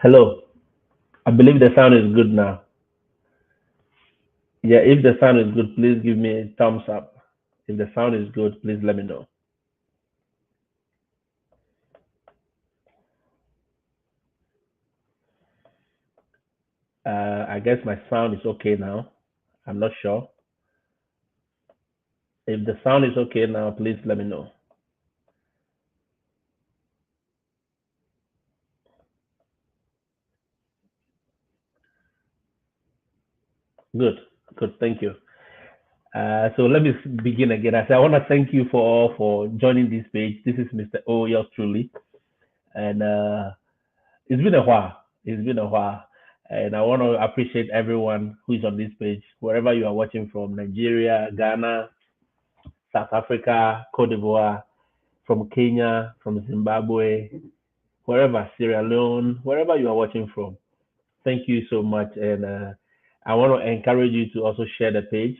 Hello. I believe the sound is good now. Yeah, if the sound is good, please give me a thumbs up. If the sound is good, please let me know. I guess my sound is okay now. I'm not sure. If the sound is okay now, please let me know. Good. Good. Thank you. So let me begin again. I want to thank you for joining this page. This is Mr. O, yours truly, and it's been a while. It's been a while, and I want to appreciate everyone who is on this page, wherever you are watching from, Nigeria, Ghana, South Africa, Cote d'Ivoire, from Kenya, from Zimbabwe, wherever, Sierra Leone, wherever you are watching from. Thank you so much. And I want to encourage you to also share the page.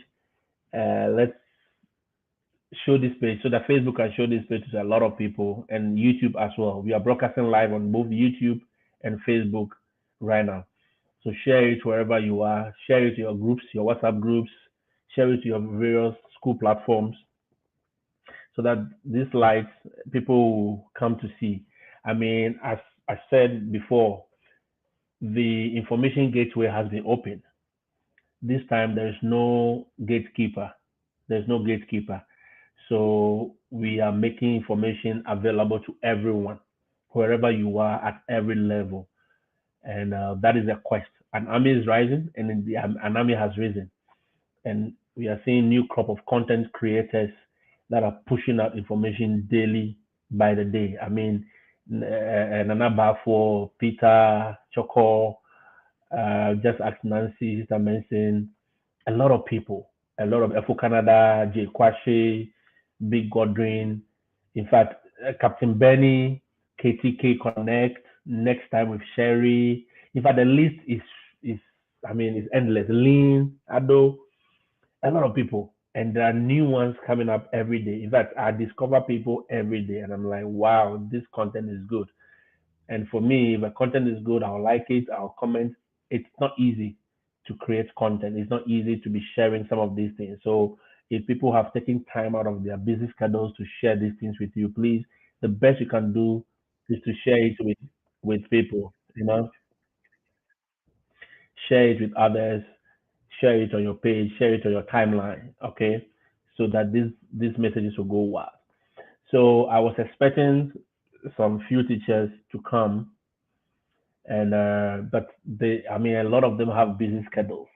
Let's show this page so that Facebook can show this page to a lot of people and YouTube as well. We are broadcasting live on both YouTube and Facebook right now. So share it wherever you are. Share it to your groups, your WhatsApp groups. Share it to your various school platforms so that these lights people will come to see. I mean, as I said before, the information gateway has been opened. This time there is no gatekeeper. There's no gatekeeper. So we are making information available to everyone, wherever you are at every level. And that is a quest. An army is rising, and an army has risen. And we are seeing new crop of content creators that are pushing out information daily by the day. I mean, Nana Bafo, Peter, Choco, just ask Nancy, Sister Menson, a lot of people, a lot of Efo Canada, Jay Kwashe, Big Godwin, in fact, Captain Benny, KTK Connect, next time with Sherry. In fact, the list is I mean, it's endless. Lean, Ado, a lot of people, and there are new ones coming up every day. In fact, I discover people every day, and I'm like, wow, this content is good. And for me, if the content is good, I'll like it, I'll comment. It's not easy to create content. It's not easy to be sharing some of these things. So if people have taken time out of their busy schedules to share these things with you, please, the best you can do is to share it with people. Share it with others, share it on your page, share it on your timeline, okay? So that these messages will go wild. So I was expecting some few teachers to come, and but they, I mean, a lot of them have busy schedules.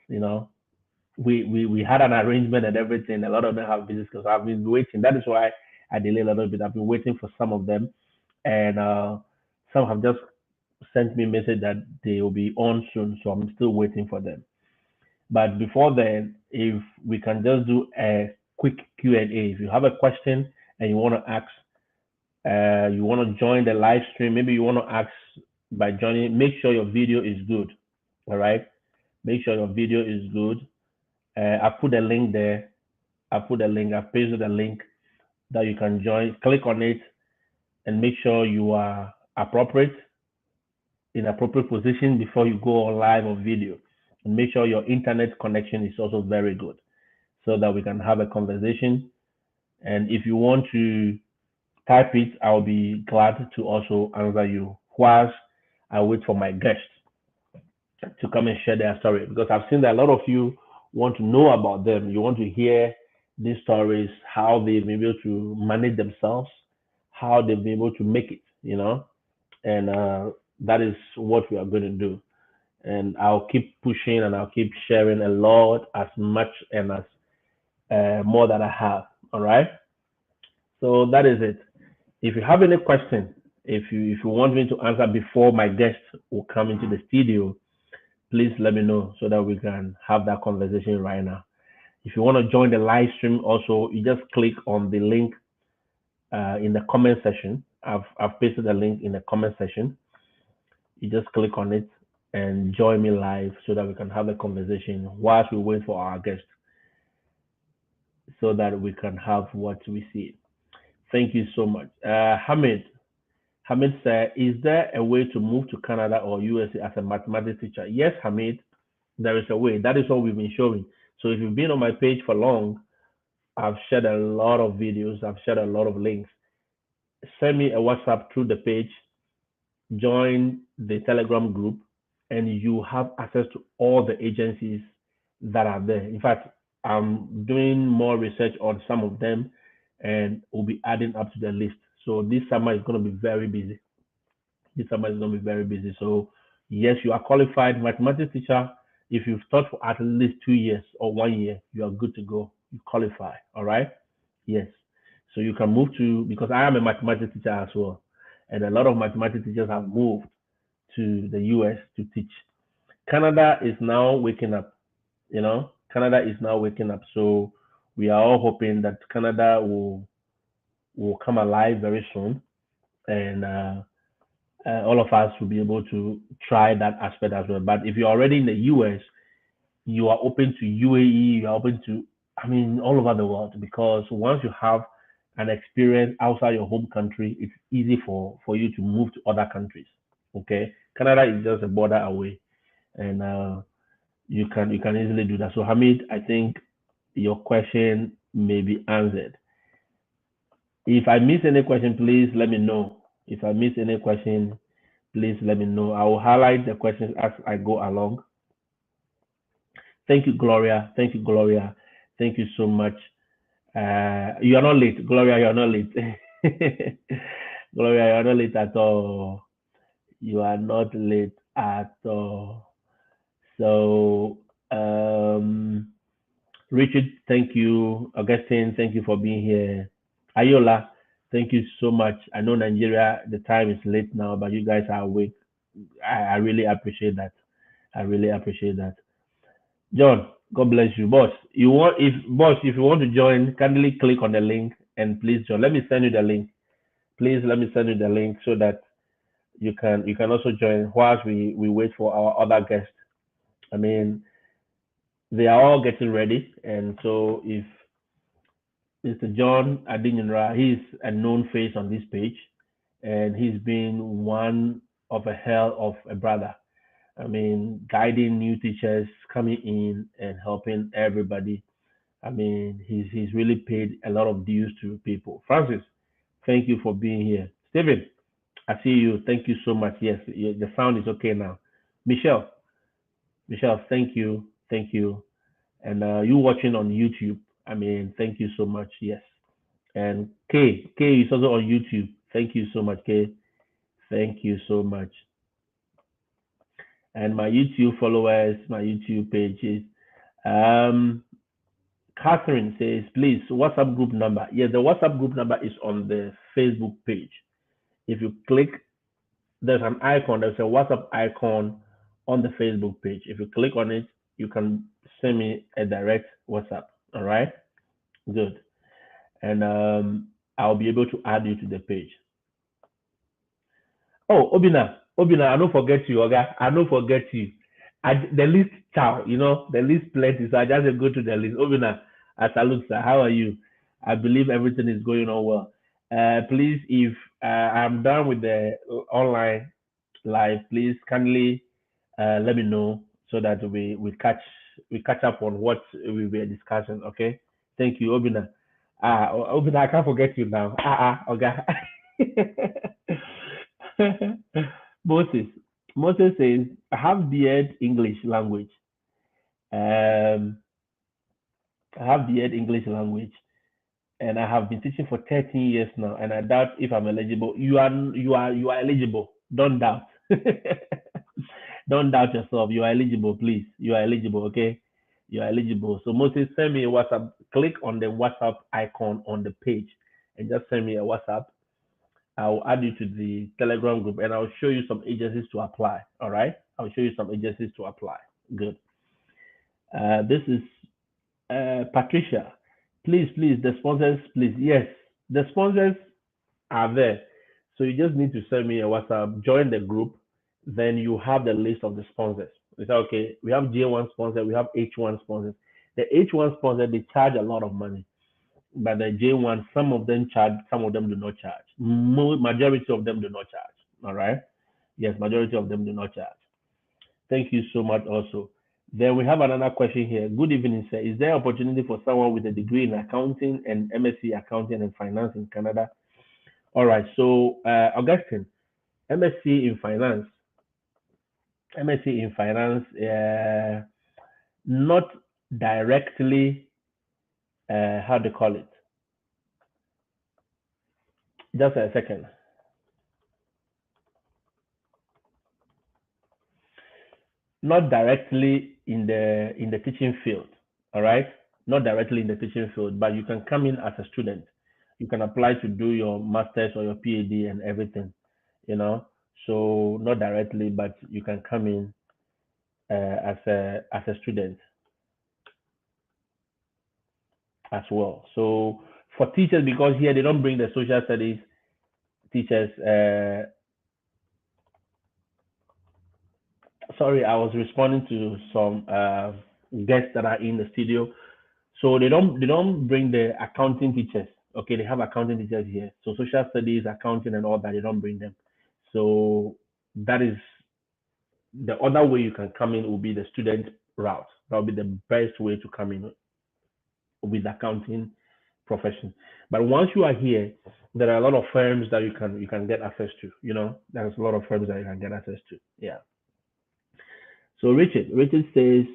We had an arrangement and everything. A lot of them have busy schedules. I've been waiting. That is why I delayed a little bit. I've been waiting for some of them, and some have just sent me a message that they will be on soon. So I'm still waiting for them. But before then, if we can just do a quick Q&A. If you have a question and you want to ask, you want to join the live stream, maybe you want to ask by joining, make sure your video is good. All right. Make sure your video is good. I put a link there. I put a link. I pasted a link that you can join. Click on it and make sure you are appropriate in appropriate position before you go on live or video. And make sure your internet connection is also very good so that we can have a conversation. And if you want to type it, I'll be glad to also answer you whilst I wait for my guests to come and share their story. Because I've seen that a lot of you want to know about them. You want to hear these stories, how they've been able to manage themselves, how they've been able to make it. And that is what we are going to do. And I'll keep pushing and I'll keep sharing a lot, as much and as more that I have. All right. So that is it. If you have any question, if you want me to answer before my guest will come into the studio, please let me know so that we can have that conversation right now. If you want to join the live stream, also you just click on the link in the comment section. I've pasted the link in the comment section. You just click on it and join me live so that we can have a conversation whilst we wait for our guest so that we can have what we see. Thank you so much. Hamid, Hamid said, is there a way to move to Canada or USA as a mathematics teacher? Yes, Hamid, there is a way. That is what we've been showing. So if you've been on my page for long, I've shared a lot of videos, I've shared a lot of links. Send me a WhatsApp through the page, join the Telegram group, and you have access to all the agencies that are there. In fact, I'm doing more research on some of them and we'll be adding up to the list. So this summer is going to be very busy. This summer is going to be very busy. So yes, you are qualified mathematics teacher. If you've taught for at least 2 years or 1 year, you are good to go. You qualify. All right. Yes. So you can move to, because I am a mathematics teacher as well. And a lot of mathematics teachers have moved to the US to teach. Canada is now waking up, Canada is now waking up. So we are all hoping that Canada will come alive very soon. And all of us will be able to try that aspect as well. But if you're already in the US, you are open to UAE, you are open to, I mean, all over the world, because once you have an experience outside your home country, it's easy for you to move to other countries. Okay, Canada is just a border away, and you can easily do that. So Hamid, I think your question may be answered. If I miss any question, please let me know. If I miss any question, please let me know. I will highlight the questions as I go along. Thank you, Gloria. Thank you, Gloria. Thank you so much. You are not late, Gloria. You are not late. Gloria, you are not late at all. You are not late at all. So, Richard, thank you. Augustine, thank you for being here. Ayola, thank you so much. I know Nigeria, the time is late now, but you guys are awake. I really appreciate that. I really appreciate that. John, God bless you, boss. If you want to join, kindly click on the link and please join. Let me send you the link. Please let me send you the link so that you can also join whilst we wait for our other guests. I mean, they are all getting ready, and so if Mr. John Adinra, he's a known face on this page, and he's been one of a hell of a brother. I mean, guiding new teachers coming in and helping everybody. I mean, he's really paid a lot of dues to people. Francis, thank you for being here. Stephen, I see you. Thank you so much. Yes, the sound is okay now. Michelle, Michelle, thank you, and you watching on YouTube. I mean, thank you so much. Yes, and K is also on YouTube. Thank you so much, K. Thank you so much. And my YouTube followers, my YouTube pages. Um, Catherine says, please, WhatsApp group number. Yes, the WhatsApp group number is on the Facebook page. If you click, there's an icon, there's a WhatsApp icon on the Facebook page. If you click on it, you can send me a direct WhatsApp. All right, good. And I'll be able to add you to the page. Oh, Obina, I don't forget you, okay? I don't forget you. The list, chow, the list plenty, so I just go to the list. Obina, I salute, sir. How are you? I believe everything is going on well. Please, if I'm done with the online live, please kindly let me know so that we catch up on what we were discussing. Okay, thank you, Obina. Obina, I can't forget you now. Okay. Moses. Moses says, I have BEd English language. Um, I have BEd English language, and I have been teaching for 13 years now. And I doubt if I'm eligible. You are eligible. Don't doubt. Don't doubt yourself. You are eligible, please. You are eligible. Okay, you are eligible. So Moses, send me a WhatsApp. Click on the WhatsApp icon on the page, and just send me a WhatsApp. I'll add you to the Telegram group and I'll show you some agencies to apply. All right. I'll show you some agencies to apply. Good. This is Patricia. Please, the sponsors, please. Yes, the sponsors are there. So you just need to send me a WhatsApp, join the group, then you have the list of the sponsors. It's okay. We have J1 sponsor, we have H1 sponsors. The H1 sponsor, they charge a lot of money. but the J1, some of them charge, some of them do not charge. Majority of them do not charge. All right. Yes, majority of them do not charge. Thank you so much also. Then we have another question here. Good evening, sir. Is there opportunity for someone with a degree in accounting and MSc accounting and finance in Canada? All right. So, Augustine, MSc in finance, MSc in finance, not directly, how do you call it? Just a second. Not directly in the teaching field, all right? Not directly in the teaching field, but you can come in as a student. You can apply to do your master's or your PhD and everything, you know. So not directly, but you can come in as a student as well. So for teachers, because here they don't bring the social studies teachers. Sorry, I was responding to some guests that are in the studio. So they don't bring the accounting teachers. Okay, they have accounting teachers here. So social studies, accounting, and all that they don't bring them. So that is the other way you can come in will be the student route. That will be the best way to come in with accounting profession. But once you are here, there are a lot of firms that you can get access to. You know, there's a lot of firms that you can get access to. Yeah. So Richard says,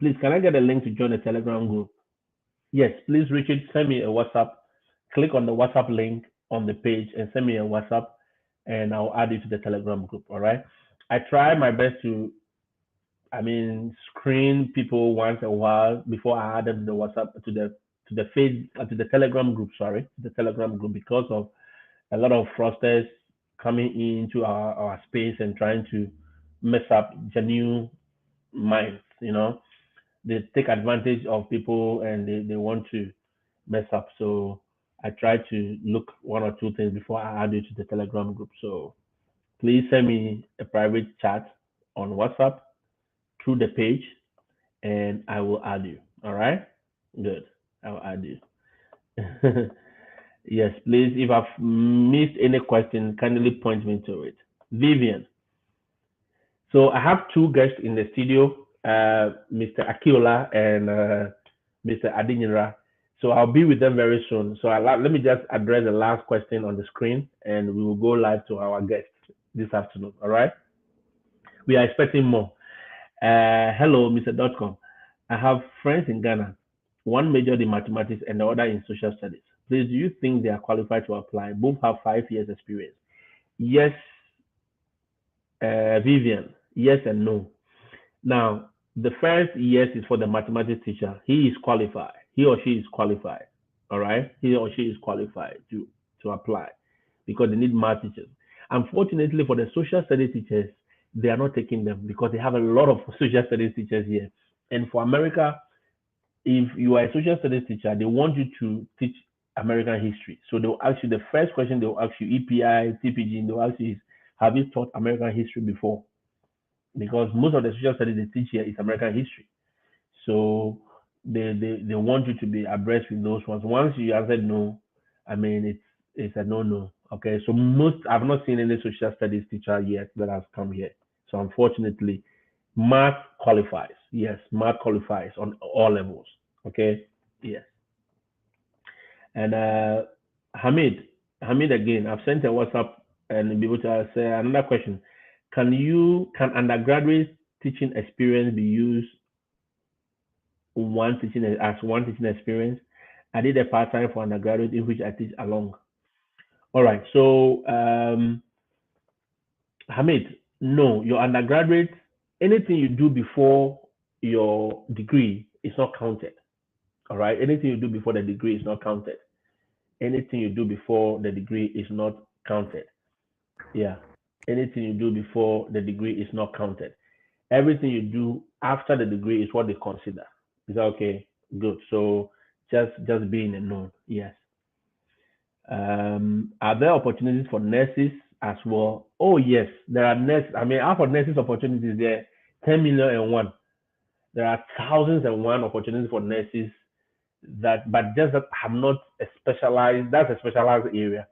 please can I get a link to join the Telegram group? Yes, please, Richard, send me a WhatsApp. Click on the WhatsApp link on the page and send me a WhatsApp, and I'll add you to the Telegram group. All right. I try my best to, screen people once in a while before I add them to the WhatsApp to the Telegram group. Sorry, the Telegram group because of a lot of fraudsters coming into our space and trying to mess up genuine minds. You know, they take advantage of people and they want to mess up. So I try to look one or two things before I add you to the Telegram group. So please send me a private chat on WhatsApp through the page and I will add you. All right? Good. I'll add you. Yes, please. If I've missed any question, kindly point me to it. Vivian. So I have two guests in the studio, Mr. Akiola and Mr. Adinira. So I'll be with them very soon. So let me just address the last question on the screen, and we will go live to our guests this afternoon. All right? We are expecting more. Hello, Mr. Dotcom. I have friends in Ghana. One majored in mathematics and the other in social studies. Please, do you think they are qualified to apply? Both have 5 years experience. Yes, Vivian. Yes and no. Now, the first yes is for the mathematics teacher. He is qualified. He or she is qualified. All right. He or she is qualified to apply because they need math teachers. Unfortunately, for the social studies teachers, they are not taking them because they have a lot of social studies teachers here. And for America, if you are a social studies teacher, they want you to teach American history. So they'll ask you the first question they'll ask you EPI, TPG, and they'll ask you is, have you taught American history before? Because most of the social studies they teach here is American history. So they want you to be abreast with those ones. Once you answer no, it's a no. Okay. So I've not seen any social studies teacher yet that has come here. So unfortunately, math qualifies. Yes, math qualifies on all levels. Okay. Yes. And Hamid again, I've sent a WhatsApp and be able to say another question. Can undergraduate teaching experience be used one teaching experience? I did a part time for undergraduate in which I teach along. All right. So Hamid, no, your undergraduate, anything you do before your degree is not counted. All right. Anything you do before the degree is not counted. Anything you do before the degree is not counted. Yeah. Anything you do before the degree is not counted. Everything you do after the degree is what they consider. Is that okay? Good. So just being a no. Yes. Are there opportunities for nurses as well? Oh yes, there are nurses. Out of nurses opportunities there, 10 million and one. There are thousands and one opportunities for nurses that, but just that I'm not a specialized. That's a specialized area.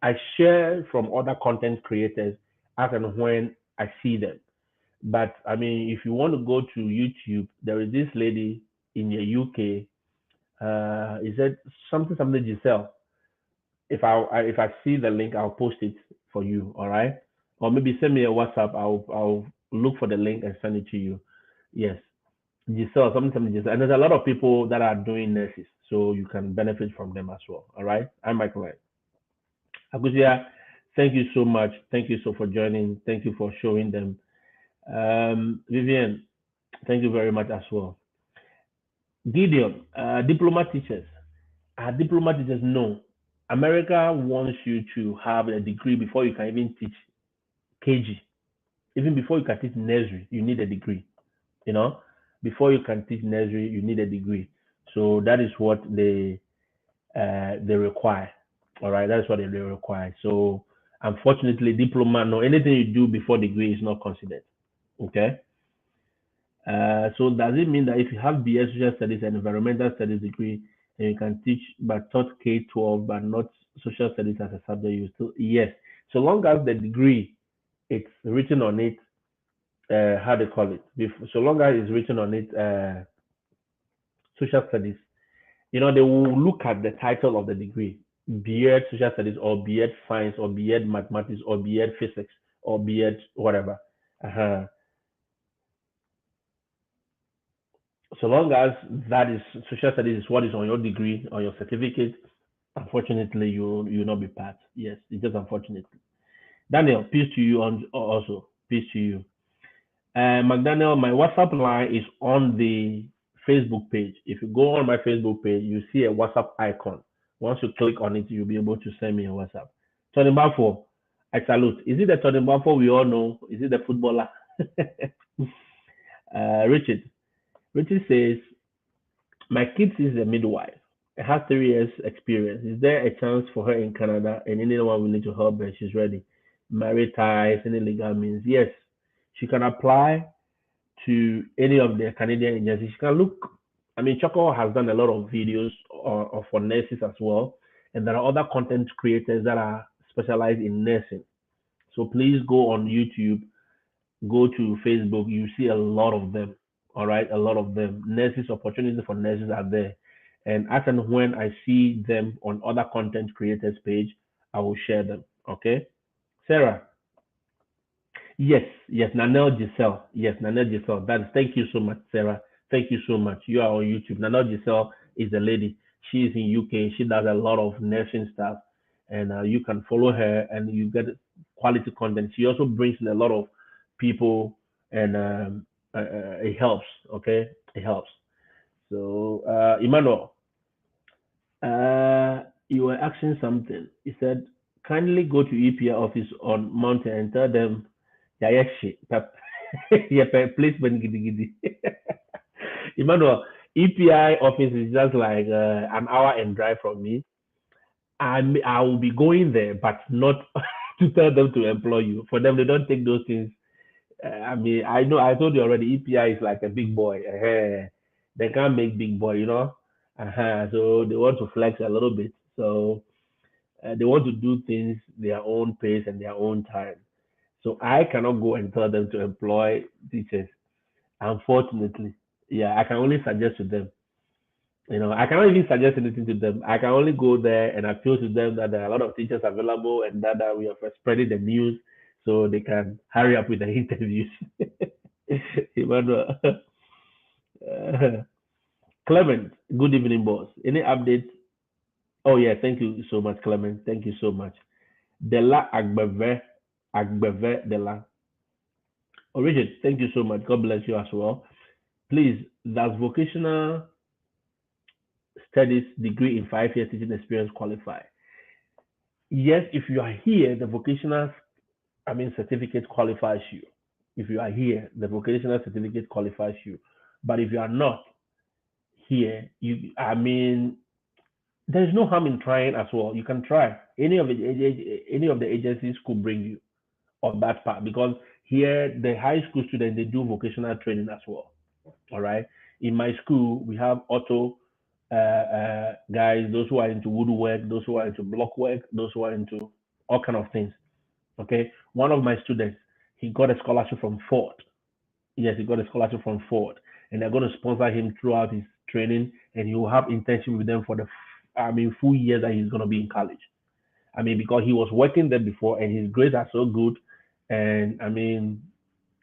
I share from other content creators as and when I see them. But I mean, if you want to go to YouTube, there is this lady in the UK. Is that something Giselle? If I see the link, I'll post it for you. All right, or maybe send me a WhatsApp. I'll look for the link and send it to you. Yes, Giselle, something Giselle, and there's a lot of people that are doing nurses, so you can benefit from them as well. All right, I'm Michael. Akusia, thank you so much. Thank you so for joining. Thank you for showing them. Vivian, thank you very much as well. Gideon, diploma teachers. Diploma teachers, no. America wants you to have a degree before you can even teach KG. Even before you can teach nursery, you need a degree. You know, before you can teach nursery, you need a degree. So that is what they require. All right, that's what they require. So unfortunately, diploma, no, anything you do before degree is not considered. Okay. So does it mean that if you have BS Social Studies and Environmental Studies degree and you can teach but taught K-12 but not Social Studies as a subject, you still yes. So long as the degree it's written on it, how they call it, so long as it's written on it, Social Studies, they will look at the title of the degree, BEd Social Studies or BEd Science or BEd Mathematics or BEd Physics or BEd whatever. Uh-huh. So long as that is social studies is what is on your degree or your certificate, unfortunately you will not be passed. Yes, it's just unfortunately. Daniel, peace to you on also. Peace to you. McDaniel, my WhatsApp line is on the Facebook page. If you go on my Facebook page, you see a WhatsApp icon. Once you click on it, you'll be able to send me a WhatsApp. Tony Bafo, I salute. Is it the Tony Bafo we all know? Is it the footballer? Richard. Richard says, my kid is a midwife. I have 3 years experience. Is there a chance for her in Canada and anyone willing to help her? She's ready. Married ties, any legal means. Yes, she can apply to any of the Canadian agencies. She can look. I mean, Choco has done a lot of videos for nurses as well. And there are other content creators that are specialized in nursing. So please go on YouTube, go to Facebook, you see a lot of them. All right, a lot of them. Nurses, opportunities for nurses are there. And as and when I see them on other content creators page, I will share them. Okay. Sarah. Yes, yes, Nanelle Giselle. Yes, Nanelle Giselle. That is thank you so much, Sarah. Thank you so much. You are on YouTube. Nanelle Giselle is the lady. She is in UK. She does a lot of nursing stuff. And you can follow her and you get quality content. She also brings in a lot of people and it helps. Okay. It helps. So Emmanuel, you were asking something. He said, kindly go to EPA office on Mountain and tell them, yeah, yeah, shit. Yeah, placement giddy giddy. Emmanuel, EPI office is just like an hour and drive from me. I will be going there, but not to tell them to employ you. For them, they don't take those things. I mean, I know I told you already. EPI is like a big boy. They can't make big boy, So they want to flex a little bit. So they want to do things their own pace and their own time. So I cannot go and tell them to employ teachers. Unfortunately, yeah, I can only suggest to them. I cannot even suggest anything to them. I can only go there and appeal to them that there are a lot of teachers available and that we are spreading the news so they can hurry up with the interviews. Emmanuel. Clement, good evening, boss. Any updates? Oh, yeah, thank you so much, Clement. Thank you so much. Dela Agbeve Dela. Origin, thank you so much. God bless you as well. Please, does vocational studies degree in 5 years teaching experience qualify? Yes, if you are here, the vocational, certificate qualifies you. If you are here, the vocational certificate qualifies you. But if you are not here, there's no harm in trying as well. You can try. Any of the agencies could bring you on that part because here the high school students they do vocational training as well. All right. In my school, we have auto guys, those who are into woodwork, those who are into block work, those who are into all kind of things. Okay, one of my students, he got a scholarship from Ford. Yes, he got a scholarship from Ford, and they're going to sponsor him throughout his training, and he will have internship with them for the, full year that he's going to be in college. Because he was working there before, and his grades are so good, and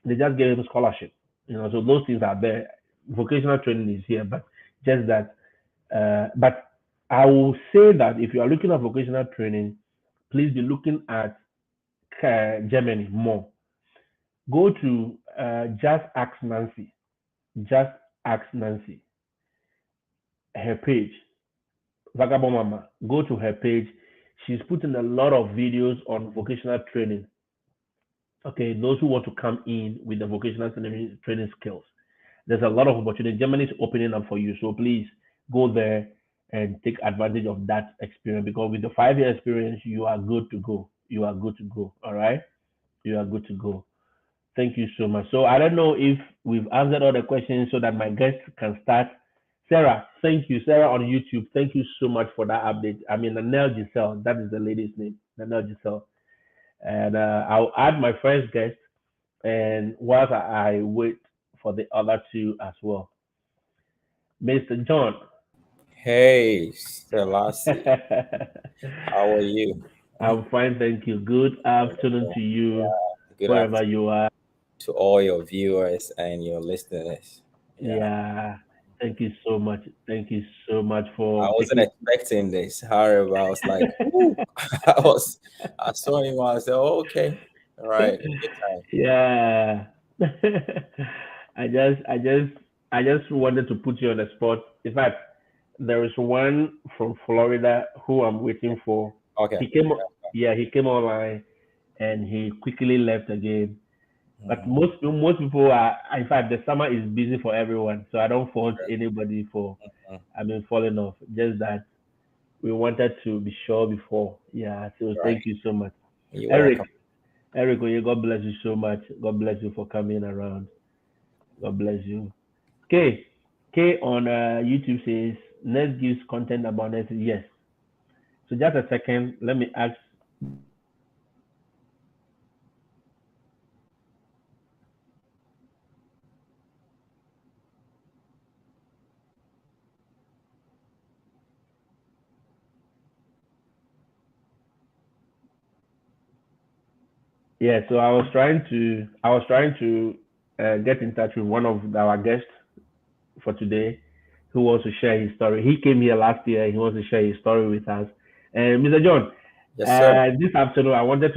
they just gave him a scholarship. So those things are there. Vocational training is here, but just that. But I will say that if you are looking at vocational training, please be looking at Germany more. Go to Just Ask Nancy. Just Ask Nancy. Her page, Vagabond Mama. Go to her page. She's putting a lot of videos on vocational training. Okay, those who want to come in with the vocational training skills. There's a lot of opportunity. Germany is opening up for you. So please go there and take advantage of that experience, because with the 5 year experience, you are good to go. You are good to go. All right. You are good to go. Thank you so much. So I don't know if we've answered all the questions so that my guests can start. Sarah, thank you. Sarah on YouTube, thank you so much for that update. Nanelle Giselle, that is the lady's name, Nanelle Giselle. And I'll add my first guest, and whilst I wait for the other two as well. Mr. John. Hey, Selassie. How are you? I'm fine, thank you. Good afternoon to you, Good wherever afternoon you are. to all your viewers and your listeners. Yeah, Yeah, thank you so much. Thank you so much I for wasn't taking. expecting this. However, I was like, Ooh. I saw him. I said, oh, okay, all right, good time. Yeah. I just, I just, I just wanted to put you on the spot. In fact, there is one from Florida who I'm waiting for. Okay. He came, yeah, he came online and he quickly left again. But Mhm. most people are. In fact, the summer is busy for everyone, so I don't fault anybody for, Mhm. falling off. Just that we wanted to be sure before. Yeah. So Right. thank you so much, You're Eric. welcome. Eric, God bless you so much. God bless you for coming around. God bless you. K on YouTube says Nest gives content about Nest. Yes. So just a second. Let me ask. Yeah. So I was trying to get in touch with one of our guests for today, who wants to share his story. He came here last year. He wants to share his story with us. And Mr. John, Yes, sir. this afternoon I wanted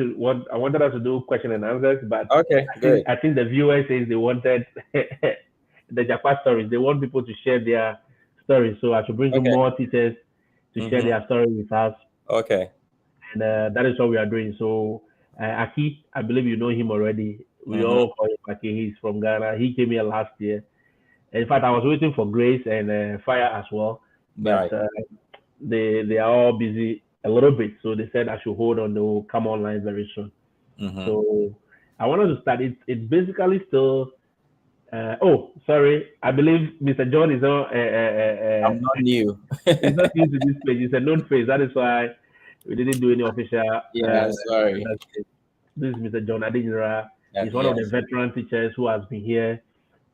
us to do question and answers, but Okay, I think good. I think the viewers says they wanted the Japan stories. They want people to share their stories. So I should bring in Okay. more teachers to share Mm-hmm. their story with us, Okay. and that is what we are doing. So Aki, I believe you know him already. We Mm-hmm. all call him Aki. He's from Ghana. He came here last year. In fact, I was waiting for Grace and Fire as well, Yeah. but Right. they are all busy a little bit. So they said I should hold on. They will come online very soon. Mm-hmm. So I wanted to start. It's basically still. Oh, sorry. I believe Mr. John is not. I'm not new. He's not new to this page. It's a known face. That is why we didn't do any official. Yeah, sorry. Introduction. This is Mr. John Adinra. He's one of the Yes. veteran teachers who has been here,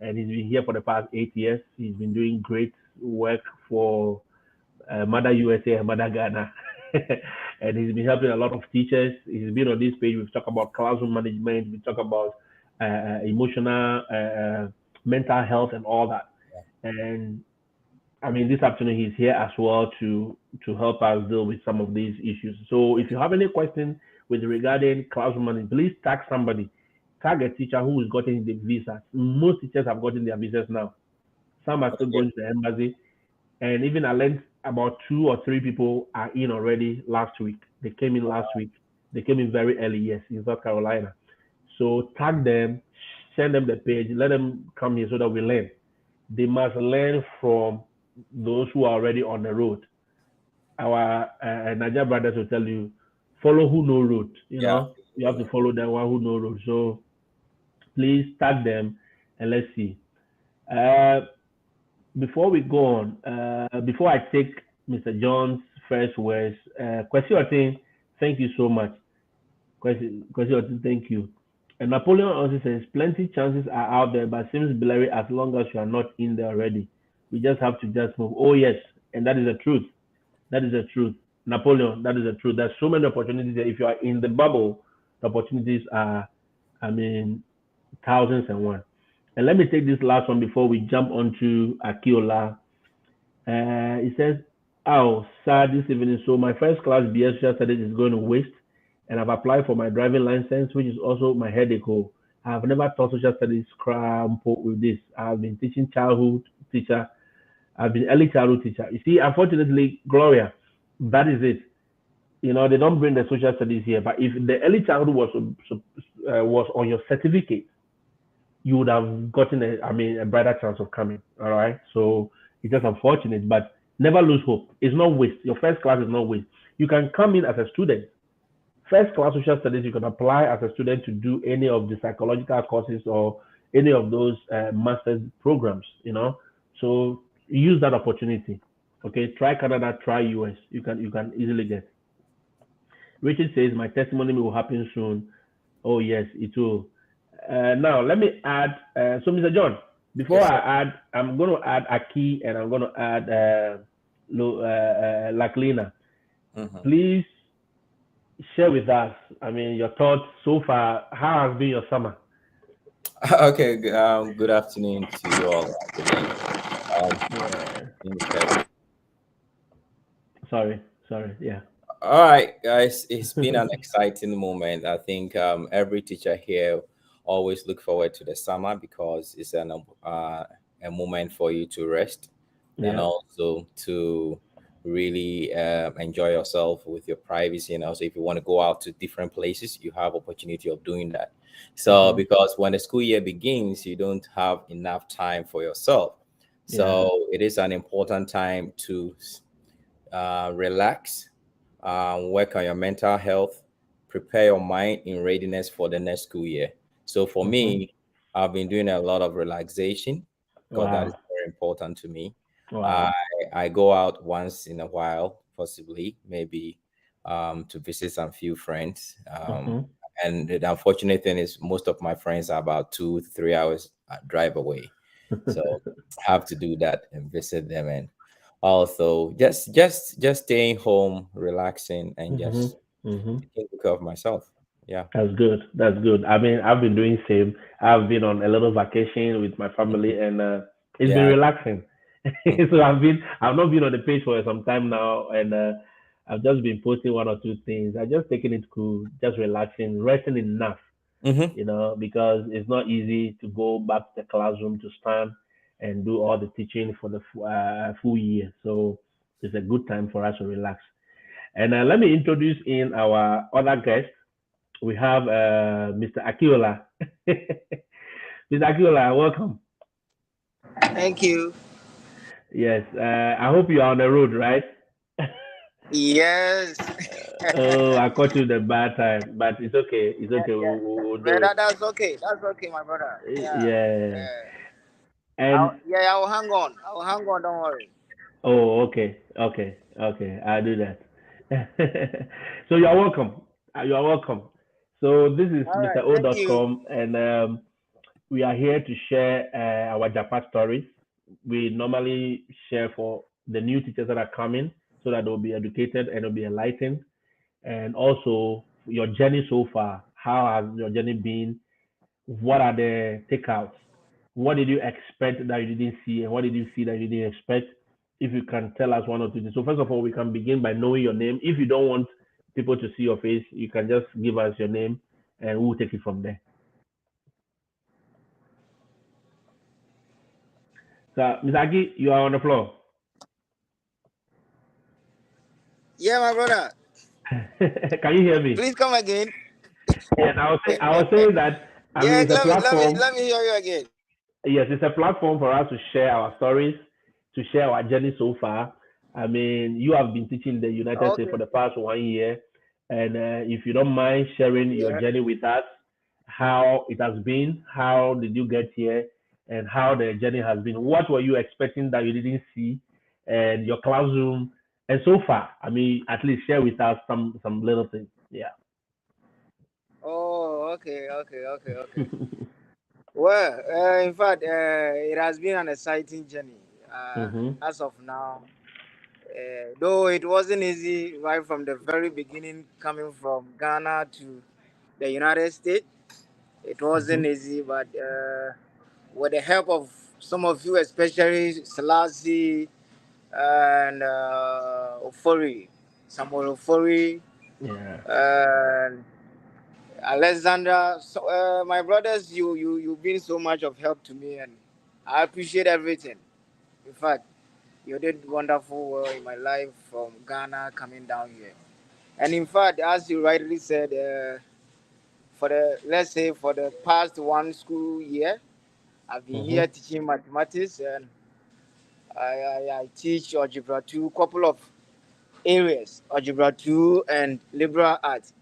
and he's been here for the past 8 years. He's been doing great work for Mother USA and Mother Ghana. And he's been helping a lot of teachers. He's been on this page. We've talked about classroom management. We talk about emotional, mental health, and all that. And this afternoon he's here as well to help us deal with some of these issues. So if you have any question with regarding classroom management, please tag somebody. Tag a teacher who is getting the visas. Most teachers have gotten their visas now. Some are still Okay. going to the embassy, and even I learned about 2 or 3 people are in already last week. They came in last week. They came in very early, yes, in South Carolina. So tag them, send them the page, let them come here so that we learn. They must learn from those who are already on the road. Our Niger brothers will tell you, follow who know road. Yeah. You have to follow the one who know road. So please tag them and let's see. Uh, before we go on, before I take Mr. John's first words, Kwesi Otin, thank you so much. Kwesi Otin, thank you. And Napoleon also says, plenty chances are out there, but seems blurry as long as you are not in there already. We just have to just move. Oh, yes. And that is the truth. That is the truth. Napoleon, that is the truth. There's so many opportunities there. If you are in the bubble, the opportunities are, I mean, thousands and one. And let me take this last one before we jump onto Akiola. He says, oh, sad this evening. So my first class BS social studies is going to waste, and I've applied for my driving license, which is also my headache. Oh, I have never taught social studies cramp with this. I've been teaching childhood teacher. I've been early childhood teacher. You see, unfortunately, Gloria, that is it. You know, they don't bring the social studies here. But if the early childhood was on your certificate, you would have gotten a brighter chance of coming. All right. So it's just unfortunate, but never lose hope. It's not waste. Your first class is not waste. You can come in as a student. First class social studies, you can apply as a student to do any of the psychological courses or any of those master's programs, you know. So use that opportunity. Okay, try Canada, try US. You can easily get. Richard says my testimony will happen soon. Oh yes, it will. Now let me add. So Mr. John, before Yes, sir. I add, I'm going to add Aki and I'm going to add Laklina. Mhm. Please share with us. I mean, your thoughts so far. How has been your summer? Okay, good afternoon to you all again. Yeah. Mr. Sorry, sorry. Yeah. All right, guys, it's been an exciting moment. I think every teacher here always look forward to the summer because it's a moment for you to rest and Yeah. also to really enjoy yourself with your privacy. And also, if you want to go out to different places, you have opportunity of doing that. So, Mm-hmm. because when the school year begins, you don't have enough time for yourself. Yeah. So, it is an important time to relax, work on your mental health, prepare your mind in readiness for the next school year. So for Mm-hmm. me, I've been doing a lot of relaxation because that is Wow. very important to me. I Wow. I go out once in a while, possibly maybe to visit some few friends. Mm-hmm. And the unfortunate thing is most of my friends are about 2 3 hours drive away. So I have to do that and visit them and also just staying home, relaxing and Mm-hmm. just Mm-hmm. taking care of myself. Yeah. That's good. That's good. I mean, I've been doing same. I've been on a little vacation with my Mhm. family, and it's been Yeah. relaxing. Mhm. So I've not been on the page for some time now, and I've just been posting one or two things. I just taking it cool, just relaxing, resting enough, Mhm. because it's not easy to go back to the classroom to stand and do all the teaching for the full year. So it's a good time for us to relax. And let me introduce in our other guest. We have Mr. Akiola. Mr. Akiola, welcome. Thank you. Yes, I hope you are on the road, right? Yes. Oh, I caught you the bad time, but it's okay. It's Yeah, okay. yeah. We'll do But it. that's okay. That's okay, my brother. Yeah. Yeah. Yeah. And Yeah, I will hang on. I will hang on. Don't worry. oh, okay, okay, okay. I'll do that. So you're welcome. You are welcome. So this is All Mr. right. O Thank dot you. com, and we are here to share our Japan stories. We normally share for the new teachers that are coming so that they'll be educated and they'll be enlightened. And also your journey so far. How has your journey been? What are the takeouts? What did you expect that you didn't see? And what did you see that you didn't expect? If you can tell us one or two things. So first of all, we can begin by knowing your name. If you don't want people to see your face, you can just give us your name and we'll take it from there. So, Misaki, you are on the floor. Yeah, my brother. Can you hear me? Please come again. Yes, I was saying that I mean Yeah, it's a platform. let me hear you again. Yes, it's a platform for us to share our stories, to share our journey so far. I mean, you have been teaching the United States Okay. for the past 1 year, and if you don't mind sharing your Yeah. journey with us, how it has been, how did you get here, and how the journey has been. What were you expecting that you didn't see, and your classroom, and so far? I mean, at least share with us some little things. Yeah. Oh, okay. Well, in fact, it has been an exciting journey. Mhm. As of now, though it wasn't easy right from the very beginning, coming from Ghana to the United States, it wasn't Mhm. easy. But with the help of some of you, especially Selassie and Ofori, Samuel Ofori, Yeah. and Alexander, so, my brothers, you've been so much of help to me, and I appreciate everything. In fact, you did wonderful well in my life from Ghana coming down here. And in fact, as you rightly said, for the let's say for the past one school year, I've been here Mhm. teaching mathematics, and I teach algebra two, couple of areas, algebra two and liberal arts.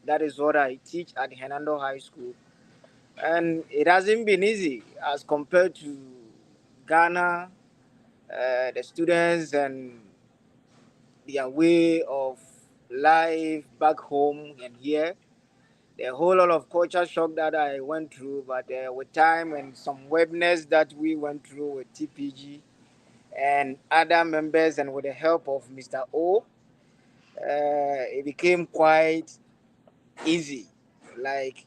That is what I teach at Hernando High School, and it hasn't been easy as compared to Ghana. The students and their way of life back home and here. The whole lot of culture shock that I went through, but with time and some webinars that we went through with TPG and other members, and with the help of Mr. O, it became quite easy. Like,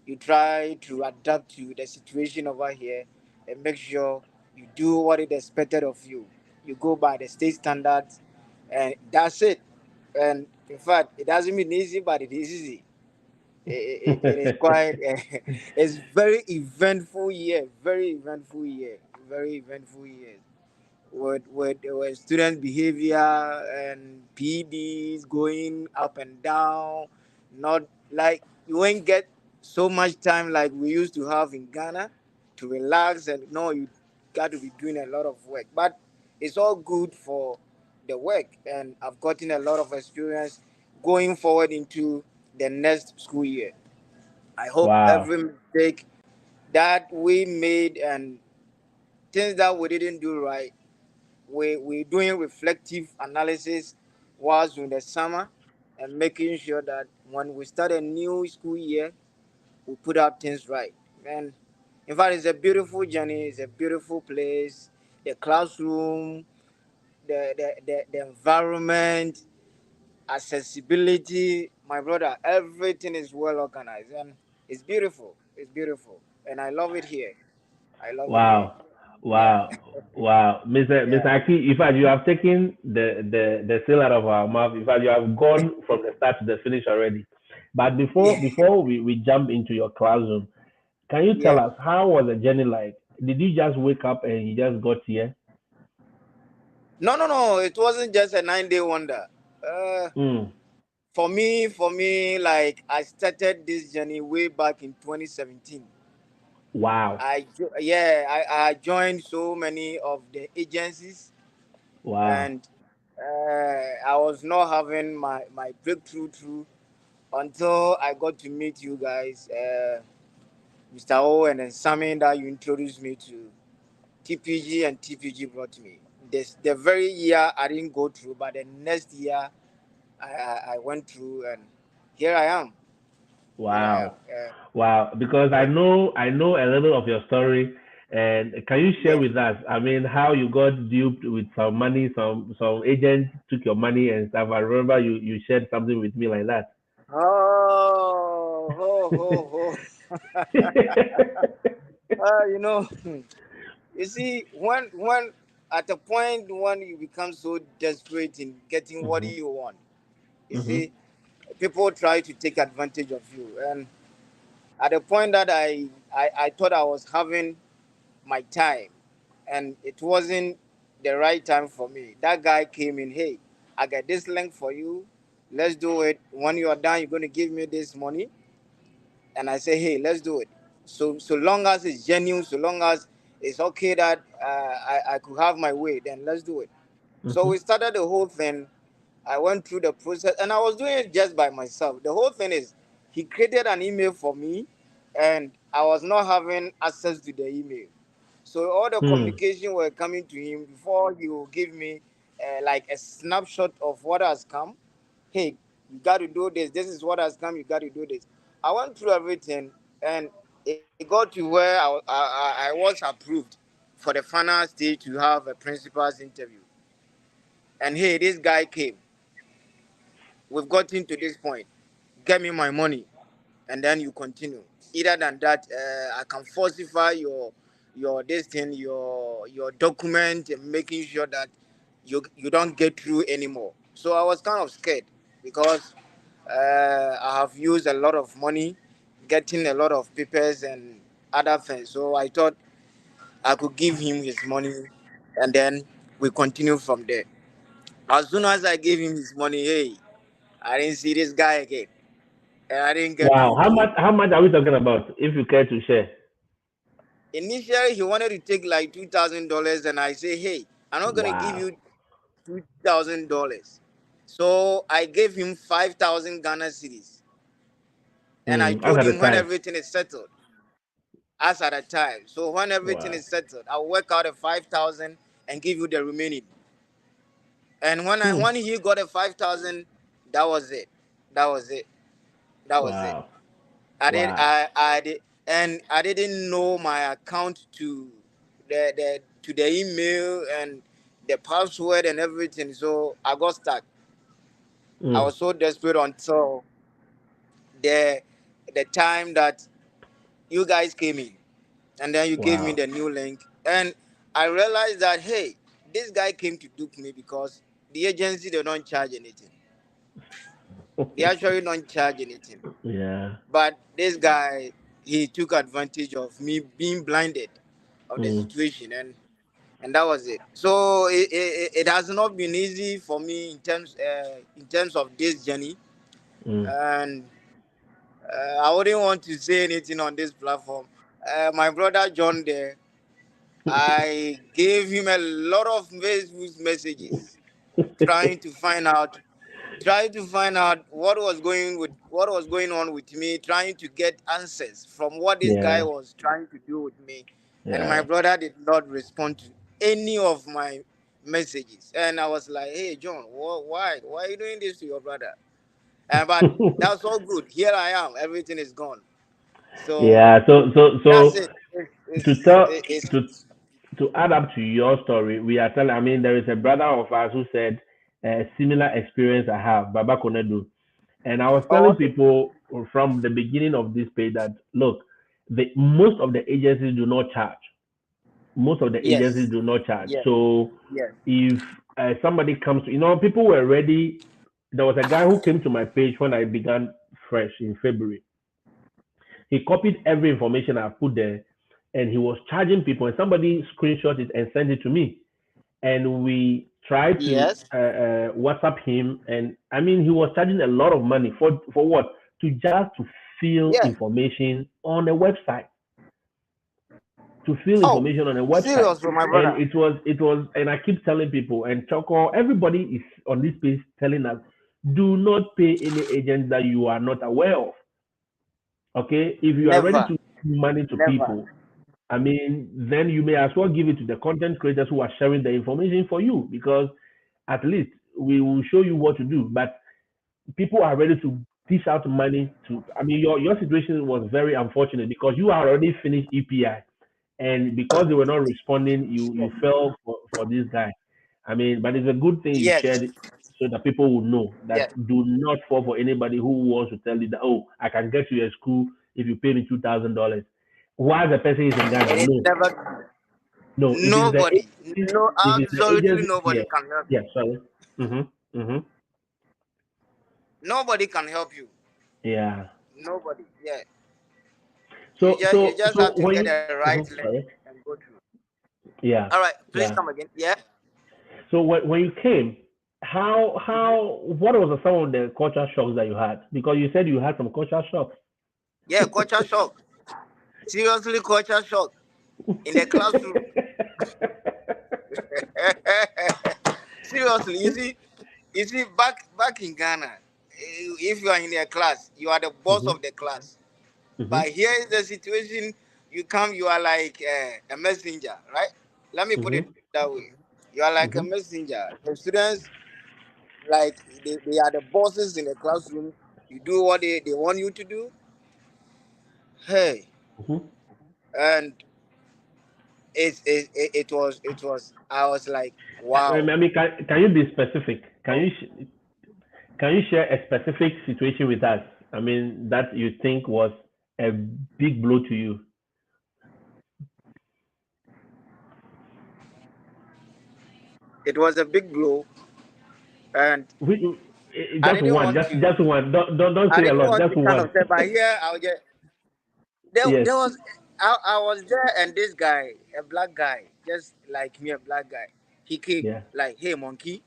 you try to adapt to the situation over here and make sure you do what is expected of you. You go by the state standards, and that's it. And in fact, it hasn't been easy, but it is easy. It is quite, it's very eventful year, very eventful year with student behavior and PDs going up and down. Not like you won't get so much time like we used to have in Ghana to relax, and no, you got to be doing a lot of work. But it's all good for the work, and I've gotten a lot of experience going forward into the next school year. I hope Wow. every mistake that we made and things that we didn't do right, we're doing reflective analysis whilst in the summer, and making sure that when we start a new school year, we put out things right. And in fact, it's a beautiful journey, it's a beautiful place. The classroom, the environment, accessibility, my brother, everything is well organized, and it's beautiful. It's beautiful. And I love it here. I love it here. Wow. Yeah. Wow. Wow. Mr. Yeah. Aki, in fact, you have taken the seal out of our mouth. In fact, you have gone from the start to the finish already. But Yeah. before we jump into your classroom, can you tell Yeah. us how was the journey like? Did you just wake up and you just got here? No. It wasn't just a 9 day wonder. Uh, Mm. for me, like I started this journey way back in 2017. Wow. I joined so many of the agencies, Wow. and I was not having my breakthrough through until I got to meet you guys, Mr. O, and then Sammy, that you introduced me to TPG, and TPG brought me. The very year I didn't go through, but the next year I went through, and here I am. Here I am. Wow. Wow. Because Yeah, I know a little of your story, and can you share yeah. with us? I mean, how you got duped with some money, some agents took your money and stuff. I remember you shared something with me like that. Oh, you know, you see, when at a point when you become so desperate in getting what Mhm. you want, you Mhm. see, people try to take advantage of you, and at the point that I thought I was having my time, and it wasn't the right time for me. That guy came in, hey, I got this link for you. Let's do it. When you are done, you're going to give me this money. And I say, hey, let's do it. So long as it's genuine, so long as it's okay that I could have my way, then let's do it. So Mhm. we started the whole thing. I went through the process, and I was doing it just by myself. The whole thing is, he created an email for me, and I was not having access to the email. So all the Hmm. communication were coming to him before he will give me like a snapshot of what has come. Hey, you got to do this. This is what has come. You got to do this. I went through everything, and it got to where I was approved for the final stage to have a principal's interview. And hey, this guy came. We've gotten to this point. Get me my money, and then you continue. Either than that, I can falsify your this thing, your document, and making sure that you don't get through anymore. So I was kind of scared because I have used a lot of money, getting a lot of papers and other things. So I thought I could give him his money, and then we continue from there. As soon as I gave him his money, hey, I didn't see this guy again, and I didn't get Wow. to do. How much are we talking about? If you care to share. Initially, he wanted to take like $2,000, and I say, hey, I'm not gonna give Wow. you $2,000. So I gave him 5,000 Ghana cedis, and I As told at the him when time. everything is settled, as at a time. So when everything Wow. is settled, I'll work out a 5,000 and give you the remaining. And Hmm. when he got a 5,000, that was it. That was it. That was it. Wow. I did Wow. I did, and I didn't know my account to the email and the password and everything. So I got stuck. I Hmm. was so desperate until the the time that you guys came in, and then you gave me Wow. the new link, and I realized that hey, this guy came to dupe me because the agency they don't charge anything. They actually don't charge anything. Yeah. But this guy, he took advantage of me being blinded of the Hmm. situation, and that was it. So it has not been easy for me in terms of this journey, Hmm. and I wouldn't want to say anything on this platform. My brother John there, I gave him a lot of Facebook messages trying to find out what was going on with me, trying to get answers from what this guy Yeah. was trying to do with me. And my Yeah. brother did not respond to any of my messages. And I was like, hey John, why are you doing this to your brother? But that's all good. Here I am. Everything is gone. So Yeah. that's it. To tell It's to to add up to your story, we are telling. I mean, there is a brother of ours who said a similar experience I have, Baba Konedu, and I was oh, telling okay. people from the beginning of this page that look, the most of the agencies do not charge. Most of the agencies Yes. do not charge. Yes. So Yes. if somebody comes to, people were ready. There was a guy who came to my page when I began fresh in February. He copied every information I put there, and he was charging people. And somebody screenshot it and sent it to me. And we tried to Yes. WhatsApp him, and I mean, he was charging a lot of money for what? To fill Yes. information on a website. To fill Oh, information on a website. serious for my And brother. it was, and I keep telling people, and Choco, everybody is on this page telling us, do not pay any agent that you are not aware of. Okay, if you are ready Never. to give money to Never. people, I mean, then you may as well give it to the content creators who are sharing the information for you, because at least we will show you what to do. But people are ready to dish out money to. I mean, your situation was very unfortunate because you are already finished EPI, and because they were not responding, you fell for this guy. I mean, but it's a good thing you Yes. shared it so that people will know that Yes. do not fall for anybody who wants to tell you that, oh, I can get you a school if you pay me $2,000. While the person is in Ghana, It no, never. no. If it's the Nobody. agency, No, if it's the absolutely agency nobody here, can help yeah, you. sorry. Mm-hmm. Nobody can help you. Yeah. Nobody. Yeah. So You so just so have to when get you, the right link sorry, and go through. yeah, All right. Please yeah. come again. Yeah. So when you came, how what was some of the culture shocks that you had? Because you said you had some culture shocks. Yeah. Culture shock. Seriously, culture shock in the classroom. Seriously, you see, back in Ghana, if you are in a class, you are the boss Hmm. of the class. Hmm. But here is the situation. you come, you are like a messenger, right? Let me put it Mm-hmm. that way. You are like a Mm-hmm. messenger. The students, like, they are the bosses in the classroom. You do what they want you to do. Hey, Mm-hmm. and it was I was like, wow. I mean, can you be specific? Can you share a specific situation with us? I mean, that you think was a big blow to you. It was a big blow, and We, I just didn't one, want to. just one. Don't I say a didn't lot. want Just to kind one. of say, but here I'll get. Yes. There was I was there, and this guy, a black guy, just like me, a black guy, he came Yeah. like, "Hey, monkey,"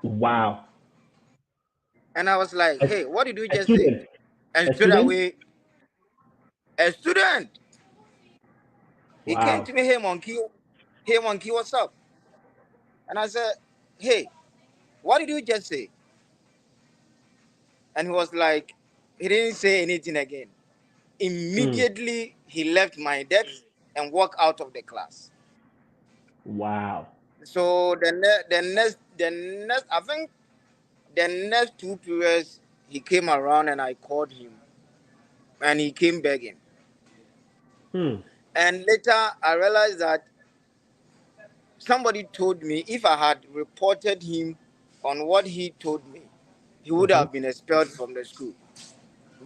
Wow. and I was like, A, "Hey, what did you a just say?" student. And A straight student. away, a student, he came Wow. to me, hey monkey, what's up?" And I said, "Hey, what did you just say?" And he was like, he didn't say anything again. Mm. Immediately, he left my desk and walked out of the class. Wow. So the next, I think the next two periods, he came around and I called him, and he came begging. Hmm. And later, I realized that somebody told me if I had reported him on what he told me, he would Mm-hmm. have been expelled from the school.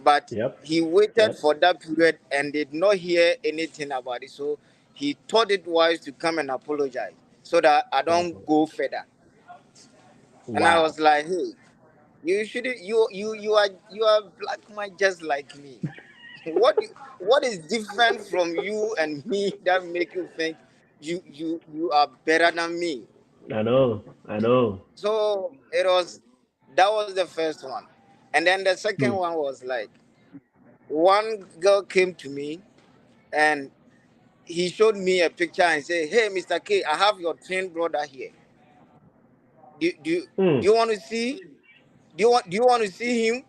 But Yep. he waited Yep. for that period and did not hear anything about it. So he thought it wise to come and apologize so that I don't go further. And I Wow. was like, hey, you shouldn't. You are black man just like me. What is different from you and me that make you think you are better than me? I know. I know. So that was the first one, and then the second Hmm. one was like, one girl came to me and he showed me a picture and said, "Hey, Mr. K, I have your twin brother here. Do, do, do Hmm. you want to see? Do you want to see him?"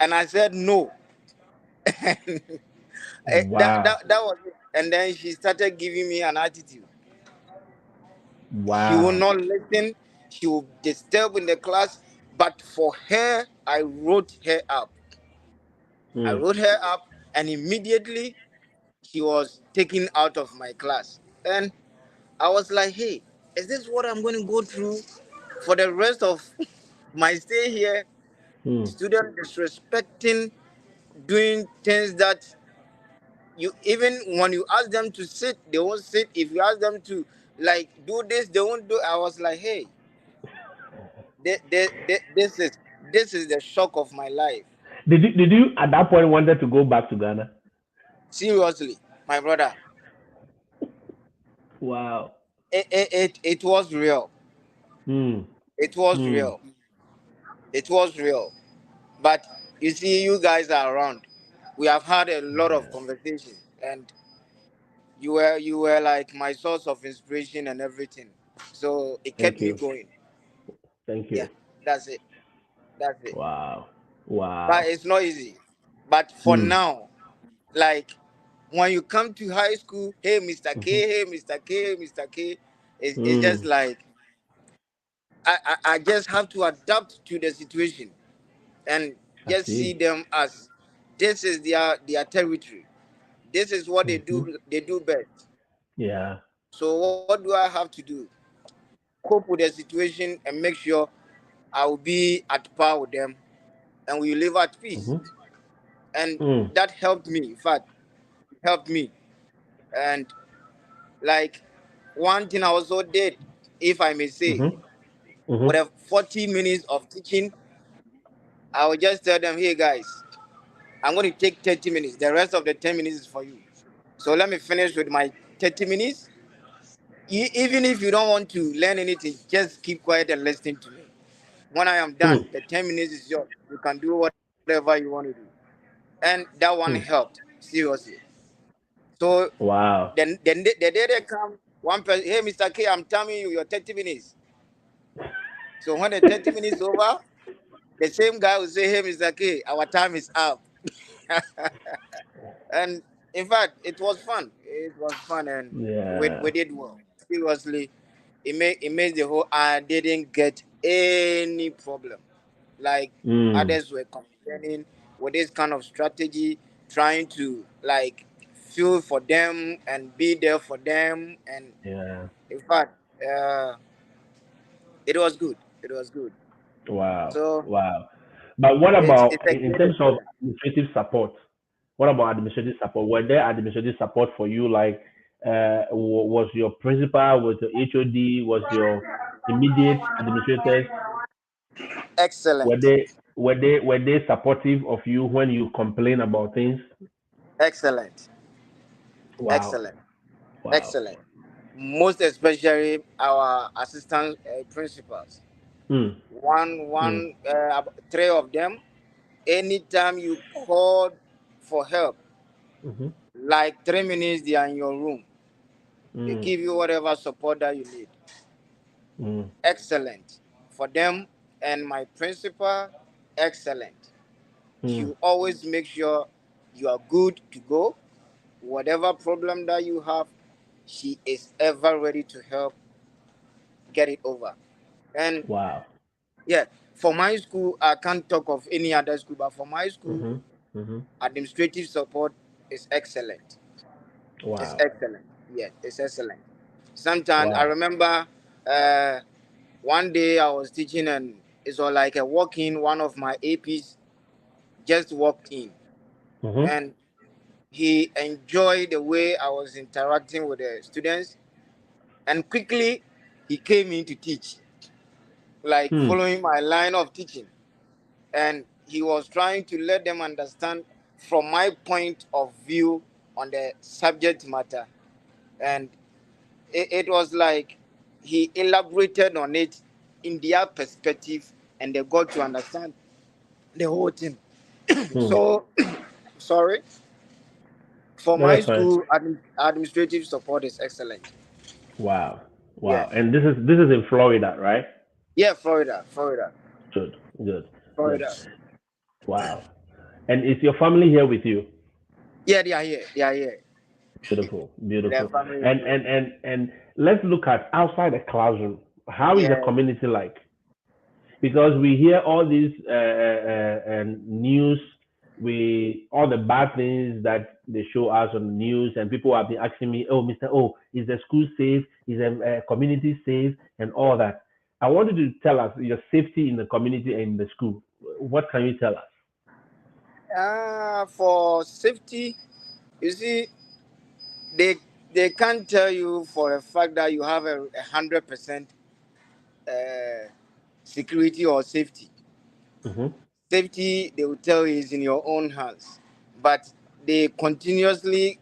And I said no. that, Wow. that that was it. And then she started giving me an attitude. She will Wow. not listen. She will disturb in the class. But for her, I wrote her up. I Hmm. wrote her up, and immediately she was taken out of my class. And I was like, "Hey, is this what I'm going to go through for the rest of my stay here?" Hmm. Student disrespecting, doing things that you, even when you ask them to sit, they won't sit. If you ask them to like do this, they won't do. I was like, "Hey, this is the shock of my life. Did you at that point wanted to go back to Ghana? Seriously, my brother, Wow. it was real. Hmm. It was Hmm. real. It was real. But you see, you guys are around. We have had a lot of Yeah. conversation, and you were like my source of inspiration and everything. So it kept Thank me you. going. Thank Yeah, you. that's it. That's it. Wow. But Wow. it's not easy. But for Hmm. now, like when you come to high school, hey Mr. Mm-hmm. K, hey Mr. K, hey Mr. K, it's just Hmm. like I just have to adapt to the situation and I just see see. them as this is their territory. This is what Mm-hmm. they do best. Yeah. So what do I have to do? Cope with the situation and make sure I will be at par with them and we live at peace. Mm-hmm. And Hmm. that helped me. In fact, helped me. And like one thing I also did, if I may say, Mm-hmm. with Mm-hmm. a 40 minutes of teaching, I will just tell them, hey guys, I'm going to take 30 minutes. The rest of the 10 minutes is for you. So let me finish with my 30 minutes. Even if you don't want to learn anything, just keep quiet and listen to me. When I am Hmm. done, the 10 minutes is yours. You can do whatever you want to do. And that one Hmm. helped, seriously. So Wow. the day they come, one person, hey, Mr. K, I'm telling you, your 30 minutes. So when the 30 minutes over, the same guy will say, hey, Mr. K, our time is up. And In fact, it was fun. It was fun, and we Yeah. did well. Seriously, it made the whole. I didn't get any problem. Like Mm. others were complaining with this kind of strategy, trying to like feel for them and be there for them. And Yeah. in fact, it was good. It was good. Wow. So Wow. But what it's about a in great terms of experience. administrative support? What about administrative support? Were there administrative support for you? Like, was your principal, was your HOD, was your immediate administrators? Were Excellent, they were they supportive of you when you complain about things? excellent, Wow. excellent, Wow. excellent. Most especially our assistant principals. Mm. Mm. Three of them. Anytime you called for help, Mm-hmm. like 3 minutes, they are in your room. They Mm. give you whatever support that you need. Mm. Excellent. For them and my principal, excellent. Mm. You always make sure you are good to go. Whatever problem that you have, she is ever ready to help get it over. And Wow. yeah, for my school, I can't talk of any other school, but for my school, Mm-hmm. Mm-hmm. administrative support is excellent. It's Wow. excellent. Yeah, it's excellent. Sometimes I Wow. remember uh, one day I was teaching and it's all like a walk in. One of my APs just walked in Mm-hmm. and he enjoyed the way I was interacting with the students, and quickly he came in to teach, like Hmm. following my line of teaching. And he was trying to let them understand from my point of view on the subject matter. And it was like he elaborated on it in their perspective, and they got to understand the whole thing. Hmm. So, sorry. For No, my that's fine. school, administrative support is excellent. Wow. Yeah. Wow. And this is in Florida, right? Yeah, Florida. Florida. Good. Good. Good. Florida. Wow. And is your family here with you? Yeah, they are here. They are here. Beautiful. Their Beautiful. family is And here. and and and let's look at outside the classroom. How is the Yeah. community like? Because we hear all these news, we all the bad things that they show us on the news, and people have been asking me, "Oh, Mister O, is the school safe? Is the community safe?" and all that. I wanted to tell us your safety in the community and in the school. What can you tell us? For safety, you see, they they can't tell you for a fact that you have a 100% uh, security or safety. Mm-hmm. Safety, they will tell you, is in your own hands, but they continuously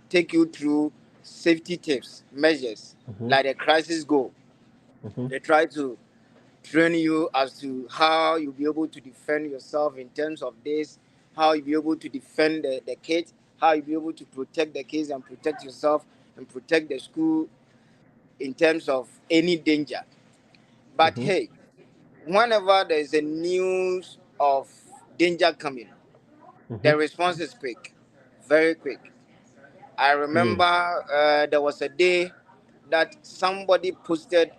take you through safety tips, measures, Mm-hmm. like the crisis goal. Mm-hmm. They try to train you as to how you'll be able to defend yourself in terms of this, how you'll be able to defend the kids, how you'll be able to protect the kids and protect yourself and protect the school in terms of any danger. But Mm-hmm. hey, whenever there's a news of danger coming, Mm-hmm. the response is quick, very quick. I remember Mm. there was a day that somebody posted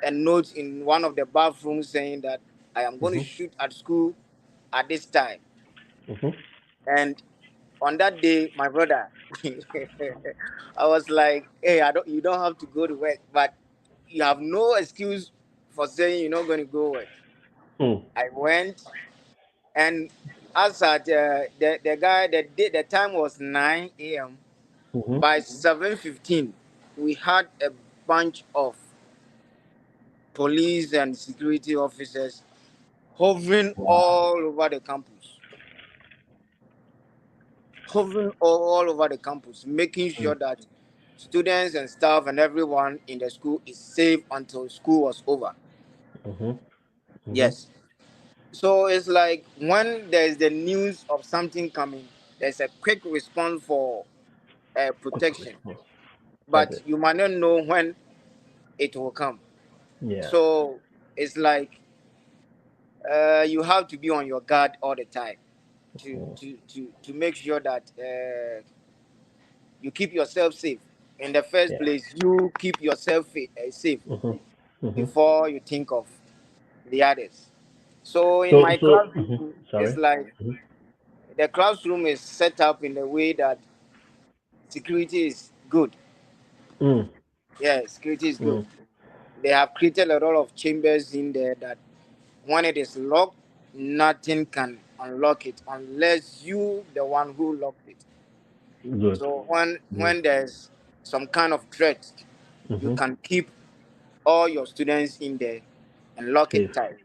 a note in one of the bathrooms saying that I am going to Mm-hmm. shoot at school at this time. Mm-hmm. And on that day, my brother, I was like, "Hey, you don't have to go to work, but you have no excuse for saying you're not going to go work." Mm. I went, and as at the guy, the time was 9 a.m. Mm-hmm. By 7:15, we had a bunch of police and security officers hovering Wow. all over the campus, making Mm. sure that students and staff and everyone in the school is safe until school was over. Mm-hmm. Mm-hmm. Yes. So it's like when there's the news of something coming, there's a quick response for Quick protection, response. but Okay. you might not know when it will come. Yeah. So it's like you have to be on your guard all the time. to make sure that you keep yourself safe. In the first Yeah. place, you keep yourself safe Mm-hmm. before you think of the others. So in So my mhm. classroom, it's Sorry. like Mhm. the classroom is set up in a way that security is good. Mm, Yeah, security is good. mm. They have created a lot of chambers in there that when it is locked, nothing can unlock it unless you, the one who locked it. Good. So when Good. there's some kind of threat, you Mm-hmm. can keep all your students in there and lock it Safe. tight.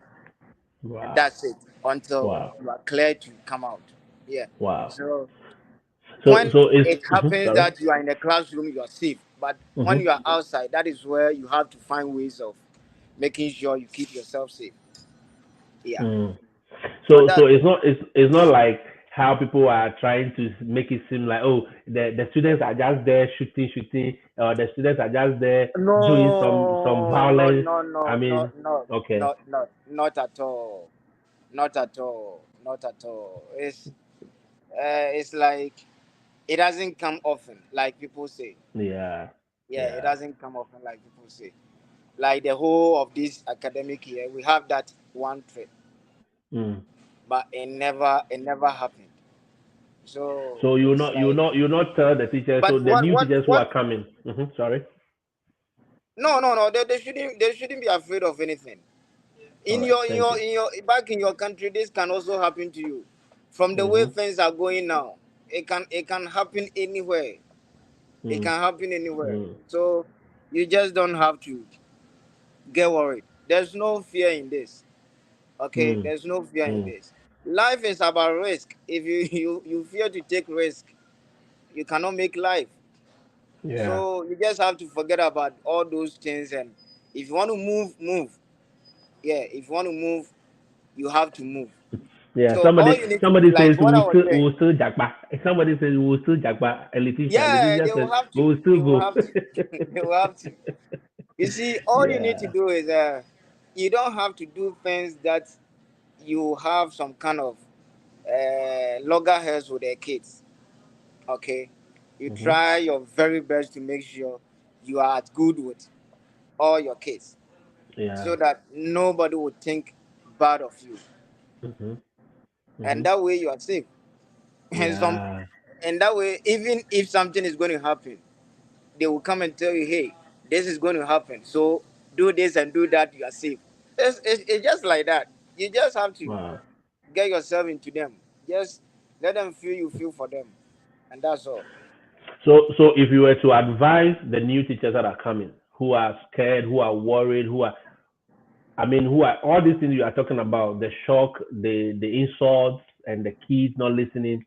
And Wow. that's it until Wow. you are clear to come out. Yeah. Wow. So So when it's it happens sorry. that you are in the classroom, you are safe. But when Mm-hmm. you are outside, that is where you have to find ways of making sure you keep yourself safe. Yeah. Mm. So So that it's not like how people are trying to make it seem like, oh, the students are just there shooting, or the students are just there doing some no, no, violence. no, I no, no, mean, no, okay. no, no, not at all, not at all, not at all. It's like it doesn't come often, like people say. Yeah. Yeah, it Yeah. doesn't come often, like people say. Like the whole of this academic year, we have that one trip, Mm. but it never happened. So So it's like, you not tell the teachers. but So the new teachers who what? are coming. Mm-hmm. Sorry. No, no, no. They shouldn't be afraid of anything. All In right. your in Thank your you. in your back in your country, this can also happen to you. From the way Mm-hmm. things are going now, it can happen anywhere. It Mm. can happen anywhere. Mm. So you just don't have to get worried. There's no fear in this. Okay, Mm. there's no fear in Mm. this. Life is about risk. If you fear to take risk, you cannot make life. Yeah. So you just have to forget about all those things, and if you want to move, move. Yeah, if you want to move, you have to move. Yeah. So all you need to do, Somebody like says what I was saying, we'll still jackpot. Somebody says we'll still jackpot. A Letitia. yeah, Letitia they says will have we to. will They still will go. have to. They will have to. You see, all you need to Yeah. do is you don't have to do things that you have some kind of loggerheads with their kids. Okay, you Mm-hmm. try your very best to make sure you are at good with all your kids, Yeah. so that nobody would think bad of you, Mm-hmm. Mm-hmm. and that way you are safe. And some, Yeah. and that way, even if something is going to happen, they will come and tell you, hey, this is going to happen, so do this and do that, you are safe. It's just like that. You just have to Wow. get yourself into them. Just let them feel you feel for them, and that's all. So if you were to advise the new teachers that are coming, who are scared, who are worried, who are I mean, who are all these things you are talking about, the shock, the insults, and the kids not listening.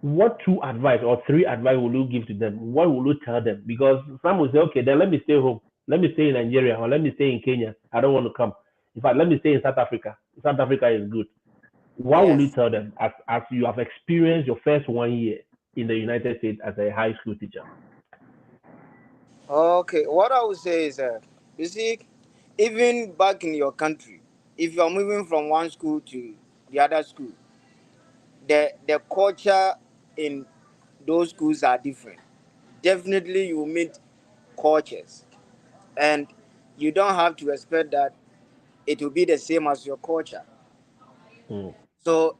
What two advice or three advice will you give to them? What will you tell them? Because some will say, okay, then let me stay home. Let me stay in Nigeria or let me stay in Kenya. I don't want to come. In fact, let me stay in South Africa. South Africa is good. What will you Yes. tell them as you have experienced your first 1 year in the United States as a high school teacher? Okay. What I would say is, you see, even back in your country, if you are moving from one school to the other school, the culture in those schools are different. Definitely, you will meet cultures, and you don't have to expect that it will be the same as your culture. Mm, So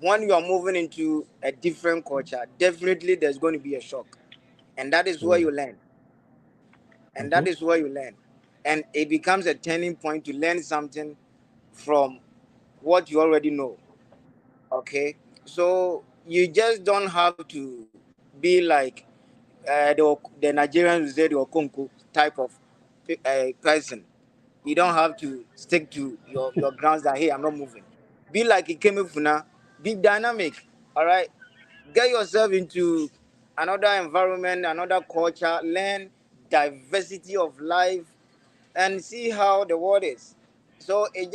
when you are moving into a different culture, definitely there's going to be a shock, and that is where mm, you learn. And mm-hmm, that is where you learn, and it becomes a turning point to learn something from what you already know. Okay, so you just don't have to be like the Nigerians who say the Okonko type of person. You don't have to stick to your grounds that, hey, I'm not moving. Be like Ikeme Funa. Be dynamic. All right. Get yourself into another environment, another culture. Learn diversity of life, and see how the world is. So it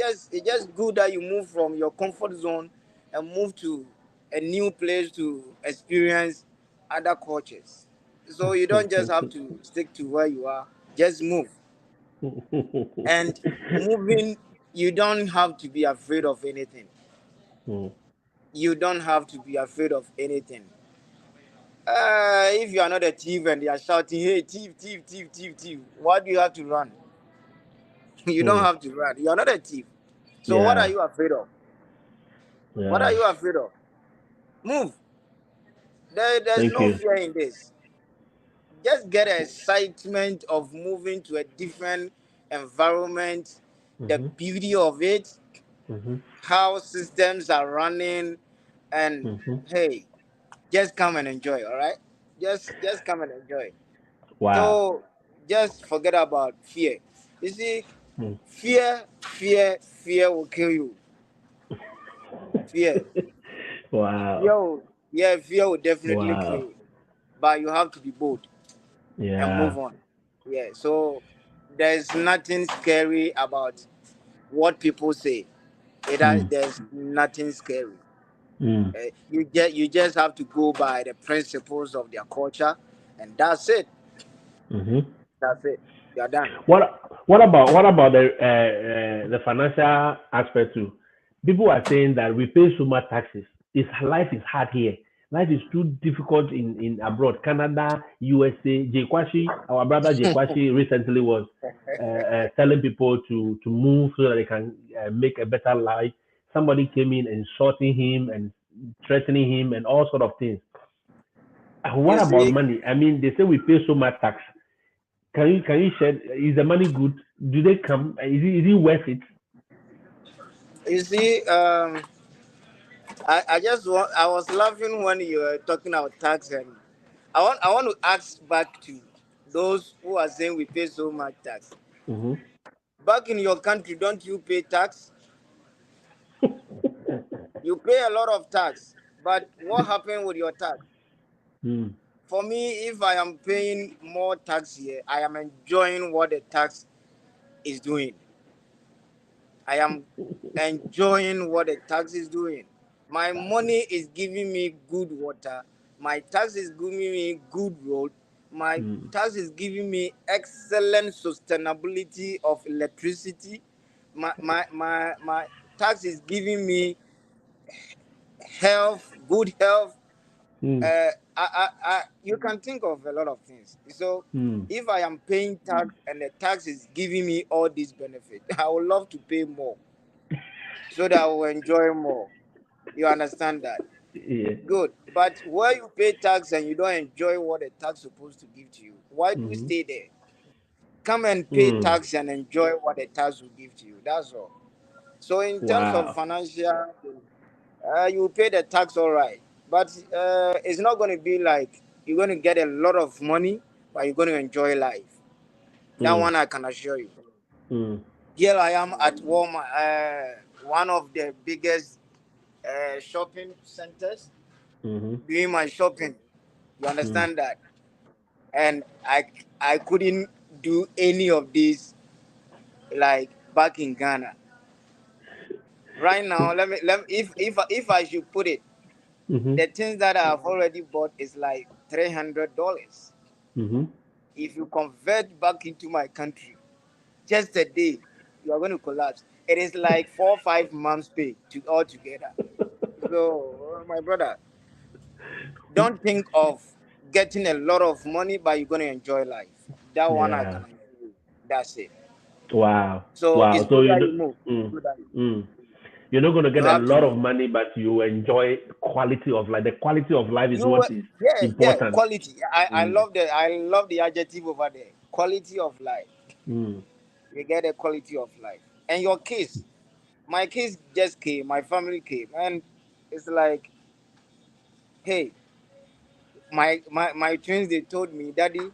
just good that you move from your comfort zone and move to a new place to experience other cultures. So you don't just have to stick to where you are. Just move. And moving, you don't have to be afraid of anything. mm. You don't have to be afraid of anything. If you are not a thief and they are shouting, "Hey, thief, thief, thief, thief, thief," why do you have to run? You don't Hmm. have to run. You are not a thief. So what are Yeah. you afraid of? What are Yeah. you afraid of? Move. There's Thank no you. fear in this. Just get excitement of moving to a different environment, the Mm-hmm. beauty of it, Mm-hmm. how systems are running, and Mm-hmm. hey, just come and enjoy. All right, just come and enjoy. Wow. So just forget about fear. You see, Mm. fear will kill you. Fear, Wow. fear will definitely kill Wow. you. But you have to be bold and Yeah. move on. Yeah. So there's nothing scary about what people say. Mm. There's nothing scary. Mm. You just have to go by the principles of their culture, and that's it. Mm-hmm. That's it. You're done. What about the financial aspect too? People are saying that we pay so much taxes. Life is hard here. Life is too difficult in abroad. Canada, USA. Jay Kwashi, our brother Jay Kwashi recently was telling people to move so that they can make a better life. Somebody came in insulting him and threatening him and all sort of things. What You about see, money? I mean, they say we pay so much tax. Can you share? Is the money good? Do they come? Is it worth it? you see. I was laughing when you were talking about tax, and I want to ask back to those who are saying we pay so much tax. Mm-hmm. Back in your country, don't you pay tax? You pay a lot of tax, but what happened with your tax? Mm. For me, if I am paying more tax here, I am enjoying what the tax is doing. I am enjoying what the tax is doing. My money is giving me good water. My tax is giving me good road. My Mm. tax is giving me excellent sustainability of electricity. My tax is giving me health, good health. Mm. You can think of a lot of things. So Mm. if I am paying tax and the tax is giving me all these benefits, I would love to pay more so that I will enjoy more. You understand that? Yeah. Good. But where you pay tax and you don't enjoy what the tax is supposed to give to you, why do you Mm-hmm. stay there? Come and pay Mm. tax and enjoy what the tax will give to you. That's all. So in terms of Wow. financial, you pay the tax all right, but it's not going to be like you're going to get a lot of money, but you're going to enjoy life. That Mm. one I can assure you. Mm. Here I am at Walmart, one of the biggest shopping centers, Mm-hmm. doing my shopping. You Mm. understand that? And I couldn't do any of this like back in Ghana. Right now, if I should put it, Mm-hmm. the things that I've already bought is like $300. Mm-hmm. If you convert back into my country, just a day, you are going to collapse. It is like 4 or 5 months pay to all together. So, my brother, don't think of getting a lot of money, but you're going to enjoy life. That one I Yeah. can do. That's it. Wow. So Wow. it's So good that you move. It's mm. good that you move. Mm. You're not going to You get a have to lot move. of money, but you enjoy quality of life. The quality of life is You what is yeah, important. quality. Mm. I love the adjective over there. Quality of life. Mm. You get a quality of life. And your kids, my kids just came, my family came, and it's like, hey, my twins they told me, Daddy,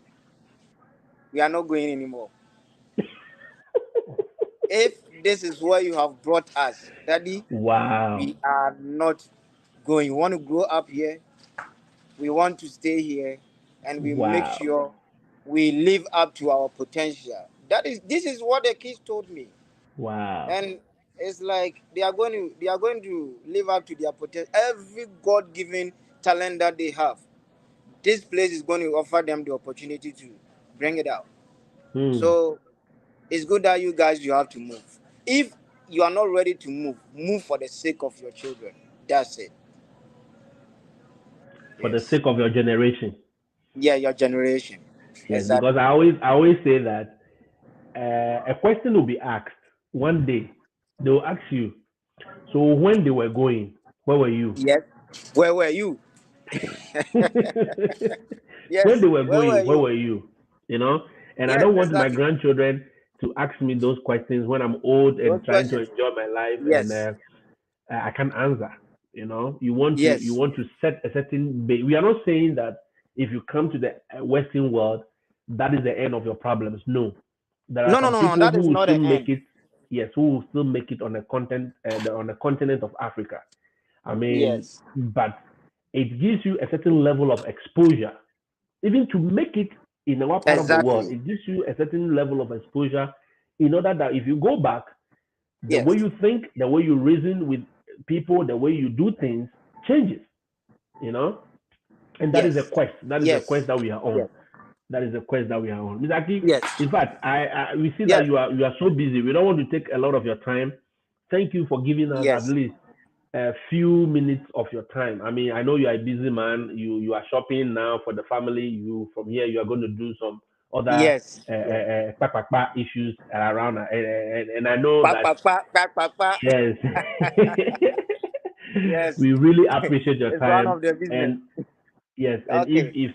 we are not going anymore. If this is where you have brought us, Daddy, Wow. we are not going. We want to grow up here. We want to stay here, and we make Wow. sure we live up to our potential. This is what the kids told me, Wow. and it's like they are going to live up to their potential. Every God given talent that they have, this place is going to offer them the opportunity to bring it out. Mm. So it's good that you have to move. If you are not ready to move, move for the sake of your children. That's it. for the Yes. sake of your generation. Yeah, your generation. Yes, Exactly. because I always say that a question will be asked one day. They will ask you, so when they were going, where were you? Yes. Where were you? When Yes. they were Where were going, where you? were you? You know, and I Yes, don't want my exactly. grandchildren to ask me those questions when I'm old Those and trying to questions. enjoy my life and Yes. I can't answer. You Yes. want to set a certain base. We are not saying that if you come to the Western world, that is the end of your problems. No, there are No, no, some no, no. people That who is will not still the make end. it. Yes, who will still make it on the continent of Africa. I mean, Yes. but it gives you a certain level of exposure, even to make it in our part of the world. Exactly. It gives you a certain level of exposure in order that if you go back, the way Yes. you think, the way you reason with people, the way you do things changes, you know? And that is a Yes. quest. That is a Yes. quest that we are on. Yes. That is the quest that we are on. Mizaki, Yes. in fact, we see that Yes. you are so busy. We don't want to take a lot of your time. Thank you for giving us at Yes. least a few minutes of your time. I mean, I know you are a busy man. You are shopping now for the family. You from here you are going to do some other Yes. Yes. issues around, and I know Pa, that pa, pa, pa, pa, pa. yes, Yes. we really appreciate your It's one time. of the business. And yes, and if Okay.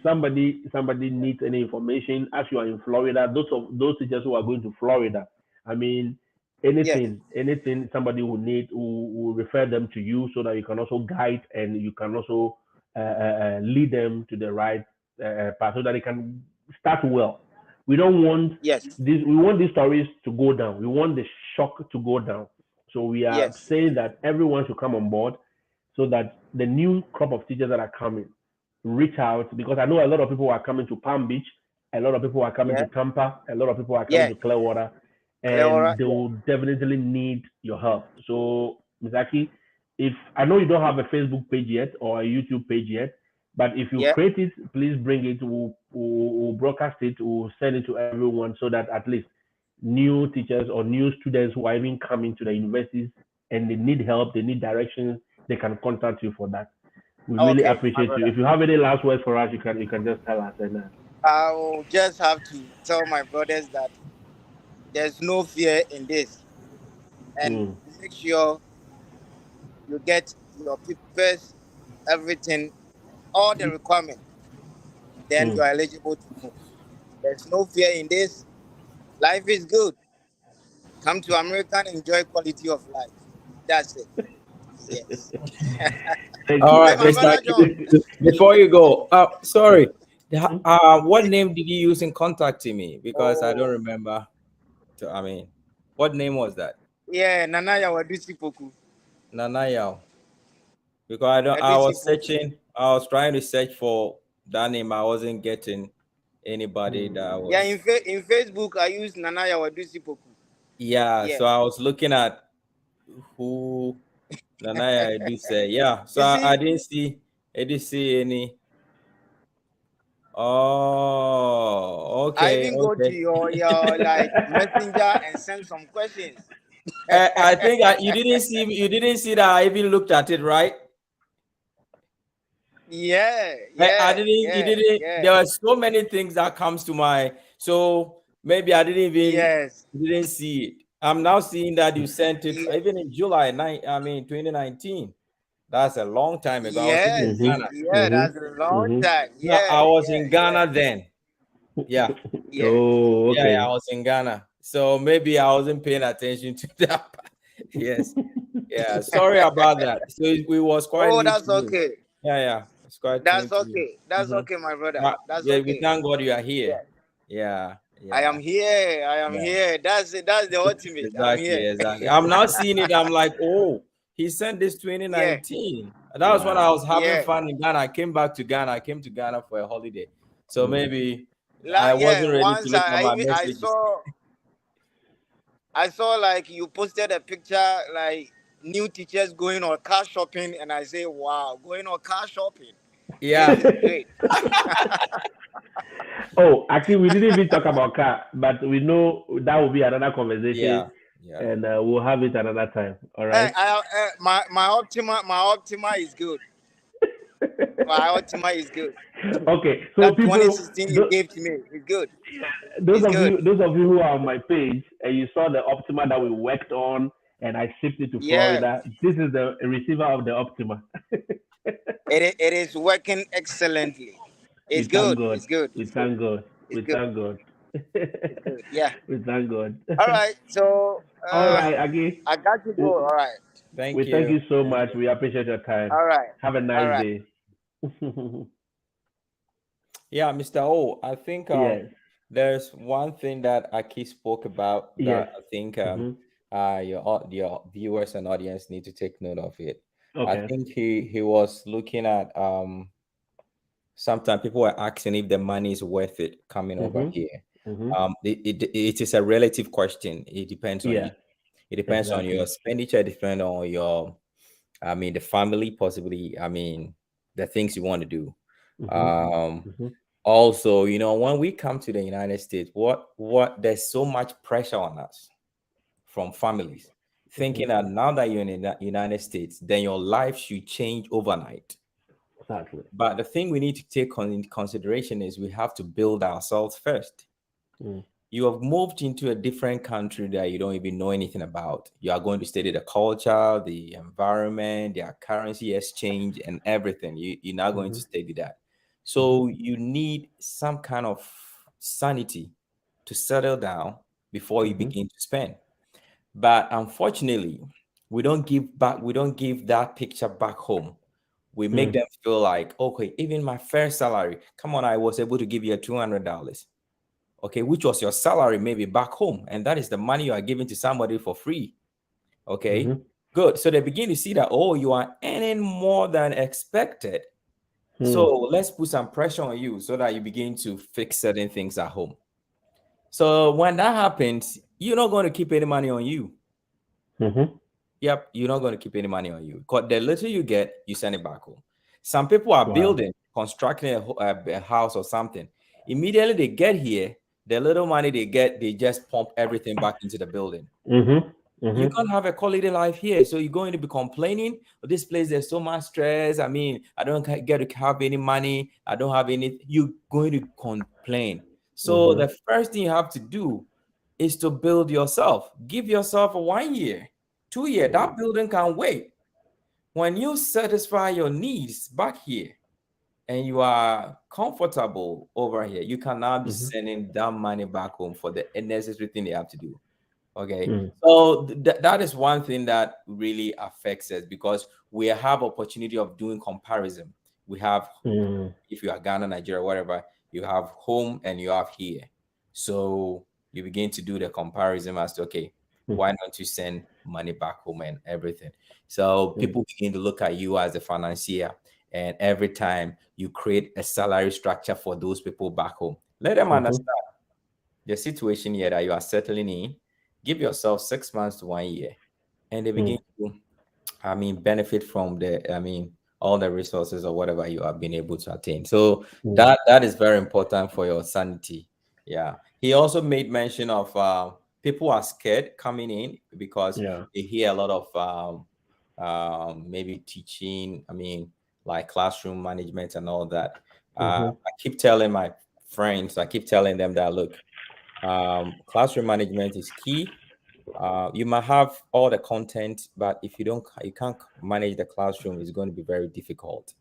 somebody needs any information, as you are in Florida, those teachers who are going to Florida, I mean, Yes. anything somebody will need, will refer them to you so that you can also guide and you can also lead them to the right path so that they can start well. We don't want Yes. this. We want these stories to go down. We want the shock to go down. So we are Yes. saying that everyone should come on board so that the new crop of teachers that are coming reach out, because I know a lot of people are coming to Palm Beach, a lot of people are coming Yeah. to Tampa, a lot of people are coming Yeah. to Clearwater, Clever. and they Yeah. will definitely need your help. So, Misaki, if I know you don't have a Facebook page yet or a YouTube page yet, but if you Yeah. create it, please bring it. We'll broadcast it. We'll send it to everyone so that at least new teachers or new students who are even coming to the universities and they need help, they need directions, they can contact you for that. We really Okay, my appreciate you. brother. If you have any last words for us, you can just tell us. And I will just have to tell my brothers that there's no fear in this, and mm, make sure you get your papers, everything, all the requirements. Then you mm. are eligible to move. There's no fear in this. Life is good. Come to America and enjoy quality of life. That's it. Yes. Thank All you. Hey, right, my Mr. brother John. Before you go, sorry. Mm. What name did you use in contacting me? Because I don't Oh, remember. What name was that? yeah. Nana Yawadusi Poku. Nanayao. Because I don't. I Adusi was Poku. searching. I was trying to search for that name. I wasn't getting anybody that Yeah, was. in Facebook I use Nana Yawadusi Poku. Yeah. Yeah. So I was looking at who Nanaya do say. Yeah. So You I see, didn't see. I didn't see any. Oh. I Okay. even go to Okay. your like messenger and send some questions. I think you didn't see that I even looked at it, right? Yeah, I yeah, didn't you yeah, didn't yeah. there are so many things that comes to mind. So maybe I Yes. didn't see it. I'm now seeing that you sent it Yeah, even in July 2019. That's a long time ago. I was still in yes. Mhm. Ghana. Yeah, Mhm. that's a long Mhm. time. No, Yeah, I was yeah, in yeah, Ghana then. Yeah. yeah. Oh, Yeah, I okay. was in Ghana. So maybe I wasn't paying attention to that. Yes. Yeah. Sorry about that. So we was quite Oh, new that's to me. okay. Yeah. It's quite new That's to me. okay. That's Mhm. okay, my brother. But That's yeah, we okay. thank God you are here. Yeah. Yeah. I Yeah. am here. I am Yeah. here. That's it. That's the ultimate. I'm Exactly. here. Exactly. I'm now seeing it. I'm like, oh, he sent this Yeah. 2019. That was when I Wow. was having Yeah. fun in Ghana. I came back to Ghana. I came to Ghana for a holiday. So Mm. maybe I Yeah. wasn't ready to Once look at I my even messages. I saw like you posted a picture like new teachers going on car shopping, and I say, wow, going on car shopping. This Yeah. is great. Oh, actually, we didn't even talk about car, but we know that will be another Yeah. conversation, Yeah. and we'll have it another time. All Hey, right. my Optima is good. My Optima is good. Okay, so That people, 2016 you gave to me is good. those It's of good. you, those of you who are on my page and you saw the Optima that we worked on, and I shipped it to Yeah, Florida. This is the receiver of the Optima. it is working excellently. We It's thank good. God. It's good. We It's good. thank God. It's We good. thank God. It's good. Yeah. We thank God. All right. So All right, Agi. I got to go. All right. We Thank thank you. you so Thank much. you. We appreciate your time. All right. Have a All nice right. day. Yeah, Mr. O, I think Yes. there's one thing that Aki spoke about Yes. that I think Hmm. your viewers and audience need to take note of it. I Okay. think he was looking at sometimes people are asking if the money is worth it coming over Hmm. here. Hmm. It is a relative question. It depends on you. Yeah. It depends on your Exactly. expenditure, depend on your, I mean, the family, possibly, I mean, the things you want to do. Hmm. Um, Hmm. Also, when we come to the United States, what there's so much pressure on us from families, Hmm. thinking that now that you're in the United States, then your life should change overnight. Exactly. But the thing we need to take into consideration is we have to build ourselves first. Mm. You have moved into a different country that you don't even know anything about. You are going to study the culture, the environment, their currency exchange, and everything. You're not going to Hmm. study that. Hmm. So you need some kind of sanity to settle down before you Hmm. begin to spend. But unfortunately, we don't give back, we don't give that picture back home. We make Mm. them feel like, okay, even my first salary, come on, I was able to give you a $200, okay, which was your salary maybe back home, and that is the money you are giving to somebody for free. Okay, Hmm. good. So they begin to see that, oh, you are earning more than expected, so Mm. let's put some pressure on you so that you begin to fix certain things at home. So when that happens, you're not going to keep any money on you. Hmm. Yep, you're not going to keep any money on you, because the little you get, you send it back home. Some people are Wow. building, constructing a house or something. Immediately they get here, the little money they get, they just pump everything back into the building. Hmm. You Hmm. can't have a quality life here, so you're going to be complaining, "Oh, this place, there's so much stress. I mean, I don't get to have any money. I don't have any." You're going to complain. So Hmm. the first thing you have to do is to build yourself. Give yourself a 1 year, 2 year. That building can wait. When you satisfy your needs back here and you are comfortable over here, you can now be Hmm. sending that money back home for the necessary thing they have to do. Okay, Mm. so that is one thing that really affects us, because we have opportunity of doing comparison. We have, Mm. if you are Ghana, Nigeria, whatever, you have home and you have here. So you begin to do the comparison as to, okay, Mm. why don't you send money back home and everything? So Mm. people begin to look at you as a financier, and every time you create a salary structure for those people back home, let them Mhm. understand the situation here that you are settling in. Give yourself 6 months to 1 year, and they begin Mm. to, I mean, benefit from all the resources or whatever you have been able to attain. So Mm. that is very important for your sanity. Yeah. He also made mention of people are scared coming in because Yeah. they hear a lot of maybe teaching. I mean, like classroom management and all that. Mhm. I keep telling my friends, I keep telling them that, look, classroom management is key. You might have all the content, but if you can't manage the classroom, it's going to be very difficult.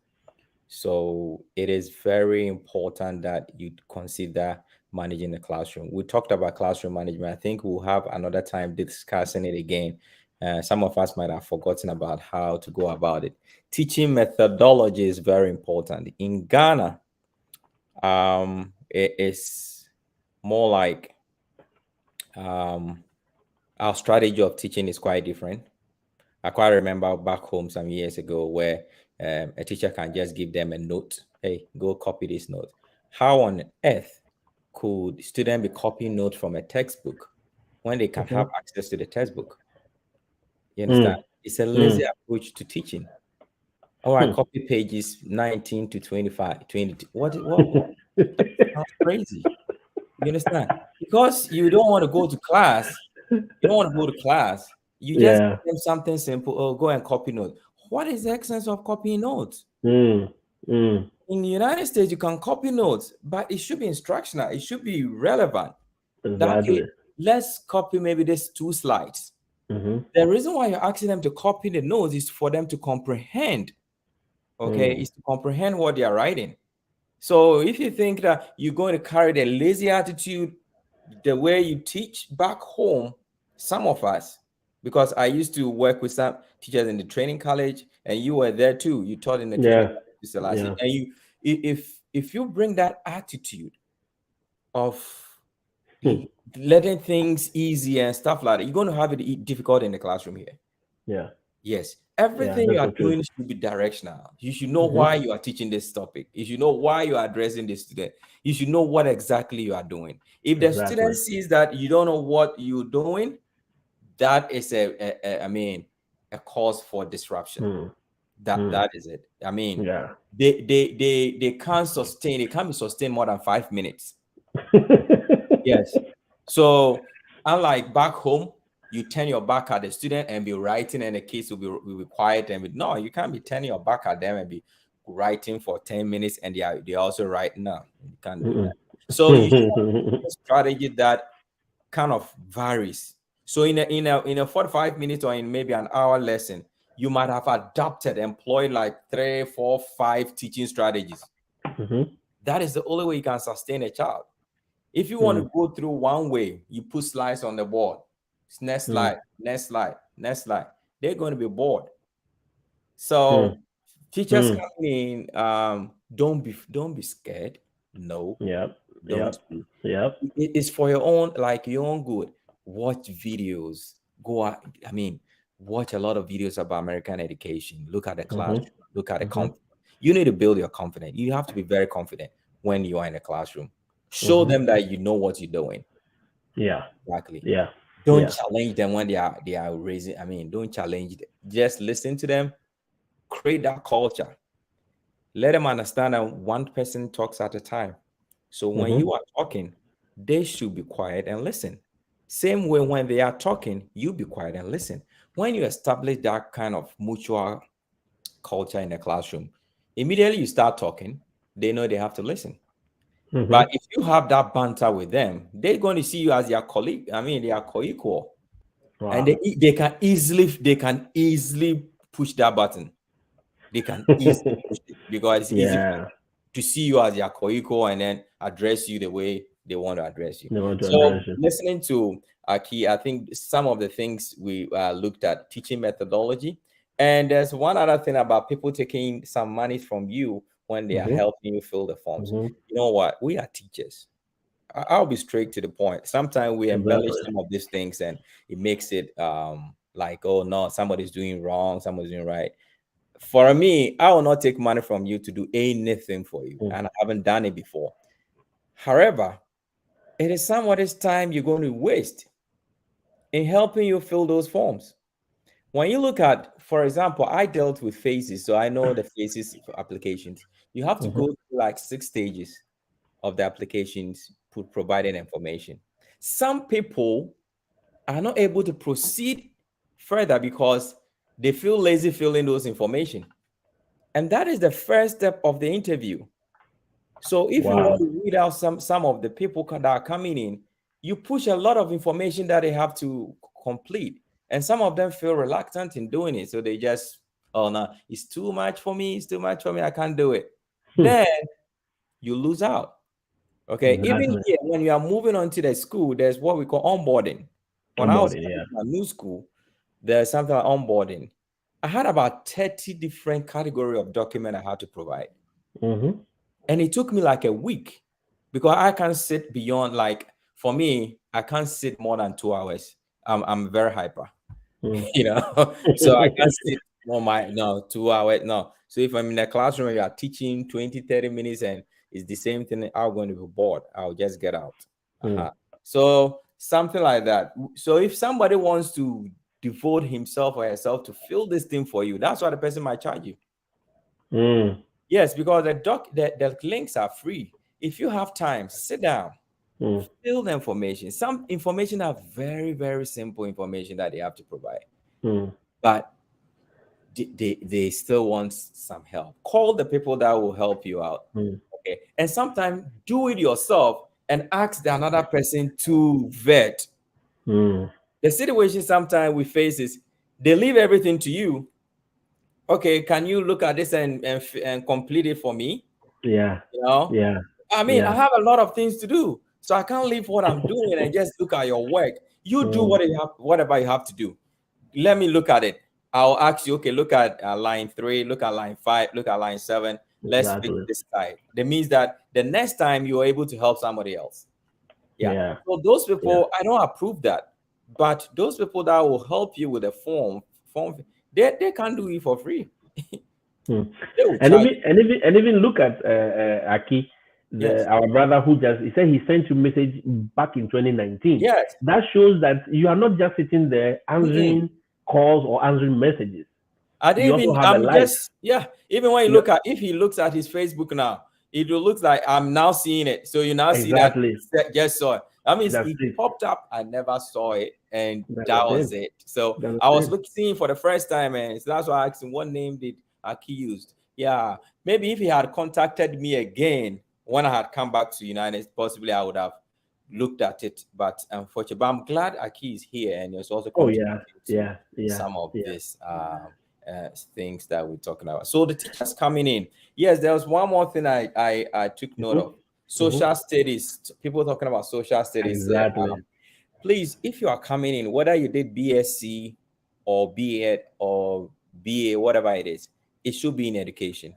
So it is very important that you consider managing the classroom. We talked about classroom management. I think we'll have another time discussing it again. Some of us might have forgotten about how to go about it. Teaching methodology is very important. In Ghana, it is more like um, our strategy of teaching is quite different. I quite remember back home some years ago where a teacher can just give them a note. Hey, go copy this note. How on earth could student be copying notes from a textbook when they can have Mhm. access to the textbook? You understand? Mm. It's a lazy Mm. approach to teaching. Oh, I Hmm. copy pages 19 to 25, 20. What? That sounds crazy. You understand? Because you don't want to go to class. You don't want to go to class. You just Yeah. give them something simple. Oh, go and copy notes. What is the essence of copying notes? Mm. Mm. In the United States, you can copy notes, but it should be instructional. It should be relevant. That, okay, Exactly. let's copy maybe these 2 slides. Mm-hmm. The reason why you're asking them to copy the notes is for them to comprehend. Okay, is to comprehend what they are writing. So if you think that you're going to carry the lazy attitude the way you teach back home, some of us, because I used to work with some teachers in the training college, and you were there too. You taught in the training Yeah. college, Mr. Lassie, Yeah. and if you bring that attitude of Hmm. letting things easy and stuff like that, you're going to have it difficult in the classroom here. Yeah. Yes, Yeah. everything you That's are the truth. doing should be directional. You should know Mm-hmm. why you are teaching this topic. You should know why you are addressing this student. You should know what exactly you are doing. If the Exactly. student sees that you don't know what you're doing, that is a cause for disruption. Mm. That is it. I mean, Yeah. they can't sustain. It can't be sustained more than 5 minutes. Yes. So unlike back home, you turn your back at the student and be writing, and the kids will be quiet and no, you can't be turning your back at them and be writing for 10 minutes and they also write. No, you can't do that. So you should have a strategy that kind of varies. So in a 45 minutes or in maybe an hour lesson, you might have adapted, employed like 3, 4, 5 teaching strategies. Mm-hmm. That is the only way you can sustain a child. If you want to go through one way, you put slides on the board. Next slide, next slide, next slide. They're going to be bored. So teachers coming in, don't be scared. No, Yep. don't Yep. be. Yep. It's for your own, like your own good. Watch videos. Go out. I mean, watch a lot of videos about American education. Look at the classroom. Look at the confidence. You need to build your confidence. You have to be very confident when you are in the classroom. Show them that you know what you're doing. Yeah. Exactly. Yeah. Don't Yeah. challenge them when they are raising. I mean, don't challenge them. Just listen to them. Create that culture. Let them understand that one person talks at a time. So when you are talking, they should be quiet and listen. Same way when they are talking, you be quiet and listen. When you establish that kind of mutual culture in the classroom, immediately you start talking, they know they have to listen. But if you have that banter with them, they're going to see you as their colleague. I mean, they are co-equal, and Wow. they can easily push that button. They can easily push it because it's easy Yeah. to see you as their co-equal and then address you the way they want to address you. They want to So address it. listening to Aki, I think some of the things we looked at teaching methodology, and there's one other thing about people taking some money from you when they are helping you fill the forms. You know what? We are teachers. I'll be straight to the point. Sometimes we embellish Exactly. some of these things and it makes it like, oh no, somebody's doing wrong, somebody's doing right. For me, I will not take money from you to do anything for you, and I haven't done it before. However, it is somebody's time you're going to waste in helping you fill those forms. When you look at, for example, I dealt with phases, so I know the phases for applications. You have to go through like 6 stages of the applications, providing information. Some people are not able to proceed further because they feel lazy filling those information. And that is the first step of the interview. So if you want to read out some of the people that are coming in, you push a lot of information that they have to complete. And some of them feel reluctant in doing it. So they just, oh no, it's too much for me. It's too much for me. I can't do it. Then you lose out. Okay. Even Exactly. here, when you are moving on to the school, there's what we call onboarding. When I was Onboarding. coming Yeah. to a new school, there's something like onboarding. I had about 30 different category of document I had to provide. And it took me like a week because I can't sit beyond, like, for me, I can't sit more than 2 hours. I'm very hyper, you know. So I can't sit on my 2 hours. No. So if I'm in a classroom and you are teaching 20, 30 minutes and it's the same thing, I'm going to be bored. I'll just get out. So something like that. So if somebody wants to devote himself or herself to fill this thing for you, that's why the person might charge you. Yes, because the links are free. If you have time, sit down, fill the information. Some information are very, very simple information that they have to provide. But they still want some help. Call the people that will help you out. Okay. And sometimes do it yourself and ask the another person to vet. The situation sometimes we face is they leave everything to you. Okay, can you look at this and complete it for me? Yeah. You know? Yeah. I mean, I Yeah. have a lot of things to do, so I can't leave what I'm doing and just look at your work. You do whatever you have to do. Let me look at it. I'll ask you, okay, look at line 3, look at line 5, look at line 7. Let's fix Exactly. this side. That means that the next time you're able to help somebody else. Yeah. Yeah. So those people, I don't approve that. But those people that will help you with the form, they can't do it for free. They will And charge. even look at Aki, Yes. our brother who just he said he sent you message back in 2019. Yes. That shows that you are not just sitting there answering calls or answering messages. I You didn't also even. have a I'm life. just Even when you look at if he looks at his Facebook now, it will look like I'm now seeing it. So you now see that Exactly. just saw it. I mean, That's it it. popped up. I never saw it, and That that was was it. So That was I was it. seeing for the first time, and so that's why I asked him what name did Aki used. Yeah, maybe if he had contacted me again when I had come back to United, possibly I would have looked at it. But unfortunately, but I'm glad Aki is here and he's also Oh yeah. contributing to Yeah. some of Yeah. this. Things that we're talking about. So the teachers coming in. Yes, there was one more thing I took note of. Social studies. People talking about social studies. Exactly. Please, if you are coming in, whether you did BSc or BEd or BA, whatever it is, it should be in education.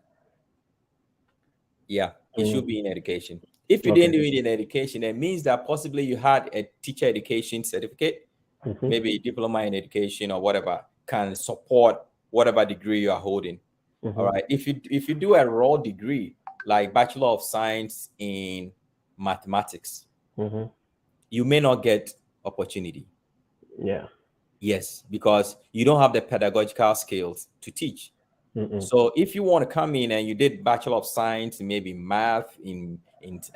Yeah, it should be in education. If you Okay. didn't do it in education, it means that possibly you had a teacher education certificate, maybe a diploma in education or whatever, can support whatever degree you are holding. All right. If you do a raw degree like Bachelor of Science in mathematics, you may not get opportunity. Yeah. Yes, because you don't have the pedagogical skills to teach. So if you want to come in and you did Bachelor of Science, maybe math, in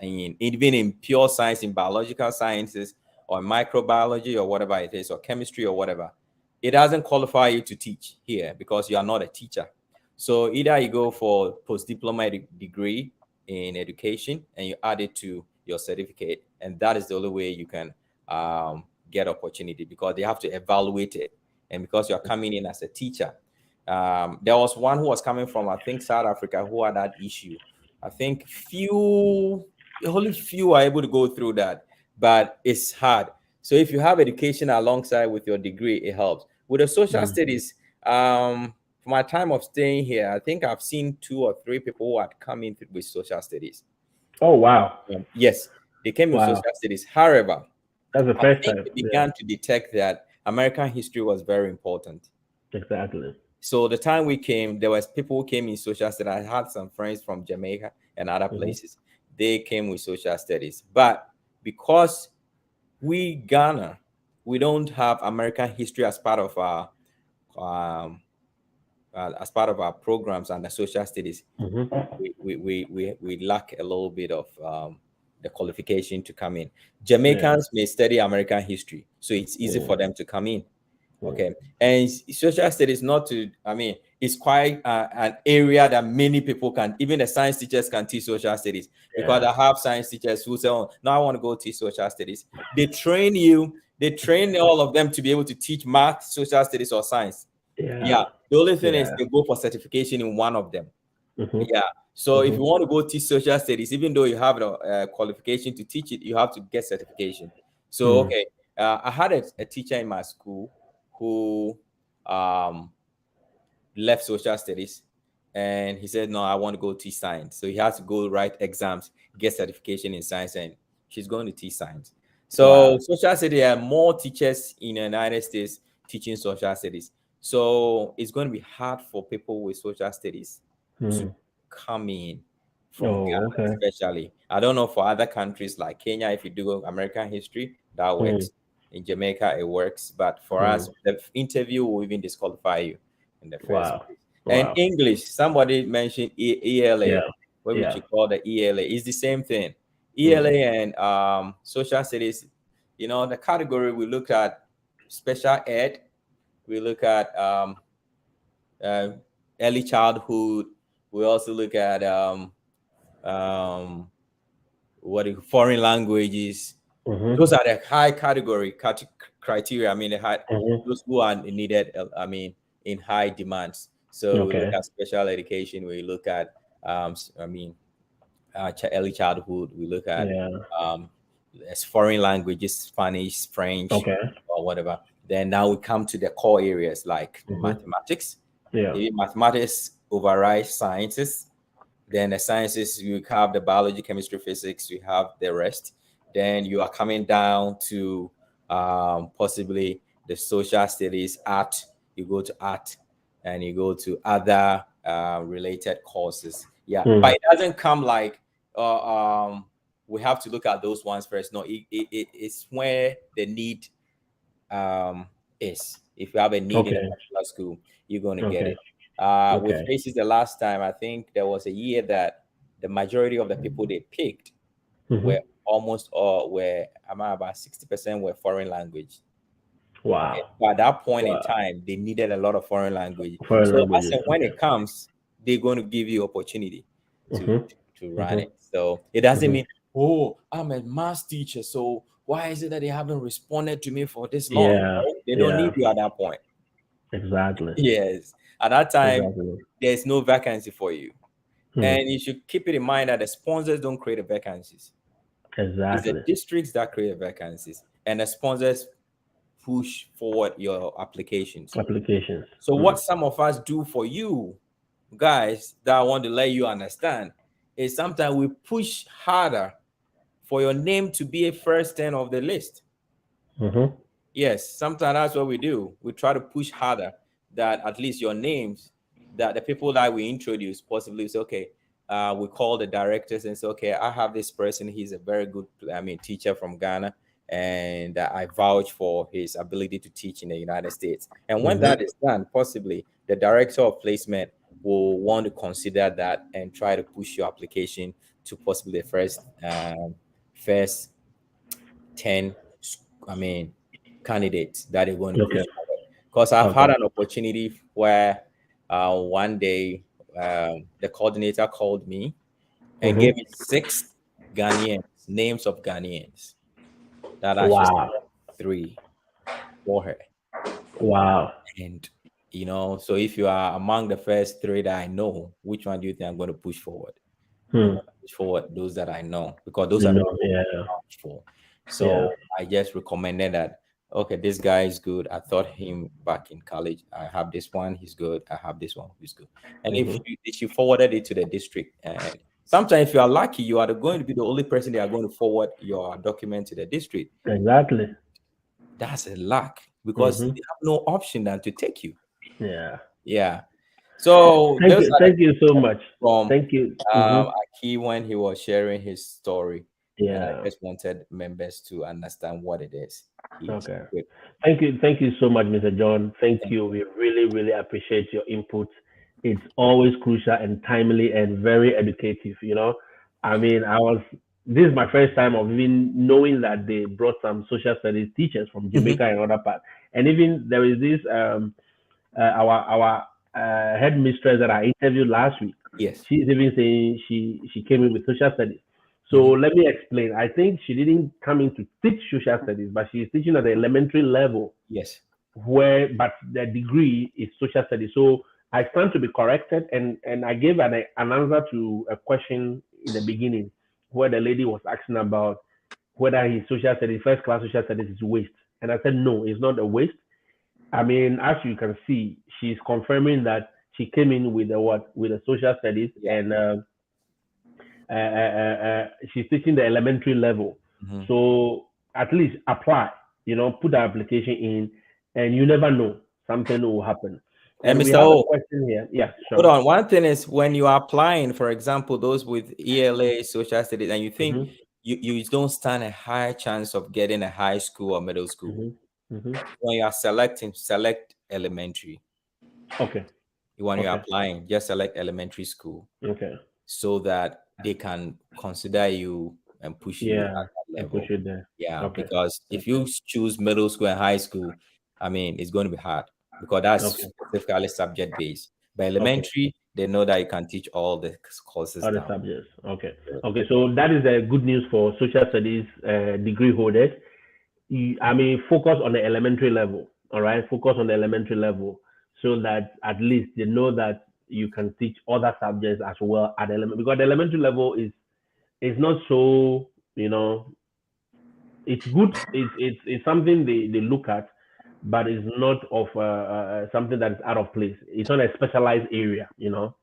even in pure science, in biological sciences or microbiology or whatever it is, or chemistry or whatever, it doesn't qualify you to teach here because you are not a teacher. So either you go for post-diploma degree in education and you add it to your certificate, and that is the only way you can get opportunity, because they have to evaluate it. And because you're coming in as a teacher, there was one who was coming from, I think, South Africa, who had that issue. I think only few are able to go through that, but it's hard. So if you have education alongside with your degree, it helps. With the social studies, for my time of staying here, I think I've seen 2 or 3 people who had come in with social studies. Oh wow. Yes, they came with Wow. social studies. However, That's the I first think time. they began to detect that American history was very important. Exactly. So the time we came, there was people who came in social studies. I had some friends from Jamaica and other places. They came with social studies, but because Ghana, we don't have American history as part of our programs and the social studies. We lack a little bit of the qualification to come in. Jamaicans may study American history, so it's easy for them to come in. Okay, and social studies, it's quite an area that many people can, even the science teachers can teach social studies, because I have science teachers who say, oh, now I want to go teach social studies. They train all of them to be able to teach math, social studies, or science. Yeah. The only thing is they go for certification in one of them. Yeah. So if you want to go teach social studies, even though you have the qualification to teach it, you have to get certification. So, okay, I had a teacher in my school who left social studies, and he said, no, I want to go teach science. So he has to go write exams, get certification in science, and she's going to teach science. So social studies, there are more teachers in the United States teaching social studies. So it's going to be hard for people with social studies to come in from Ghana, especially. I don't know for other countries like Kenya, if you do American history, that works. In Jamaica, it works. But for us, the interview will even disqualify you in the first place. And English, somebody mentioned ELA, what we should call the ELA. It's the same thing. ELA and social studies, the category we look at special ed, we look at early childhood. We also look at um, foreign languages. Mm-hmm. Those are the high category criteria. I mean, Mm-hmm. those who are needed. I mean, in high demands. So we look Okay. at special education. We look at I mean, early childhood. We look at Yeah. um, as foreign languages, Spanish, French, Okay. or whatever. Then now we come to the core areas like Mm-hmm. mathematics. Yeah. If mathematics overrides sciences, then the sciences, you have the biology, chemistry, physics, you have the rest. Then you are coming down to possibly the social studies, art. You go to art, and you go to other related courses. Yeah, Mm. but it doesn't come like we have to look at those ones first. No, it's where the need um, is. If you have a need in a Okay. particular school, you're going to get Okay. it. With Okay. faces, the last time I think there was a year that the majority of the people they picked were Mm-hmm. almost all were about 60% were foreign language. Okay, Wow. but at that point in Wow. time, they needed a lot of foreign language. Foreign So as languages. and when Okay. it comes, they're going to give you opportunity to Mm-hmm. to run Mm-hmm. it. So it doesn't Mm-hmm. mean, oh, I'm a math teacher, so why is it that they haven't responded to me for this long? Yeah. No, they don't Yeah. need you at that point. Exactly. Yes, at that time, Exactly. there's no vacancy for you, Hmm. and you should keep it in mind that the sponsors don't create the vacancies. It's the Exactly. districts that create vacancies, and the sponsors push forward your applications. Applications. So Hmm. what some of us do for you guys that I want to let you understand is sometimes we push harder for your name to be a first 10 of the list. Mm-hmm. Yes, sometimes that's what we do. We try to push harder that at least your names, that the people that we introduce possibly say, okay, we call the directors and say, okay, I have this person. He's a very good, teacher from Ghana, and I vouch for his ability to teach in the United States. And when Mm-hmm. that is done, possibly the director of placement will want to consider that and try to push your application to possibly the first 10 I mean candidates that are going to push Okay. forward. Because I've had Okay. an opportunity where one day the coordinator called me and gave Mm-hmm. me 6 Ghanaians, names of Ghanaians, that I should Wow. select 3 for her. Wow. And so if you are among the first 3 that I know, which one do you think I'm going to push forward? I'm Hmm. going to push forward those that I know, because those You are the know. people Yeah. I vouch for. Yeah. So I just recommended that, okay, this guy is good. I thought him back in college. I have this one, he's good. I have this one, who's good. And Mm-hmm. if you forwarded it to the district, and sometimes if you are lucky, you are going to be the only person they are going to forward your document to the district. Exactly. That's a luck, because Mm-hmm. they have no option than to take you. Yeah. Yeah. So Thank those you. are the Thank you so much. from Thank you. Mm-hmm. Aki when he was sharing his story, and I Yeah. just wanted members to understand what it is. He's Okay. good. Thank you. Thank you so much, Mr. John. Thank Thank you. We really, really appreciate your input. It's always crucial and timely and very educative. I mean, this is my first time of even knowing that they brought some social studies teachers from you. Jamaica and other parts. And even there is this, our headmistress that I interviewed last week. Yes. She's even saying she came in with social studies. So Mhm. let me explain. I think she didn't come in to teach social studies, but she's teaching at the elementary level, Yes. but the degree is social studies. So I stand to be corrected, and I gave an answer to a question in the beginning where the lady was asking about whether his social studies, first class social studies, is waste, and I said no, it's not a waste. I mean, as you can see, she's confirming that she came in with a social studies, Yeah. and she's teaching the elementary level. Mhm. So at least apply, put the application in, and you never know, something will happen. And And we Mr. have a O, question here. Yeah, hold sure. on. One thing is, when you are applying, for example, those with ELA, social studies, and you think Mm-hmm, you don't stand a high chance of getting a high school or middle school, mm-hmm, mm-hmm. when you are selecting, select elementary. Okay, When you're okay, applying, just select elementary school, okay. so that they can consider you and push you at Yeah, that and push level. it there. Yeah, Okay, because if okay. you choose middle school and high school, it's going to be hard. because that's Okay. specifically subject based. But Okay. elementary, they know that you can teach all the courses Other down. subjects. Okay. Okay. So that is good news for social studies degree holders. I mean, focus on the elementary level. All right. Focus on the elementary level so that at least they know that you can teach other subjects as well at because the elementary level is not so, it's good. It's something they look at, but it's not of something that is out of place. It's not a specialized area. It's not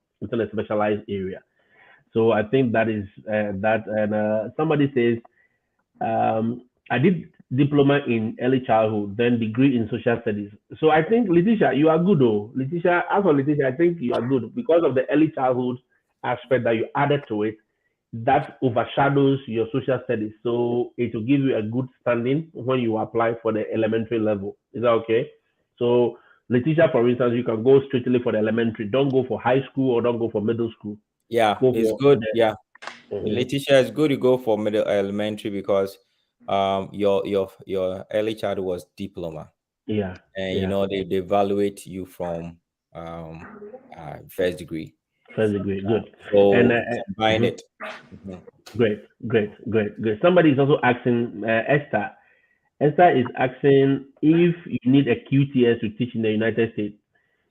a specialized area. So I think that is that. And somebody says, I did diploma in early childhood, then degree in social studies. So I think Letitia, you are good though. Letitia, as for Letitia, I think you are good because of the early childhood aspect that you added to it. That overshadows your social studies. So it will give you a good standing when you apply for the elementary level. Is that okay? So Letitia, for instance, you can go strictly for the elementary. Don't go for high school or don't go for middle school. Yeah, Go it's for good. the Yeah, mhm. Letitia, it's good to go for middle elementary because your early childhood was diploma, Yeah, and yeah. they evaluate you from first degree. First degree, good. And So combine mhm. it. Mhm. Great, great, great, great. Somebody is also asking Esther. Esther is asking if you need a QTS to teach in the United States.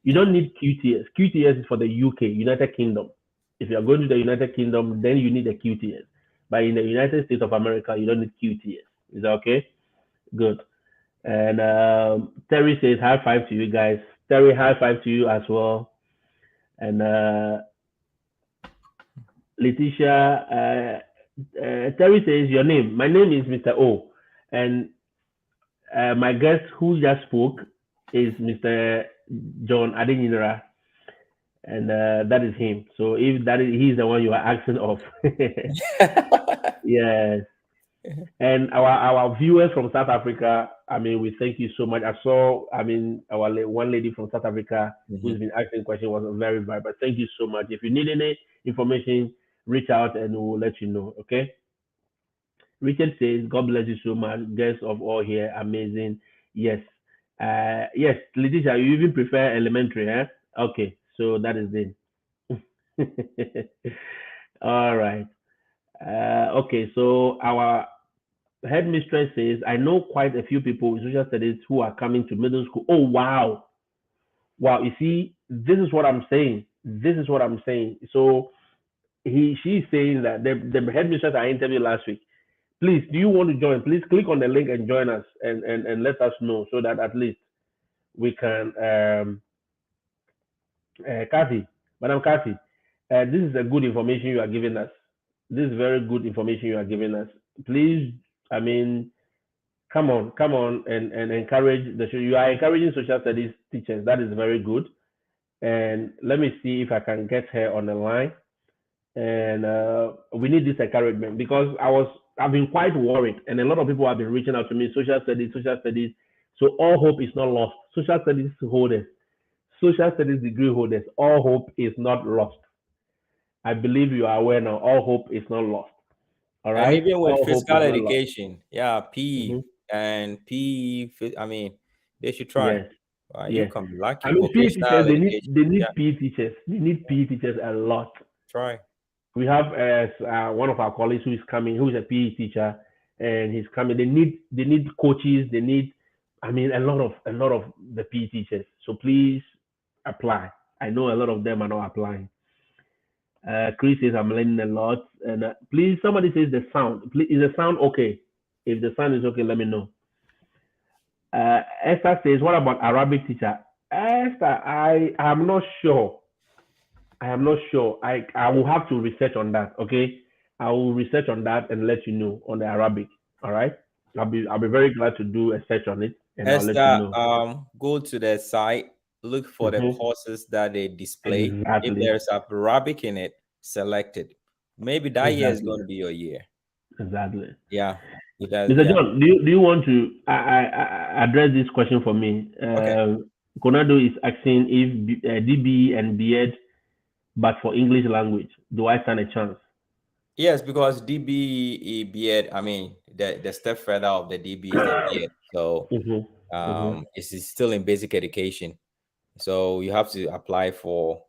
You don't need QTS. QTS is for the UK, United Kingdom. If you are going to the United Kingdom, then you need a QTS. But in the United States of America, you don't need QTS. Is that okay? Good. And Terry says high five to you guys. Terry, high five to you as well. And Letitia, Terry says your name. My name is Mr. O, and my guest who just spoke is Mr. John Adenyinara, and that is him. So if that is he's the one you are asking of, yes. And our viewers from South Africa, I mean, we thank you so much. I saw, I mean, one lady from South Africa who's Mhm. been asking questions was very vibrant. Thank you so much. If you need any information, reach out and we'll let you know. Okay. Richard says, God bless you so much. Guests of all here, amazing. Yes. Yes, Letitia, you even prefer elementary, eh? Okay, so that is it. All right. Okay, so our headmistress says, I know quite a few people with social studies who are coming to middle school. Oh, wow. Wow. You see, this is what I'm saying. This is what I'm saying. So she's saying that the headmistress I interviewed last week, please, do you want to join? Please click on the link and join us and let us know so that at least we can Kathy, Madam Kathy, this is a good information you are giving us. This is very good information you are giving us. Please, I mean, come on and encourage the show. You are encouraging social studies teachers. That is very good. And let me see if I can get her on the line. And we need this encouragement because I've been quite worried, and a lot of people have been reaching out to me. Social studies, social studies. So all hope is not lost. Social studies holders, social studies degree holders, all hope is not lost. I believe you are aware now. All hope is not lost. All And right, even with all hope physical is not lost. education, yeah, PE Hmm. and PE, I mean, they should try. Yes, You yes. can be I lucky. mean, PE teachers Vocational education, they yeah, need PE teachers. They need PE teachers a lot. try. We have one of our colleagues who is coming, who is a PE teacher, and he's coming. They need coaches. They need, I mean, a lot of the PE teachers. So please apply. I know a lot of them are not applying. Chris says I'm learning a lot, and please somebody says the sound. Please, is the sound okay? If the sound is okay, let me know. Esther says, what about Arabic teacher? Esther, I am not sure. I am not sure. I will have to research on that. Okay, I will research on that and let you know on the Arabic. All right. I'll be very glad to do a search on it and I'll let you Esther, know. go to the site, look for the Hmm. courses that they display. If Exactly. there's Arabic in it, select it. Maybe that year is Exactly. going to be your year. Exactly. Yeah, it does. Mr. Yeah. John, do you want to address this question for me? Okay. Konado is asking if DB and BEd, but for English language, do I stand a chance? Yes, because DB BEd, I mean, the step further of the DB is the BEd. So Mm-hmm. Mm-hmm. it's still in basic education. So you have to apply for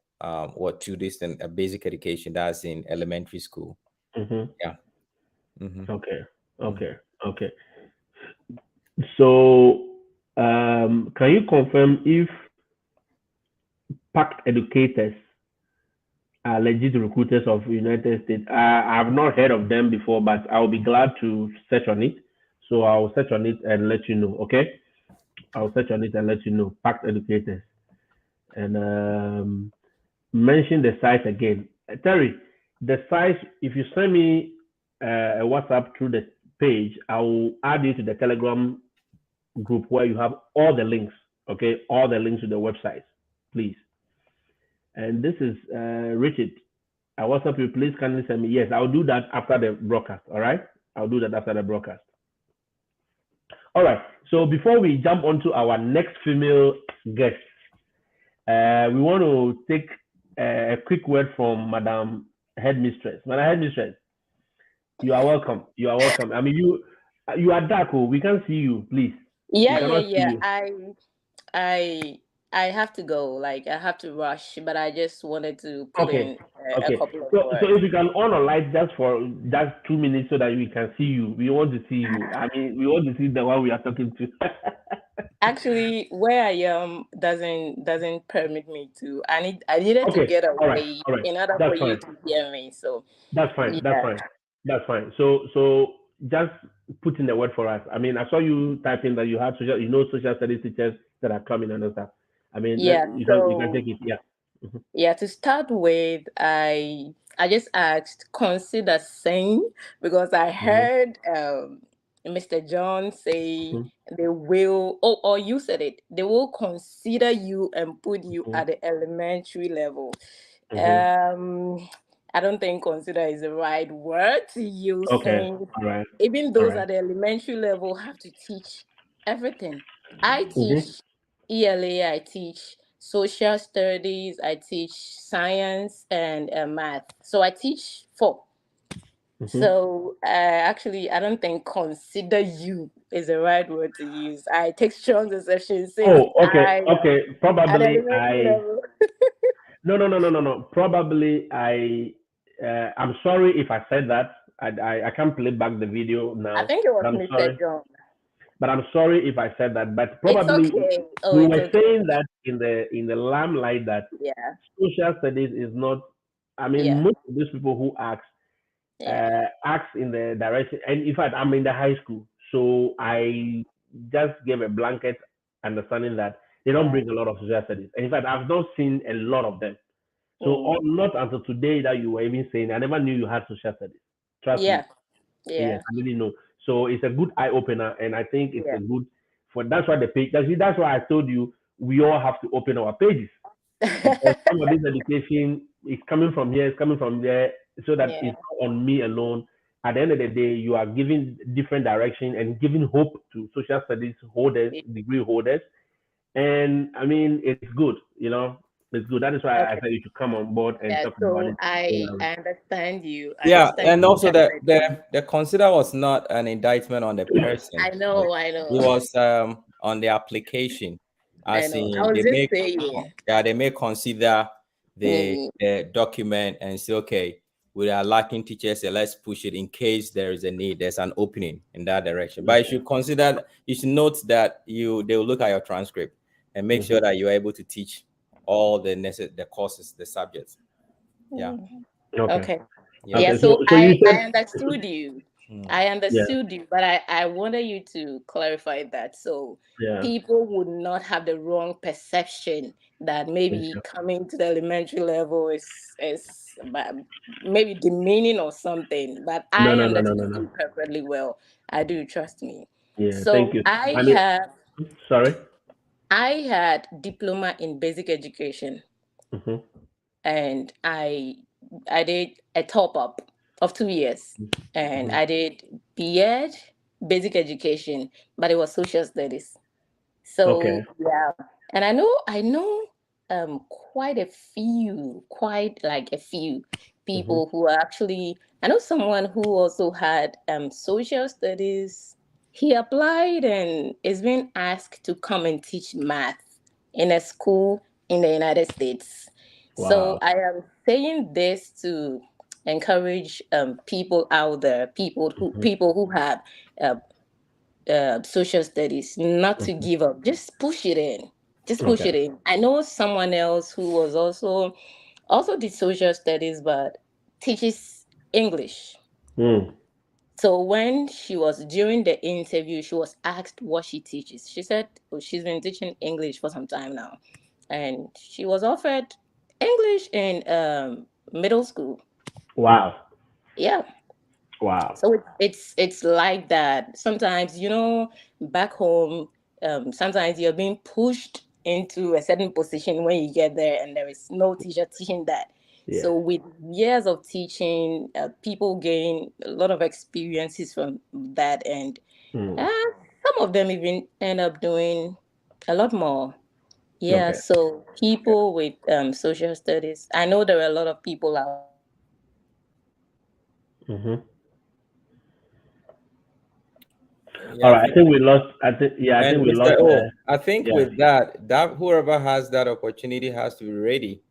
what to this and a basic education that's in elementary school. Mm-hmm. Yeah. Mm-hmm. Okay. Mm-hmm. Okay. So, can you confirm if PACT educators are legit recruiters of United States? I've not heard of them before, but I'll be glad to search on it. So I'll search on it and let you know. Okay, I'll search on it and let you know. PACT educators, and mention the site again. Terry, the site. If you send me a WhatsApp through the page, I will add you to the Telegram group where you have all the links. Okay, all the links to the website, please. And this is Richard. I WhatsApp you. Please kindly send me. Yes, I'll do that after the broadcast. All right, I'll do that after the broadcast. All right. So before we jump onto our next female guest, we want to take a quick word from Madam Headmistress. Madam Headmistress, you are welcome. You are welcome. I mean, you are dark. Oh, we can't see you. Please, we cannot see Yeah. you. I have to go. Like I have to rush, but I just wanted to put Okay. in a Okay. couple of So words. if you can on a light just for just 2 minutes so that we can see you. We want to see you. I mean, we want to see the one we are talking to. Actually, where I am doesn't permit me to. I needed to Okay. get All right. away All right. in order for That's you fine. to hear me. So That's fine. That's yeah, fine. That's fine. So just put in the word for us. I mean, I saw you typing that you had social studies teachers that are coming and stuff. I mean, yeah. you can So take it. Yeah. Mhm. yeah, to start with, I just asked consider saying because I Mhm. heard Mr. John say Mhm. they will, or you said it, they will consider you and put you Mhm. at the elementary level. Mhm. Um, I don't think consider is the right word to use, Okay. saying All right. even All those right. at the elementary level have to teach everything. I Mhm. teach ELA, I teach social studies, I teach science and math. So I teach four. Mhm. So actually, I don't think consider you is the right word to use. I take strong exception since Oh, okay. I Okay. at Probably elementary I. level. No. Probably I. I'm sorry if I said that. I can't play back the video I now. think it was But I'm Mr. sorry. John. But I'm sorry if I said that. But It's probably okay. Oh, we it's were okay. saying that in the limelight that Yeah, social studies is not. I mean, yeah, most of these people who yeah. ask in the direction. And in fact, I'm in the high school, so I just gave a blanket understanding that they don't Yeah. bring a lot of social studies. And in fact, I've not seen a lot of them. So Mm. not until today that you were even saying, I never knew you had social studies. Trust me. Yeah. Yes, Yeah. I really know. So it's a good eye opener, and I think it's Yeah. a good for that's why the page. That's why I told you we all have to open our pages because some of this education is coming from here, it's coming from there, so that Yeah. it's not on me alone. At the end of the day, you are giving different direction and giving hope to social studies holders, degree holders, and I mean it's good. It's good. That is why I Okay. said you should come on board and Yeah. talk about So it. I understand you. I Yeah, understand and you also perfectly. the consider was not an indictment on the person. I know. I It know. was on the application, I as know. I in was just saying. they may consider Mm, the document and say, okay, we are lacking teachers, so let's push it in case there is a need, there's an opening in that direction. But you Okay. should consider, you should note that they will look at your transcript and make Mm-hmm. sure that you are able to teach all the courses, the subjects. Yeah, mm. Okay. Okay. yeah. Yeah. Okay. So So you I said understood you. Mm. I yeah, understood you, but I wanted you to clarify that so yeah. people would not have the wrong perception that maybe coming to the elementary level is maybe demeaning or something. But I understood No. you perfectly well. I do, trust me. Yeah, thank So you. I mean, sorry. I had diploma in basic education, Mm-hmm. and I did a top up of 2 years, and Mm-hmm. I did BEd basic education, but it was social studies. Okay. So yeah, and I know quite a few, quite like a few Mm-hmm. people who are actually. I know someone who also had social studies. He applied and is being asked to come and teach math in a school in the United States. Wow. So I am saying this to encourage people out there, people who have social studies, not to give up. Just push it in. Just push Okay. it in. I know someone else who was also did social studies, but teaches English. Mm. So when she was during the interview, she was asked what she teaches. She said, oh, she's been teaching English for some time now, and she was offered English in middle school. Wow. Yeah. Wow. So it's like that. Sometimes, back home, sometimes you're being pushed into a certain position when you get there, and there is no teacher teaching that. Yeah. So with years of teaching, people gain a lot of experiences from that, and some of them even end up doing a lot more. Yeah. Okay. So people with social studies, I know there are a lot of people out there who are Mm-hmm. Yeah, All I right. I think think we lost. I think. Yeah. I and think we Mr. lost. O, I think Yeah. with that whoever has that opportunity has to be ready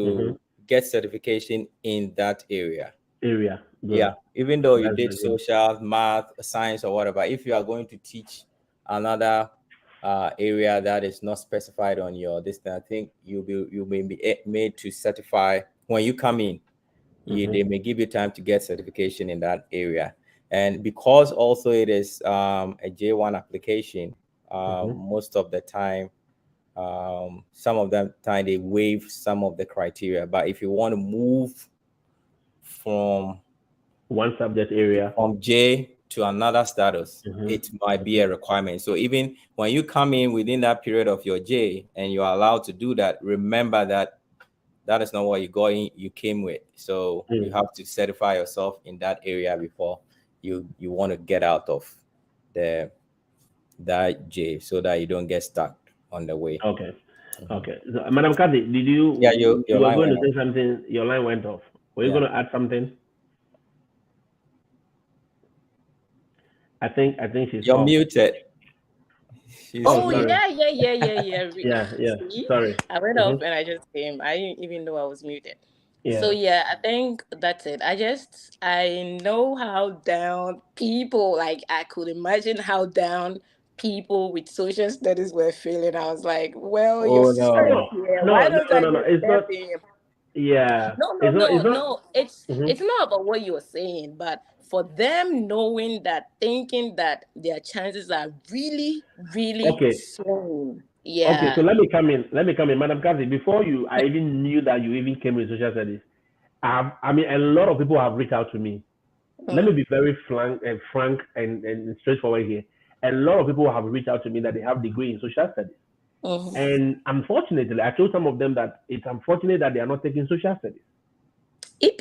Mm-hmm. to get certification in that area. Area. Good. Yeah, even though you That's did very good. social, math, science, or whatever, if you are going to teach another area that is not specified on your this thing, I think you may be made to certify when you come in. Mm-hmm. They may give you time to get certification in that area, and because also it is a J1 application, Mm-hmm. most of the time, some of them time they waive some of the criteria. But if you want to move from One subject area. J to another status, Mm-hmm. it might be a requirement. So even when you come in within that period of your J and you're allowed to do that, remember that that is not what you came with. So you have to certify yourself in that area before you want to get out of the that J, so that you don't get stuck on the way. Okay. Okay. So, Madam Kathy, did you Yeah, you your were line going to went say off. something? Your line went off. Were you Yeah. going to add something? I think she's You're off. muted. She's Oh, Oh mute. sorry. yeah. Yeah. Yeah. See, Sorry. I went off Mm-hmm. and I just came. I didn't even know I was muted. So Yeah. yeah, I think that's it. I know how down people, like, I could imagine how down people with social studies were feeling. I was like, well, your Oh sister is No. no. here. No. Why No. don't No. I No. No. just It's not. step in? Yeah. No, no, It's not. It's no, not. no. It's Mm-hmm. it's not about what you were saying, but for them knowing that, thinking that their chances are really, really Okay. slim. Okay. So Yeah. let me come in. Let me come in, Madam Kathy. Before you, I even knew that you even came with social studies. I mean, a lot of people have reached out to me. Let me Mm, be very frank and straightforward here. A lot of people have reached out to me that they have degree in social studies. mhm. And unfortunately, I told some of them that it's unfortunate that they are not taking social studies.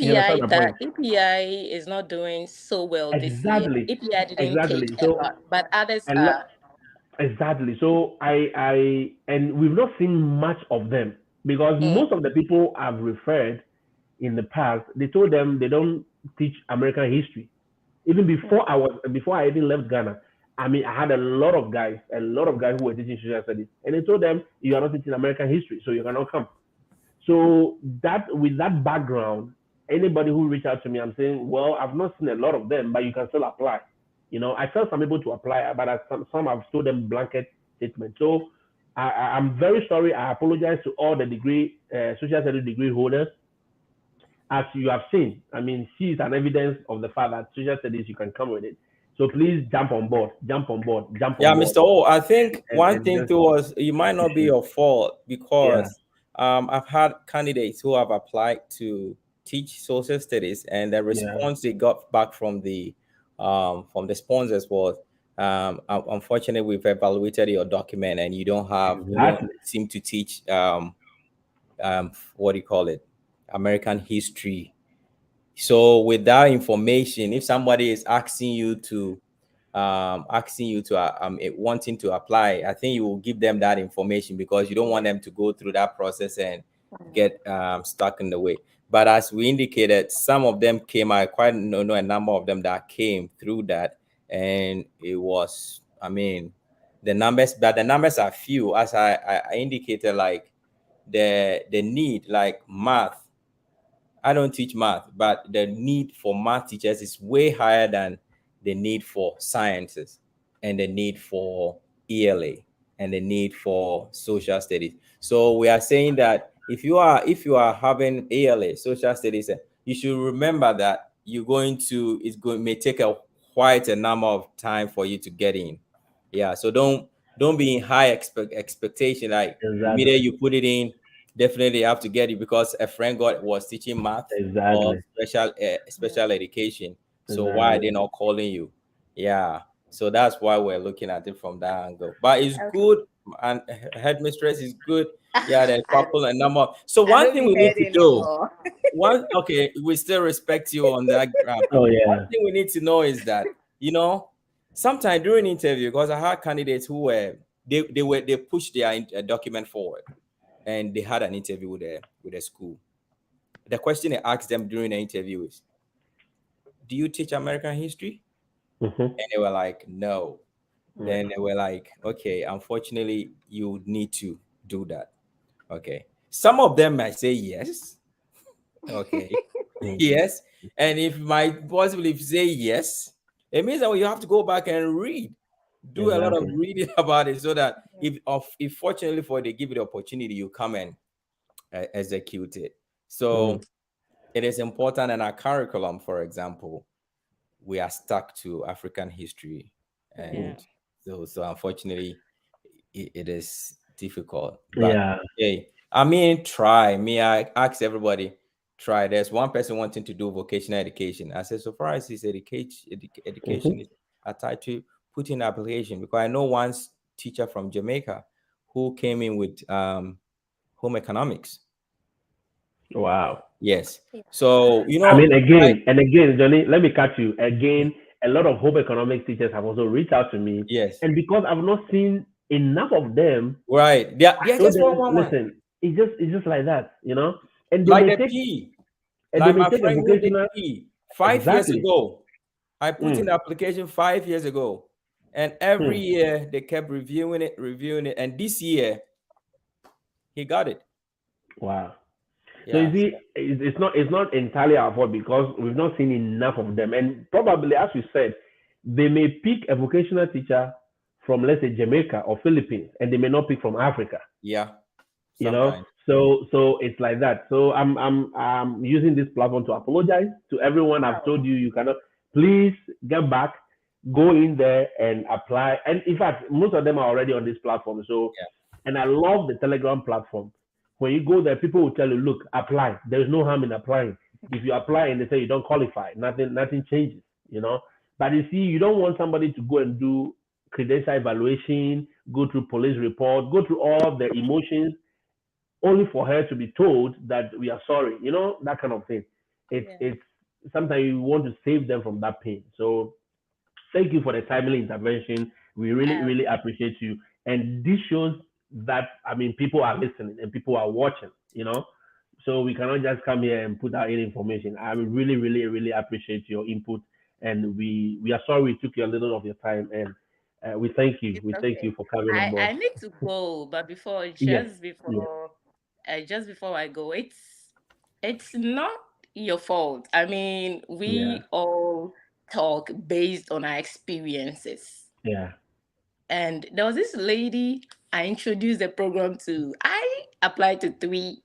You understand EPI, my that point? EPI is not doing so well this year. Exactly. EPI didn't take Exactly. a So lot, but others a lot. are. Exactly. So and we've not seen much of them because Mm, most of the people I've referred in the past, they told them they don't teach American history. Even mm, before I even left Ghana, I mean, I had a lot of guys who were teaching social studies, and they told them you are not teaching American history, so you cannot come. So that with that background, anybody who reach out to me, I'm saying, well, I've not seen a lot of them, but you can still apply. I tell some people to apply, but some I've told them blanket statement. So I'm very sorry. I apologize to all the social studies degree holders. As you have seen, I mean, she is an evidence of the fact that social studies you can come with it. So please jump on board, jump on board, jump Yeah, on board, Mr. O, I think one and thing just too was it might not be your fault yeah, because I've had candidates who have applied to teach social studies, and the yeah, response they got back from the sponsors was unfortunately we've evaluated your document and you don't exactly. seem to teach what do you call it, American history. So with that information, if somebody is asking you to wanting to apply, I think you will give them that information because you don't want them to go through that process and get stuck in the way. But as we indicated, some of them came. I quite know a number of them that came through that, and it was, I mean, the numbers, but the numbers are few. As I indicated, like the need, like math. I don't teach math, but the need for math teachers is way higher than the need for sciences and the need for ELA and the need for social studies. So we are saying that if you are having ALA, social studies, you should remember that may take quite a number of time for you to get in. Yeah, so don't be in high expectation. Like immediately you put it in, definitely have to get it because a friend was teaching math or special education. So why are they not calling you? Yeah, so that's why we're looking at it from that angle. But it's good, and headmistress is good. Yeah, there's a couple and number. So one thing we need to do. We still respect you on that ground. Oh yeah. One thing we need to know is that sometimes during interview, because I had candidates who were they pushed their document forward, and they had an interview with a school. The question I asked them during the interview is, "Do you teach American history?" And they were like, "No." Then they were like, "Okay, unfortunately, you need to do that." Okay. Some of them might say yes. Okay. Yes. And if might possibly say yes, it means that you have to go back and read. Do a lot of reading about it so that if fortunately for they give you the opportunity, you come and execute it. So it is important in our curriculum, for example, we are stuck to African history. And so unfortunately, it is difficult. But I mean, try. I ask everybody, try. There's one person wanting to do vocational education. I said, so far as his education is attached to put in application, because I know one teacher from Jamaica who came in with home economics. Wow. Yes. So I mean, again, Johnny, let me catch you again. A lot of home economics teachers have also reached out to me. Yes. And because I've not seen enough of them, right? Yeah. Just listen. It's just like that, And they like P. And like they may my take friend a vocational. P 5 years ago. I put in the application 5 years ago, and every year they kept reviewing it, and this year he got it. Wow. Yeah. So you see, it's not entirely our fault because we've not seen enough of them, and probably, as you said, they may pick a vocational teacher from, let's say, Jamaica or Philippines, and they may not pick from Africa. Yeah. Sometimes. So it's like that. So I'm using this platform to apologize to everyone. I've told you cannot. Please get back, go in there and apply. And in fact, most of them are already on this platform. So, and I love the Telegram platform. When you go there, people will tell you, look, apply. There's no harm in applying. If you apply and they say you don't qualify, nothing changes, But you see, you don't want somebody to go and do credential evaluation, go through police report, go through all the emotions, only for her to be told that we are sorry, that kind of thing. It's sometimes you want to save them from that pain. So thank you for the timely intervention. We really appreciate you. And this shows that, people are listening and people are watching, So we cannot just come here and put out any information. I really appreciate your input. And we are sorry we took you a little of your time, and we thank you. Thank you for coming on board. I need to go, but before I go, it's not your fault. We all talk based on our experiences. Yeah. And there was this lady I introduced the program to. I applied to 3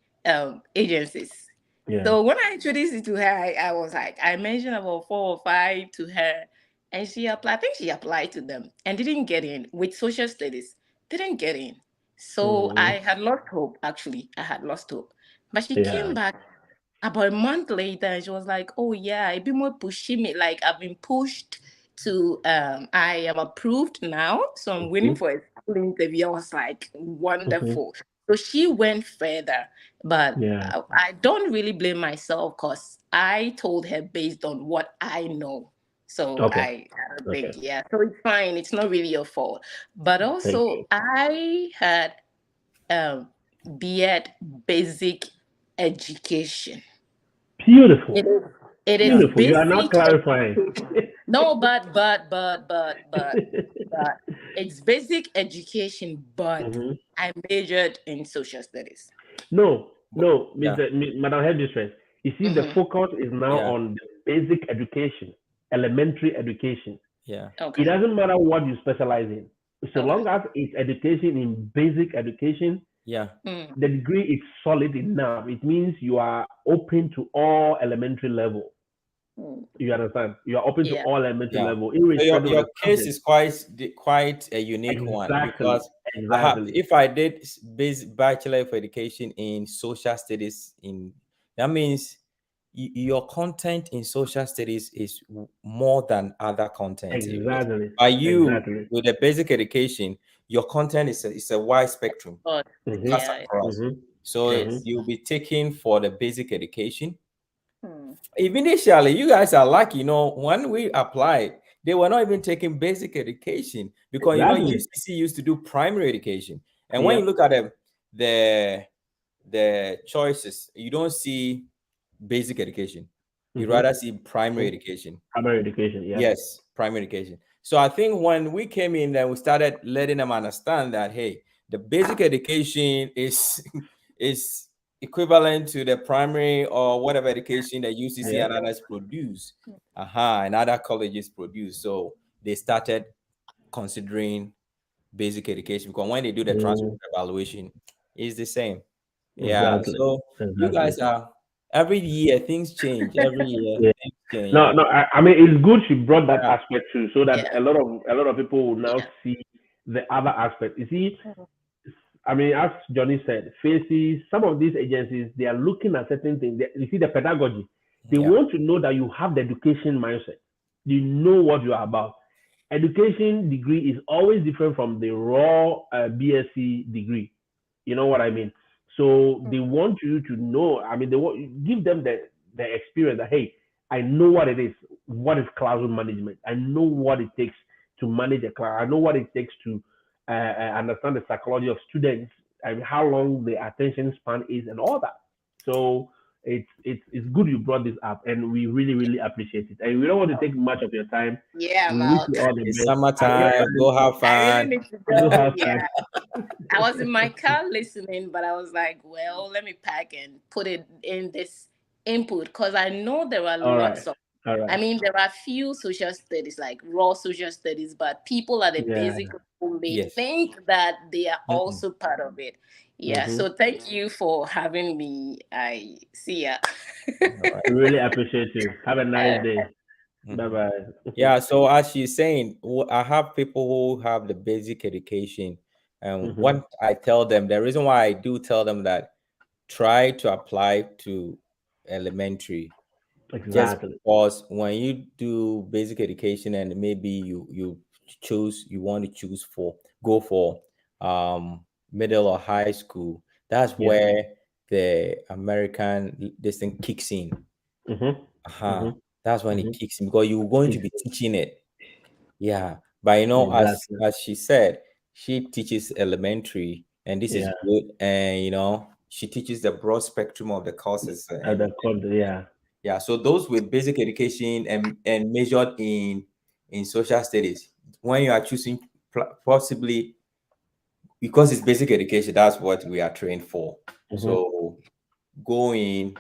agencies. Yeah. So when I introduced it to her, I was like, I mentioned about 4 or 5 to her, and she applied. I think she applied to them and didn't get in with social studies. Didn't get in. So I had lost hope. Actually, I had lost hope. But she came back about a month later, and she was like, "Oh yeah, it been more pushing me. Like I've been pushed to. I am approved now, so I'm waiting for a school interview." I was like, "Wonderful." So she went further, but I don't really blame myself because I told her based on what I know. So I think, so it's fine. It's not really your fault. But also, I had BEd basic education. Beautiful. It is beautiful. You are not clarifying. No, but it's basic education, but I majored in social studies. No, no, Yeah. Madam Headmistress. You see, the focus is now Yeah. on the basic education, elementary education. Yeah. It Okay. doesn't matter what you specialize in, so Okay. long as it's education in basic education, Yeah. the degree is solid enough. It means you are open to all elementary level. Mm. You understand? You are open to Yeah. all elementary Yeah. level, So irrespective of your the case subject. is quite a unique one, Exactly, because exactly. if I did bachelor of education in social studies, that means your content in social studies is more than other content areas. Exactly, By you exactly. with a basic education, your content is a wide spectrum. But It Mm-hmm. cuts yeah. across. Mm-hmm. So Mm-hmm. you'll be taking for the basic education. Mm. Even initially, you guys are lucky. When we applied, they were not even taking basic education, because Exactly. UCC used to do primary education. And when you Yep. look at the choices, you don't see basic education. You Mm-hmm. rather see primary Mm-hmm. education. Primary education. Yep. Yes, primary education. So I think when we came in, then we started letting them understand that, hey, the basic education is equivalent to the primary or whatever education that UCC Yep. and others produce, and other colleges produce. So they started considering basic education, because when they do the transcript evaluation, it's the same. Yeah. Exactly. So you Exactly. guys are, every year things change. Every year Yeah. things change. No, Yeah. no. I mean, it's good she brought that Yeah. aspect too, so that Yeah. a lot of people will now Yeah. see the other aspect. You see, Mhm. I mean, as Johnny said, faces some of these agencies, they are looking at certain things. You see the pedagogy. They Yeah. want to know that you have the education mindset. You know what you are about. Education degree is always different from the raw BSc degree. You know what I mean? So they want you to know. I mean, they want give them the experience that, hey, I know what it is. What is classroom management? I know what it takes to manage a class. I know what it takes to understand the psychology of students and how long the attention span is and all that. So it's good you brought this up, and we really appreciate it. And we don't want to take much of your time. Yeah, We wish Mal. you all the It's best. I summertime. really, Go have I really fun. need to do go. have Yeah. fun. I was in my car listening, but I was like, well, let me pack and put it in this input, because I know there are All right, lots of, all I right. mean, there are few social studies, like raw social studies, but people at the Yeah. basic level may Yes. think that they are Mm-mm. also part of it. Yeah. Mm-hmm. So thank you for having me. I see ya. All right. We really appreciate you. Have a nice day. Bye Mhm. bye. Yeah. So as she's saying, I have people who have the basic education, and Mm-hmm. what I tell them, the reason why I do tell them that, try to apply to elementary, just Exactly. because when you do basic education and maybe you want to go for middle or high school, that's Yeah. where the American this thing kicks in. Mm-hmm. Uh-huh. Mm-hmm. That's when it Mm-hmm. kicks in, because you're going to be teaching it. Yeah. But Exactly. as she said, she teaches elementary, and this is Yeah. good. And she teaches the broad spectrum of the courses, The and code. Yeah. yeah. So those with basic education and majored in social studies, when you are choosing, possibly because it's basic education, that's what we are trained for. Mm-hmm. So go in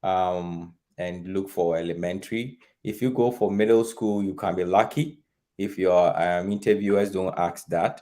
and look for elementary. If you go for middle school, you can be lucky if your interviewers don't ask that.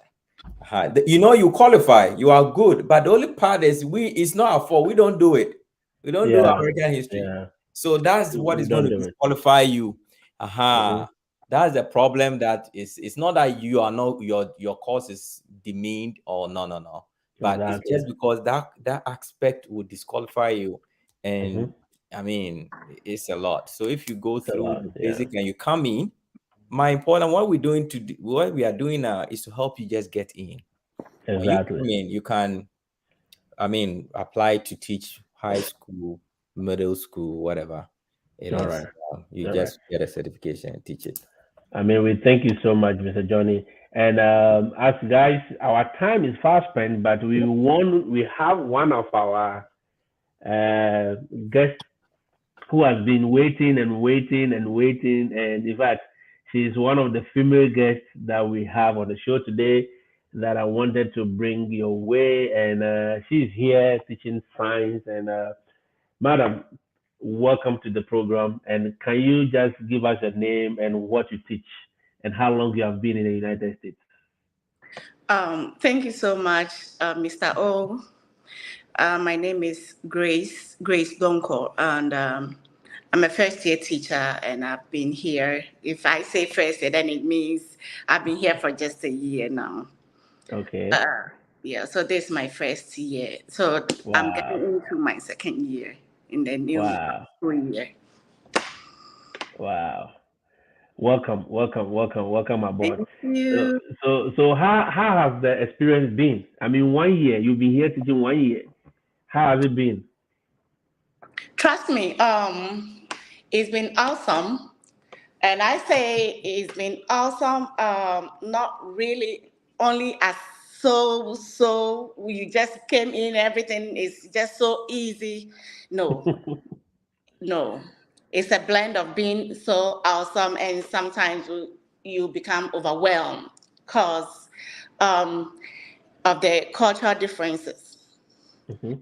You qualify, you are good, but the only part is it's not our fault. We don't do it. We don't do Yeah. American history. Yeah. So that's what We is going don't to do it. disqualify you. Mm-hmm. That's the problem. That is, it's not that you are not, your course is demeaned, or no, but it's Exactly. just because that aspect will disqualify you. Mm-hmm. And I mean, it's a lot. So if you go It's a through lot. the Yeah. basic and you come in, my important, what we are doing now is to help you just get in. When you Exactly. come in, you can, apply to teach high school, middle school, whatever it All is. right. You All right. just get a certification and teach it. I mean, we thank you so much, Mr. Johnny. And as guys, our time is fast spent, but we have one of our guests who has been waiting and waiting and waiting. And in fact, she is one of the female guests that we have on the show today. that I wanted to bring your way, and she's here teaching science. And Madam, welcome to the program. And can you just give us your name and what you teach, and how long you have been in the United States? Thank you so much, Mr. O. My name is Grace Donko, and I'm a first-year teacher, and I've been here. If I say first year, then it means I've been here for just a year now. Okay. Yeah, so this is my first year. So I'm getting Wow. into my second year in the new Wow. school year. Wow. Welcome aboard. Thank you. So how has the experience been? I mean, 1 year, you've been here teaching 1 year. How has it been? Trust me, it's been awesome. And I say it's been awesome, not really only as so you just came in, everything is just so easy. No, no. It's a blend of being so awesome, and sometimes you become overwhelmed because of the cultural differences. Hmm.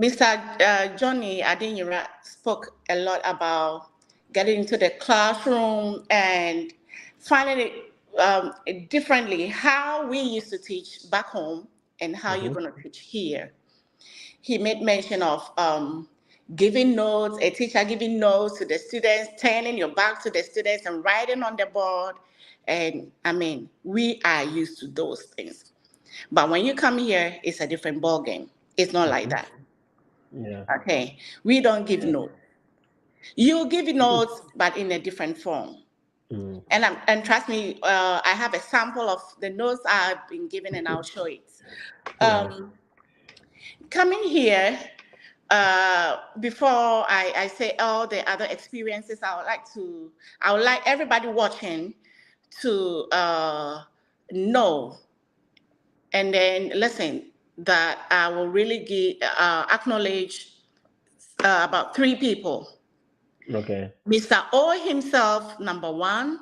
Mr. Johnny Adinyira spoke a lot about getting into the classroom and finding it differently, how we used to teach back home and how you're Hmm. going to teach here. He made mention of giving notes, a teacher giving notes to the students, turning your back to the students and writing on the board. And I mean, we are used to those things. But when you come here, it's a different ballgame. It's not like that. Yeah. Okay, we don't give Yeah. notes. You give notes, but in a different form. Mm. And trust me, I have a sample of the notes I've been given, and I'll show it. Yeah. Coming here, before I say all the other experiences, I would like everybody watching to know and then listen that I will really acknowledge about 3 people. Okay. Mr. O himself, number 1,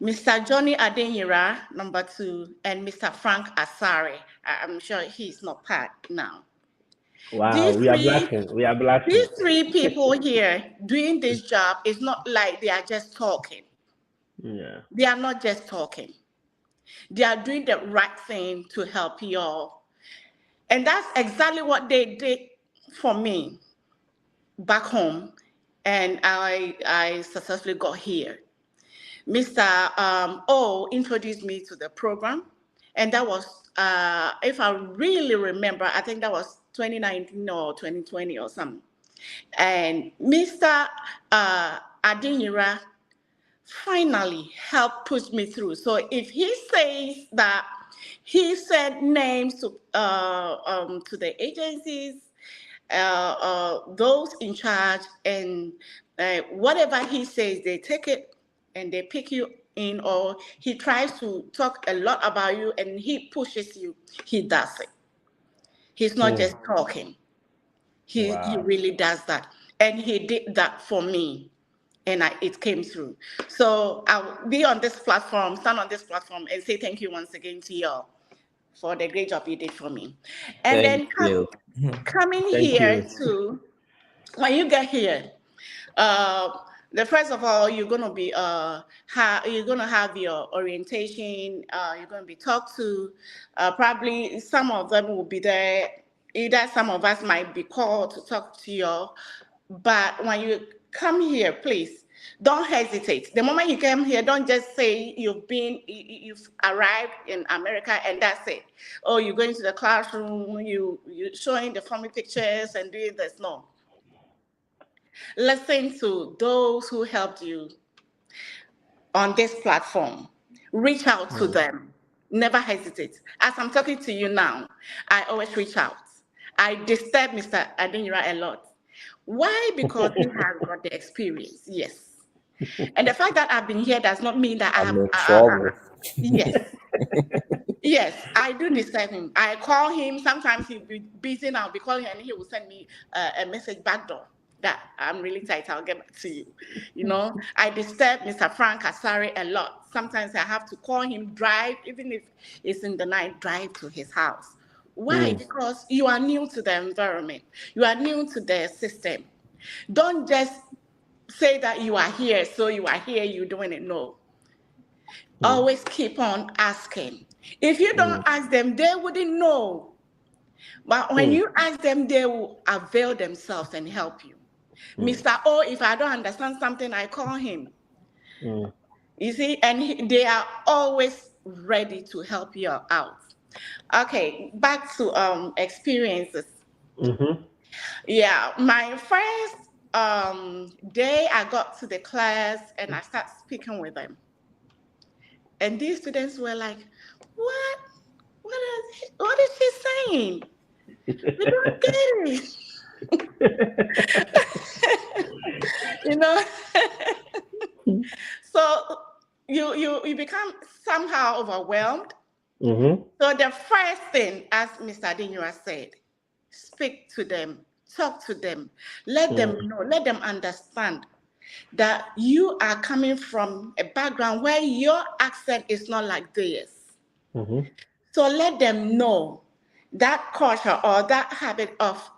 Mr. Johnny Adinyira, number 2, and Mr. Frank Asare. I'm sure he's not part now. Wow. These We are three, blushing. We are blushing. these 3 people here doing this job is not like they are just talking. Yeah. They are not just talking. They are doing the right thing to help you all. And that's exactly what they did for me back home. And I successfully got here. Mr. O introduced me to the program, and that was, if I really remember, I think that was 2019 or 2020 or something. And Mr. Adinyira finally helped push me through. So if he says that he sent names to the agencies, those in charge, and whatever he says, they take it and they pick you in, or he tries to talk a lot about you and he pushes you, he does it. He's not just talking. He Wow. really does that. And he did that for me. And it came through. So I'll be on this platform, stand on this platform and say thank you once again to y'all for the great job you did for me. And Thank then you. coming Thank here you. too, when you get here, the first of all, you're gonna be you're gonna have your orientation. You're gonna be talked to. Probably some of them will be there. Either some of us might be called to talk to you. But when you come here, please don't hesitate. The moment you come here, don't just say you've arrived in America and that's it. Oh, you're going to the classroom, you showing the family pictures and doing this. No. Listen to those who helped you on this platform. Reach out to them. Never hesitate. As I'm talking to you now, I always reach out. I disturb Mr. Adinyira a lot. Why? Because he has got the experience, yes. And the fact that I've been here does not mean that I I'm have. in trouble. Yes. Yes, I do disturb him. I call him. Sometimes he'll be busy now. I'll be calling him and he will send me a message backdoor. that I'm really tight, I'll get back to you. You know, I disturb Mr. Frank Asare a lot. Sometimes I have to call him, drive, even if it's in the night, drive to his house. Why? Because you are new to the environment. You are new to the system. Don't just say that you are here, so you are here, you're doing it. No. Always keep on asking. If you don't ask them, they wouldn't know. But when you ask them, they will avail themselves and help you. Mr. O, if I don't understand something, I call him. You see, and they are always ready to help you out. Okay, back to experiences. Yeah, my first day I got to the class and I started speaking with them. And these students were like, what? What is she saying? We don't get it. You know? So you become somehow overwhelmed. So the first thing, as Mr. Adinura said, speak to them, talk to them, let them know, let them understand that you are coming from a background where your accent is not like theirs. So let them know that culture or that habit of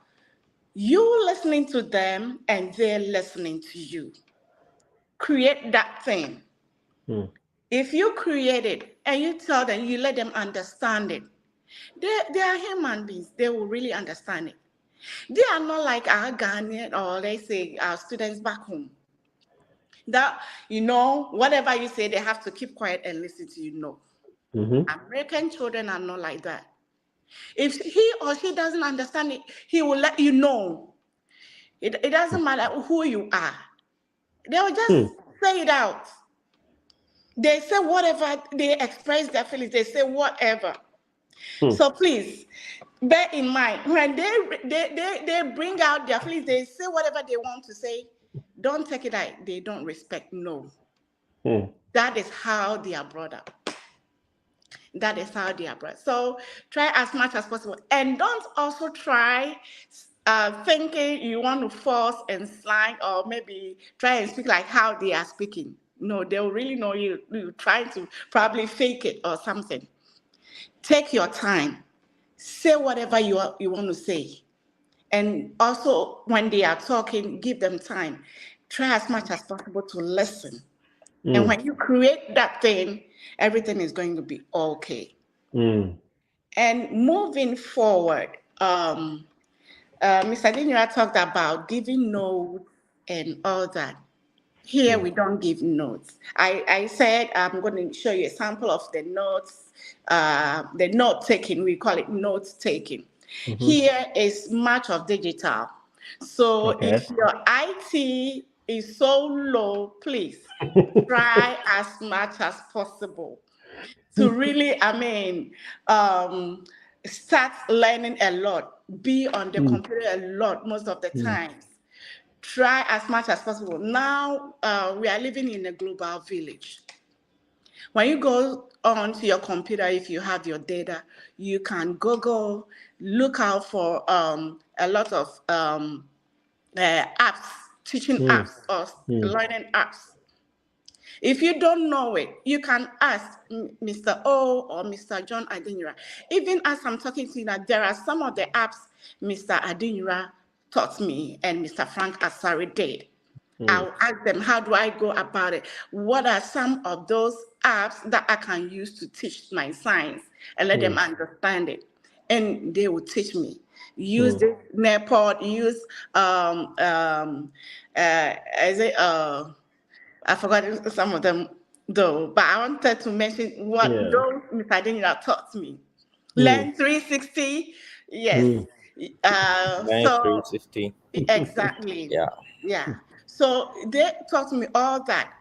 you listening to them and they're listening to you. Create that thing. If you create it and you tell them, you let them understand it, they are human beings. They will really understand it. They are not like our Ghanaian or let's say our students back home. That, you know, whatever you say, they have to keep quiet and listen to you. No. American children are not like that. If he or she doesn't understand it, he will let you know. It doesn't matter who you are. They will just say it out. They say whatever, they express their feelings, they say whatever. So please, bear in mind, when they bring out their feelings, they say whatever they want to say, don't take it like they don't respect, no. That is how they are brought up. That is how they are brought up. So try as much as possible. And don't also try thinking you want to force and slang or maybe try and speak like how they are speaking. No, they'll really know you're trying to probably fake it or something. Take your time. Say whatever you want to say. And also, when they are talking, give them time. Try as much as possible to listen. And when you create that thing, everything is going to be okay. And moving forward, Mr. Adinura talked about giving notes and all that. Here we don't give notes. I said I'm going to show you a sample of the notes, the note taking. We call it note taking. Here is much of digital. So if your IT is so low, please try as much as possible to really, start learning a lot. Be on the computer a lot most of the times. Try as much as possible. Now, we are living in a global village. When you go onto your computer, if you have your data, you can Google, look out for a lot of apps, teaching apps or learning apps. If you don't know it, you can ask Mr. O or Mr. John Adinura. Even as I'm talking to you now, there are some of the apps Mr. Adinura taught me and Mr. Frank Asare did. I'll ask them, how do I go about it? What are some of those apps that I can use to teach my science and let them understand it? And they will teach me. Use this Nepod, use, I forgot some of them though, but I wanted to mention what those Mr. Adinura taught me. Learn 360, yes. So 360. Exactly. Yeah. So they taught me all that,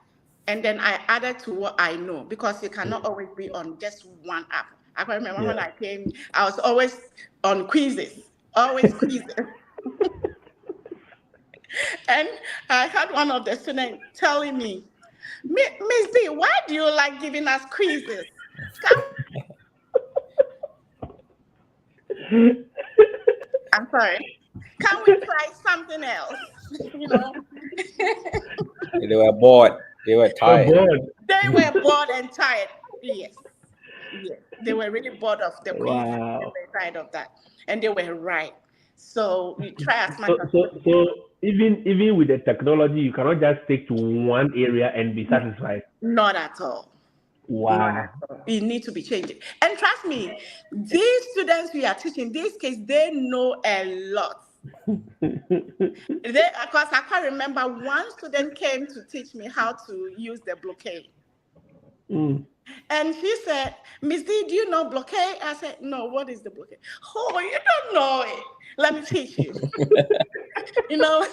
and then I added to what I know because you cannot always be on just one app. I can remember when I came, I was always on quizzes, always quizzes. And I had one of the students telling me, Miss B, why do you like giving us quizzes? I'm sorry. Can we try something else? You know, They were bored. They were Oh, tired. bored. they were bored and tired. Yes, yes, they were really bored of the quiz. They Wow. were tired of that, and they were right. So we try as much So, as so, possible. so even with the technology, you cannot just stick to one area and be satisfied. Not at all. Wow. You need to be changing. And trust me, these students we are teaching, these kids, they know a lot. Because I can't remember, one student came to teach me how to use the blockade. Mm. And she said, Miss D, do you know blockade? I said, no, what is the blockade? Oh, you don't know it. Let me teach you. You know?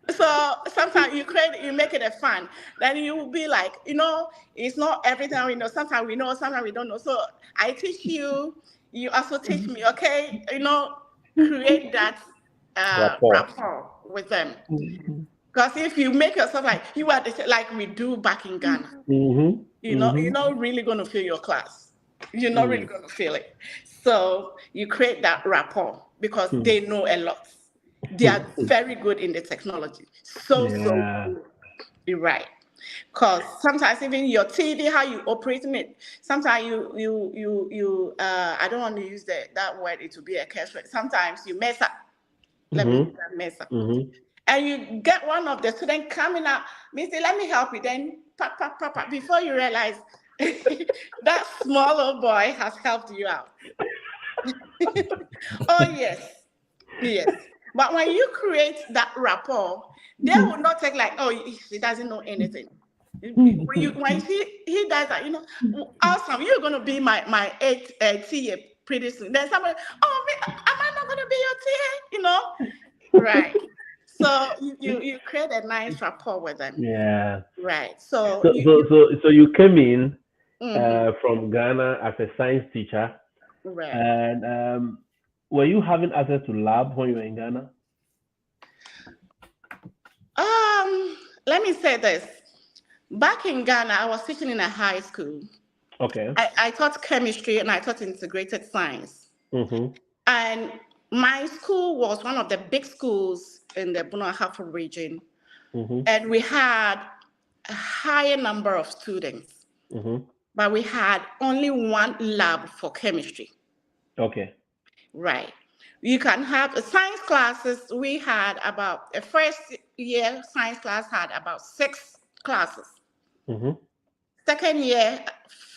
So sometimes you make it a fun. Then you will be like, you know, it's not everything we know. Sometimes we know, sometimes we don't know. So I teach you, you also teach me, okay? You know, create that rapport with them. Because if you make yourself like you are like we do back in Ghana, you're not really going to feel your class. You're not really going to feel it. So you create that rapport because they know a lot. They are very good in the technology. So good. You're right. Because sometimes even your TV, how you operate it, sometimes you I don't want to use that word, it will be a curse word. Sometimes you mess up. Let me use that mess up. And you get one of the students coming out, Mister, let me help you. Then pop, before you realize that small old boy has helped you out. Oh yes. But when you create that rapport, they will not take like, oh, he doesn't know anything. When he does that, you know, awesome, you're gonna be my TA pretty soon. Then somebody, oh, am I not gonna be your TA? You know, right? So you create a nice rapport with them. Yeah. Right. So you came in from Ghana as a science teacher. Right. And were you having access to lab when you were in Ghana? Let me say this. Back in Ghana, I was teaching in a high school. Okay. I taught chemistry and I taught integrated science. And my school was one of the big schools in the Bono Ahafo region. And we had a higher number of students. But we had only one lab for chemistry. Okay. Right. You can have science classes. We had about the first year science class had about 6 classes. Second year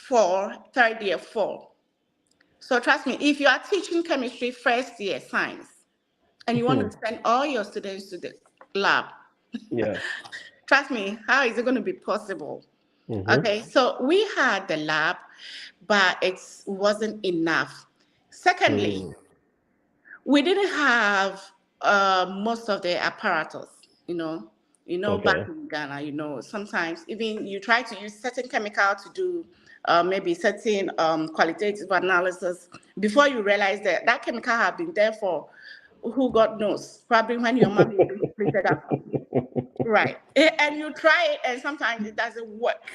4, third year 4. So trust me, if you are teaching chemistry first year science and you want to send all your students to the lab, trust me, how is it going to be possible? Okay, so we had the lab, but it wasn't enough. Secondly, we didn't have most of the apparatus, you know, back in Ghana, you know, sometimes even you try to use certain chemical to do maybe certain qualitative analysis before you realize that chemical have been there for who God knows, probably when your mom is split up. Right. And you try it and sometimes it doesn't work.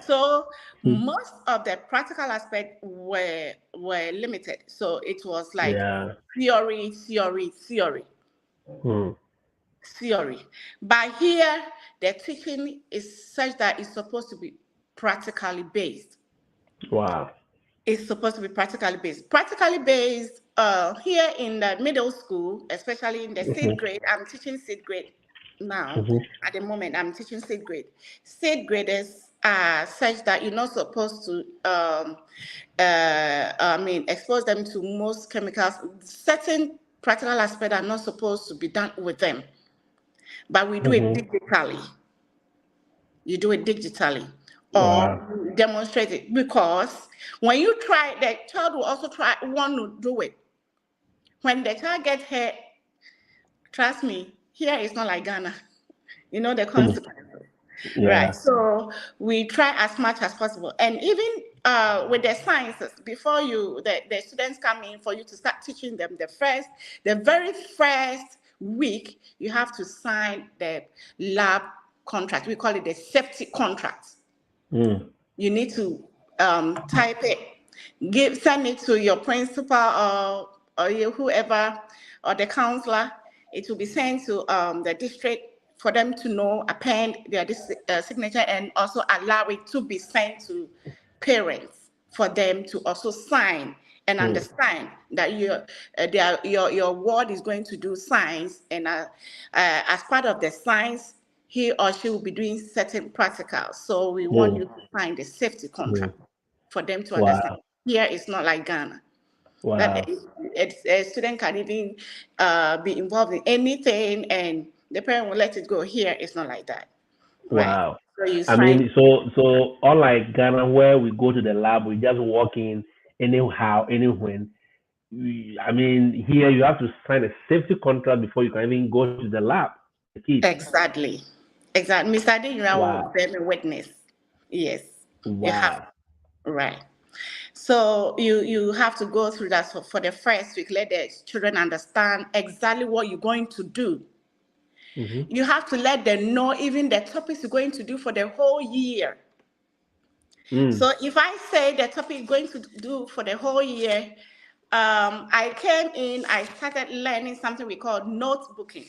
So most of the practical aspects were limited. So it was like theory. But here, the teaching is such that it's supposed to be practically based. Wow. It's supposed to be practically based. Practically based here in the middle school, especially in the 6th grade, I'm teaching 6th grade now. At the moment, I'm teaching 6th grade. 6th graders are such that you're not supposed to expose them to most chemicals. Certain practical aspects are not supposed to be done with them. But we do it digitally. You do it digitally or demonstrate it, because when you try, the child will also want to do it. When the child gets hurt, trust me, here it's not like Ghana. You know the consequences. Right. So we try as much as possible. And even with the sciences, before the students come in, for you to start teaching them the very first week, you have to sign the lab contract. We call it the safety contract. You need to type it, send it to your principal or or whoever, or the counselor, it will be sent to the district for them to know, append their signature, and also allow it to be sent to parents for them to also sign and understand that your ward is going to do science, and as part of the science, he or she will be doing certain practicals. So we want you to sign the safety contract for them to understand. Here it's not like Ghana. That a student can even be involved in anything and the parent will let it go. Here it's not like that. Wow. Right? So you I sign. mean, so unlike Ghana, where we go to the lab, we just walk in anyhow, anywhere. I mean, here you have to sign a safety contract before you can even go to the lab. The kids. Exactly. Mr. Adeyura will bear me witness. Yes. You have, right. So you have to go through that. So for the first week, let the children understand exactly what you're going to do. You have to let them know even the topics you're going to do for the whole year. So if I say the topic you're going to do for the whole year, I came in, I started learning something we call notebooking.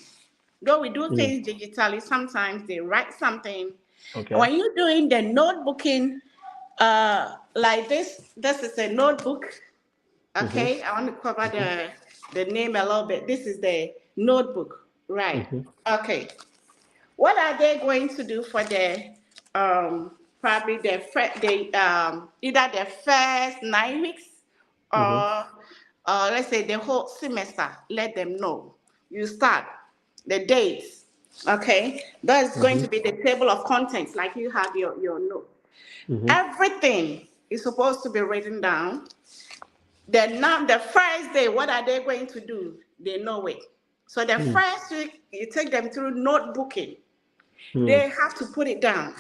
Though we do things digitally, sometimes they write something. Okay. When you're doing the notebooking, like this is a notebook. Okay, I want to cover the name a little bit. This is the notebook, right? Okay. What are they going to do for the probably either the first 9 weeks or let's say the whole semester? Let them know. You start the dates. Okay, that's going to be the table of contents, like you have your note. Everything is supposed to be written down. Then now the first day, what are they going to do? They know it. So the first week, you take them through notebooking. They have to put it down.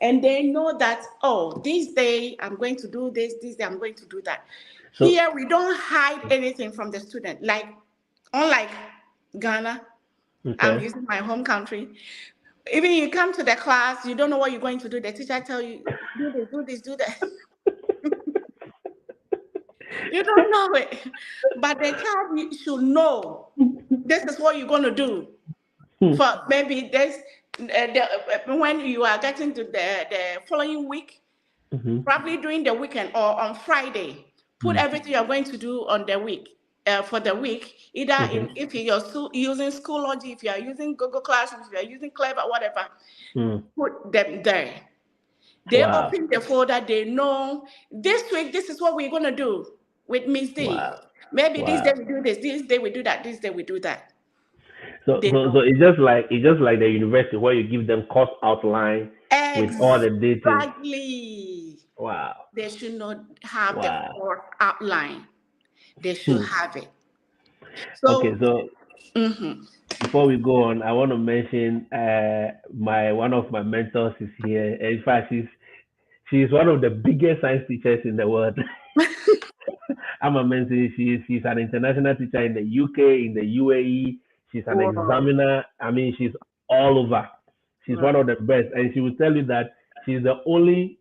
And they know that, oh, this day I'm going to do this day I'm going to do that. So, here, we don't hide anything from the student. Unlike Ghana, I'm using my home country. Even you come to the class, you don't know what you're going to do. The teacher tell you, do this, do that. You don't know it. But the child should know this is what you're going to do. For maybe when you are getting to the following week, probably during the weekend or on Friday, put everything you're going to do on the week. For the week, either if you're using Schoology, if you are using Google Classroom, if you are using Clever, whatever, put them there. They open the folder, they know this week, this is what we're going to do with Miss D. Maybe this day we do this day we do that, this day we do that. So it's just like the university where you give them course outline with all the data. Exactly. Wow. They should not have the course outline. They should have it. So before we go on, I want to mention one of my mentors is here. In fact, she's one of the biggest science teachers in the world. I'm a mention. She's an international teacher in the UK, in the UAE. She's an examiner. I mean, she's all over. She's one of the best, and she will tell you that she's the only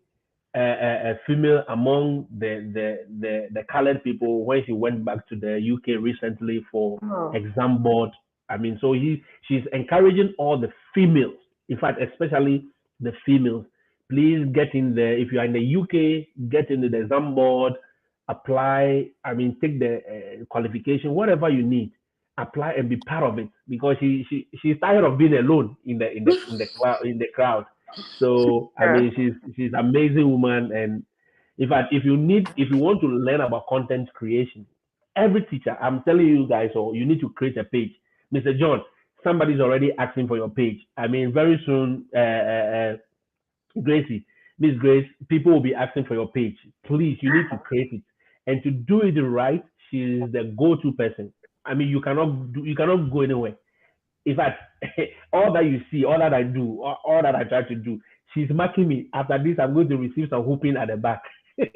female among the colored people when she went back to the UK recently for exam board. I mean, so she's encouraging all the females, in fact, especially the females. Please get in there. If you are in the UK, get into the exam board, apply. I mean, take the qualification, whatever you need. Apply and be part of it, because she's tired of being alone in the crowd. So I mean, she's an amazing woman. And in fact, if you want to learn about content creation, every teacher, I'm telling you guys, you need to create a page. Mr. John, somebody's already asking for your page. I mean, very soon, Gracie, Miss Grace, people will be asking for your page. Please, you need to create it, and to do it right, she is the go-to person. I mean, you cannot go anywhere. In fact, all that you see, all that I do, all that I try to do, she's marking me. After this, I'm going to receive some whooping at the back. You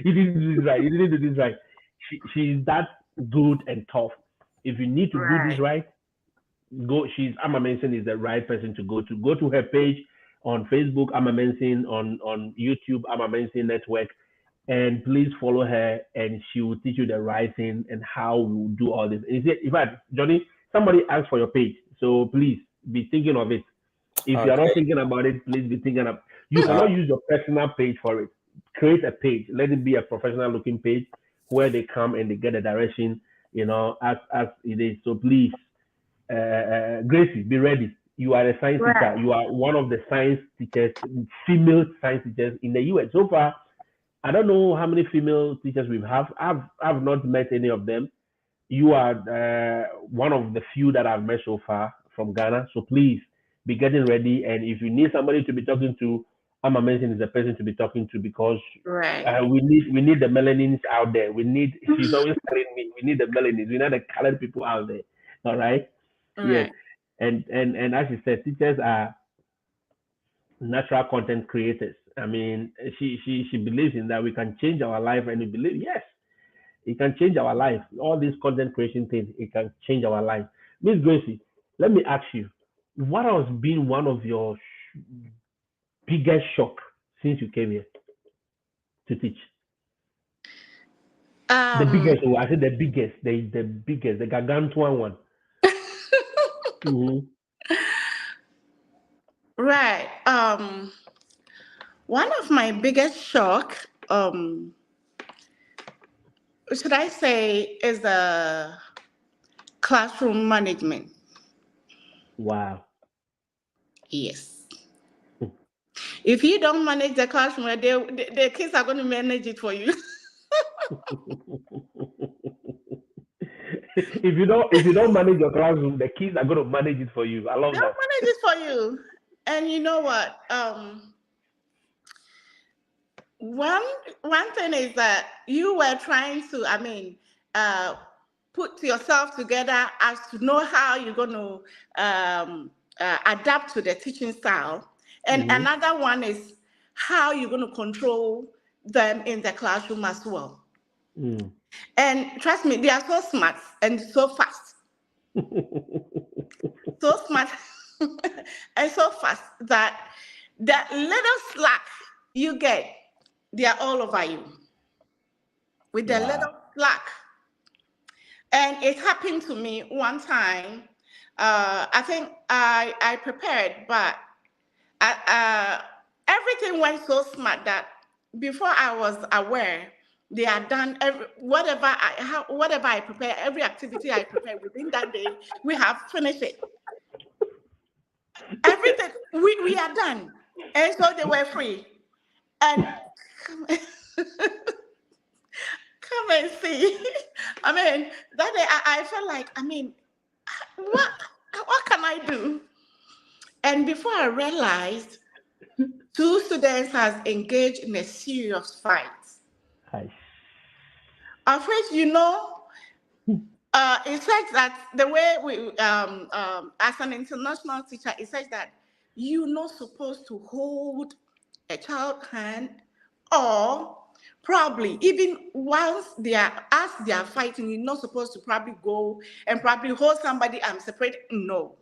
didn't do this right. You didn't do this right. She's that good and tough. If you need to do this right, Amma Mensing is the right person to go to. Go to her page on Facebook, Amma Mensing, on YouTube, Amma Mensing Network, and please follow her, and she will teach you the right thing and how we will do all this. In fact, Johnny, somebody asked for your page, so please be thinking of it. If you are not Okay. thinking about it, please be thinking of. You cannot use your personal page for it. Create a page. Let it be a professional looking page where they come and they get the direction, as it is. So please, Gracie, be ready. You are a science teacher. Right. You are one of the science teachers, female science teachers in the US. So far, I don't know how many female teachers we have. I've not met any of them. You are one of the few that I've met so far from Ghana. So please be getting ready. And if you need somebody to be talking to, Amma Mention is the person to be talking to, because Right. we need the melanins out there. She's always telling me we need the melanins. We need the colored people out there. All right. Yes. Right. And as you said, teachers are natural content creators. I mean, she believes in that we can change our life, and we believe, yes, it can change our life. All these content creation things, it can change our life. Miss Gracie, let me ask you, what has been one of your biggest shock since you came here to teach? The Um. biggest, I said the biggest, the gargantuan one. Mhm. Right. One of my biggest shock, should I say, is the classroom management. Wow. Yes. If you don't manage the classroom, the kids are going to manage it for you. If you don't manage your classroom, the kids are going to manage it for you. I love They'll that. manage it for you. And you know what? One thing is that you were trying to, put yourself together as to know how you're going to adapt to the teaching style. And Mhm. another one is how you're going to control them in the classroom as well. Mm. And trust me, they are so smart and so fast. So smart and so fast that that little slack you get, they are all over you with the little Wow. slack. And it happened to me one time. I think I prepared, but everything went so smart that before I was aware, they had done whatever I prepare, every activity I prepare within that day, we have finished it. Everything we are done, and so they were free. And come and see. I mean, that day I felt like, what can I do? And before I realized, two students has engaged in a serious fight. Hi. Of which, it says that the way we, as an international teacher, it says that you're not supposed to hold a child's hand, or probably even once as they are fighting, you're not supposed to probably go and probably hold somebody and separate. No,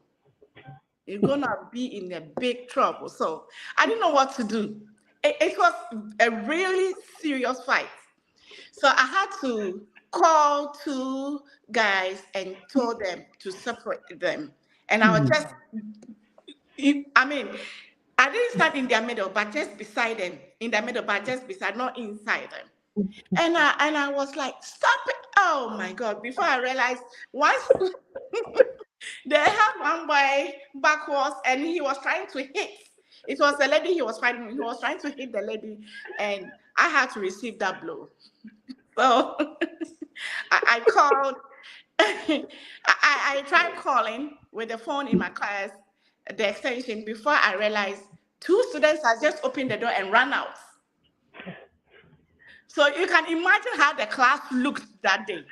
you're gonna be in a big trouble. So I didn't know what to do. It was a really serious fight. So I had to call two guys and told them to separate them. And I was just, I didn't stand in their middle, but just beside them, in the middle, but just beside, not inside them. And I was like, stop it. Oh my God. Before I realized, once they had one boy backwards and he was trying to hit. It was the lady he was fighting. He was trying to hit the lady, and I had to receive that blow. So I called, I tried calling with the phone in my class, the extension, before I realized two students had just opened the door and ran out. So you can imagine how the class looked that day.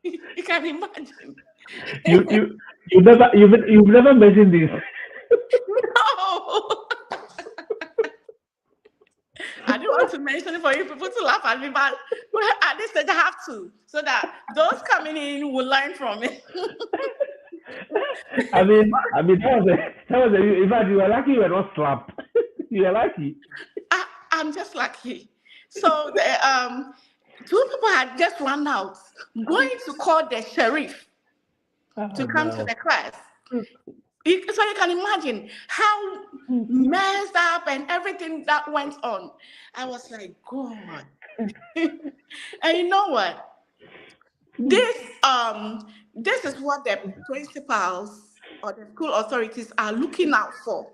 You can imagine. You've never mentioned this. No. I didn't want to mention it for you people to laugh at me, but at this stage I have to, so that those coming in will learn from it. I mean, in fact, you were lucky you were not slapped. You were lucky. I'm just lucky. So the two people had just run out, going to call the sheriff to come to the class. So you can imagine how messed up and everything that went on. I was like, God. And you know what? This is what the principals or the school authorities are looking out for.